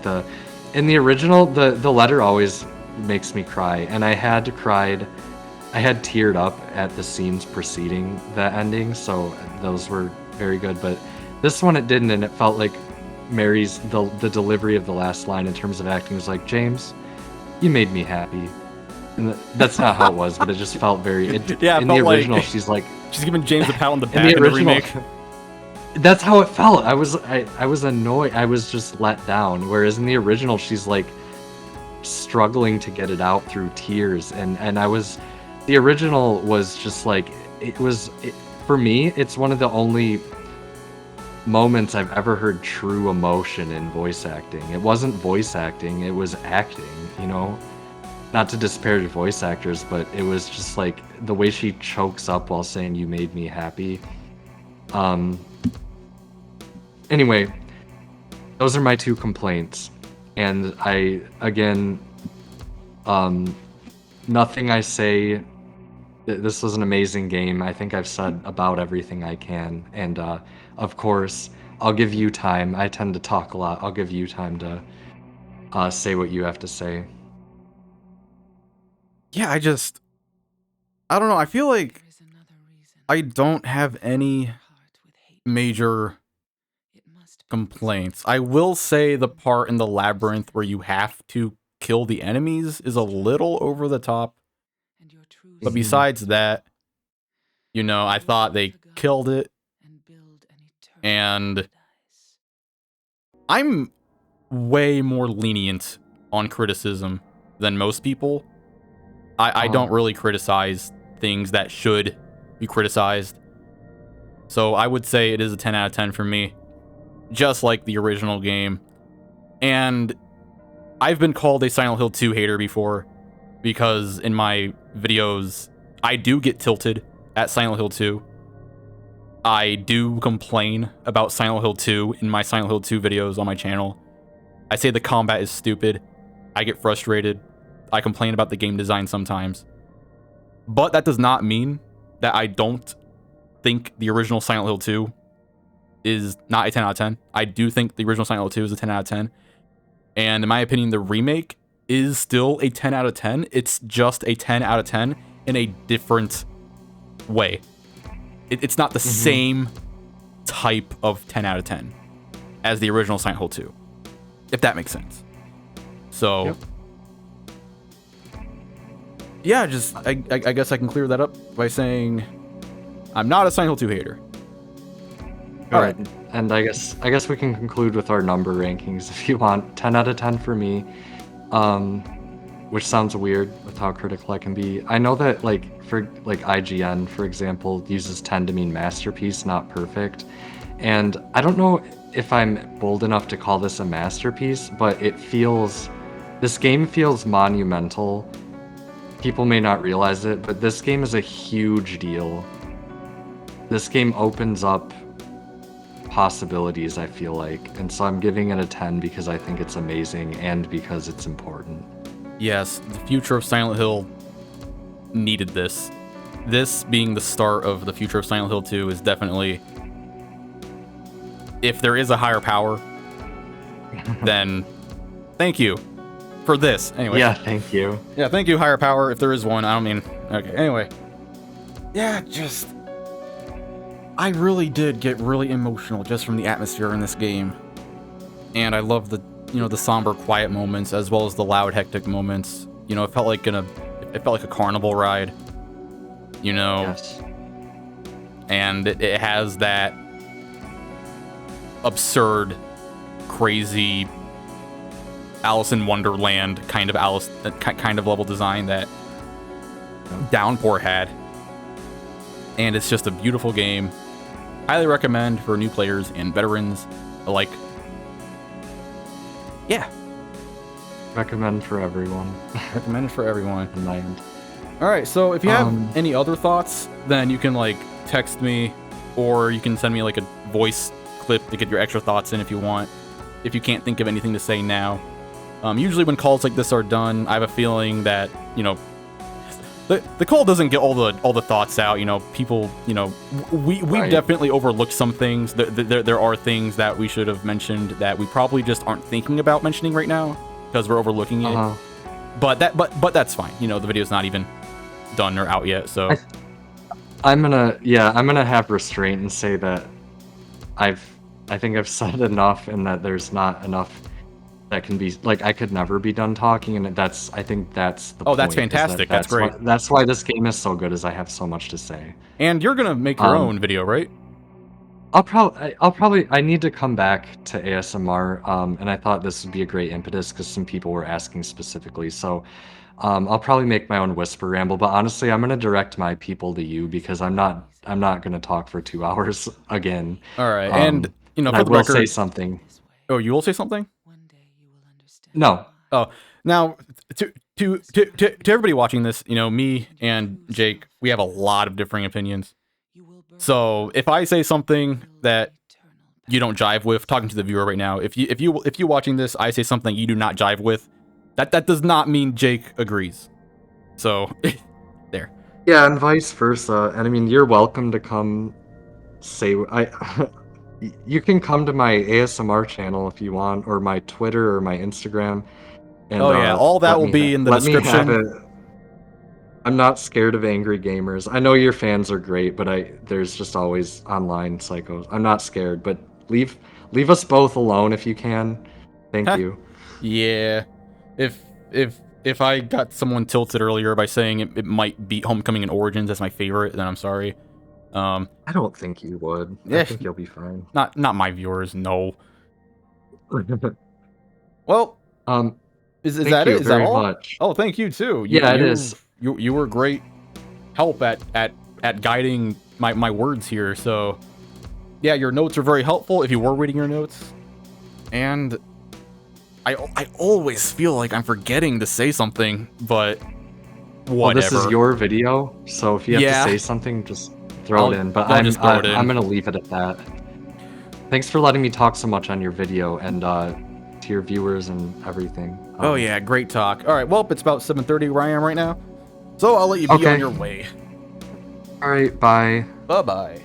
in the original, the letter always makes me cry, and I had teared up at the scenes preceding the ending, so those were very good. But this one it didn't, and it felt like Mary's the delivery of the last line in terms of acting was like, James, you made me happy. And that's not how it was, but it just felt very. Yeah, in the original, she's giving James a pat on the back in the in original. the remake. That's how it felt. I was annoyed. I was just let down. Whereas in the original, she's like struggling to get it out through tears, and the original was just like for me. It's one of the only moments I've ever heard true emotion in voice acting. It wasn't voice acting; it was acting. You know. Not to disparage voice actors, but it was just like the way she chokes up while saying "you made me happy." Anyway, those are my two complaints, and nothing I say. This was an amazing game. I think I've said about everything I can, and of course, I'll give you time. I tend to talk a lot. I'll give you time to say what you have to say. Yeah, I don't know. I feel like There is another reason. I don't have any Heart with hate. major It must be complaints. I will say the part in the labyrinth where you have to kill the enemies is a little over the top. and your true But Mhm. besides that, I thought they killed it. and build an eternal And paradise. I'm way more lenient on criticism than most people. I don't really criticize things that should be criticized. So I would say it is a 10 out of 10 for me, just like the original game. And I've been called a Silent Hill 2 hater before, because in my videos, I do get tilted at Silent Hill 2. I do complain about Silent Hill 2 in my Silent Hill 2 videos on my channel. I say the combat is stupid. I get frustrated. I complain about the game design sometimes. But that does not mean that I don't think the original Silent Hill 2 is not a 10 out of 10. I do think the original Silent Hill 2 is a 10 out of 10. And in my opinion, the remake is still a 10 out of 10. It's just a 10 out of 10 in a different way. It's not the same type of 10 out of 10 as the original Silent Hill 2, if that makes sense. So, Yep. yeah, I guess I can clear that up by saying I'm not a Silent Hill 2 hater. All right, and I guess we can conclude with our number rankings if you want. 10 out of 10 for me, which sounds weird with how critical I can be. I know that for IGN, for example, uses 10 to mean masterpiece, not perfect. And I don't know if I'm bold enough to call this a masterpiece, but this game feels monumental. People may not realize it, but this game is a huge deal. This game opens up possibilities, I feel like, and so I'm giving it a 10 because I think it's amazing and because it's important. Yes, the future of Silent Hill needed this. This being the start of the future of Silent Hill 2 is definitely, if there is a higher power, then thank you for this. Anyway. Yeah, thank you. Yeah, thank you, higher power, if there is one. I don't mean... Okay, anyway. Yeah, I really did get really emotional just from the atmosphere in this game. And I love the somber, quiet moments, as well as the loud, hectic moments. It felt like a carnival ride. Yes. And it has that absurd, crazy Alice in Wonderland kind of level design that Downpour had. And it's just a beautiful game. Highly recommend for new players and veterans alike. Yeah. Recommend for everyone. Recommend it for everyone. In my end. All right, so if you have Um, any other thoughts, then you can like text me, or you can send me like a voice clip to get your extra thoughts in if you want. If you can't think of anything to say now, usually when calls like this are done, I have a feeling that the call doesn't get all the thoughts out. People, we Right. definitely overlooked some things. There are things that we should have mentioned that we probably just aren't thinking about mentioning right now because we're overlooking it. uh-huh. But that's fine. The video's not even done or out yet, so I'm gonna have restraint and say that I think I've said enough, and that there's not enough that can be like I could never be done talking, and I think that's the Oh, that's point, is that fantastic. That's great. that's why this game is so good, is I have so much to say. And you're gonna make your Um, own video, right? I need to come back to ASMR, and I thought this would be a great impetus because some people were asking specifically. So, I'll probably make my own whisper ramble, but honestly, I'm gonna direct my people to you because I'm not gonna talk for 2 hours again. All right. And And I for the will say record, something. This way. oh, you will say something? One day you will understand. No. why. Oh, now to everybody watching this, me and Jake, we have a lot of differing opinions. You will burn So if I say something till that eternal you don't jive with, talking to the viewer right now, if you watching this, I say something you do not jive with, that does not mean Jake agrees. So there. Yeah, and vice versa. And I mean, you're welcome to come say you can come to my ASMR channel if you want, or my Twitter or my Instagram. And Oh yeah, all that will be in the let me have description. it. I'm not scared of angry gamers. I know your fans are great, but there's just always online psychos. I'm not scared, but leave us both alone if you can. Thank Huh. you. Yeah. If I got someone tilted earlier by saying it might beat Homecoming and Origins as my favorite, then I'm sorry. I don't think you would. Yeah. I think you'll be fine. Not my viewers, no. Well, is Thank that you it? Is that very all? much. Oh, thank you too. Yeah, it is. You were great help at guiding my words here. So yeah, your notes are very helpful if you were reading your notes. And I always feel like I'm forgetting to say something, but whatever. Well, this is your video, so if you have Yeah. to say something, just throw it in. But I'll just throw it in. I'm gonna leave it at that. Thanks for letting me talk so much on your video, and to your viewers and everything. Oh yeah, great talk. All right, well, it's about 7:30 where I am right now, so I'll let you be Okay. on your way. All right, bye. Bye-bye.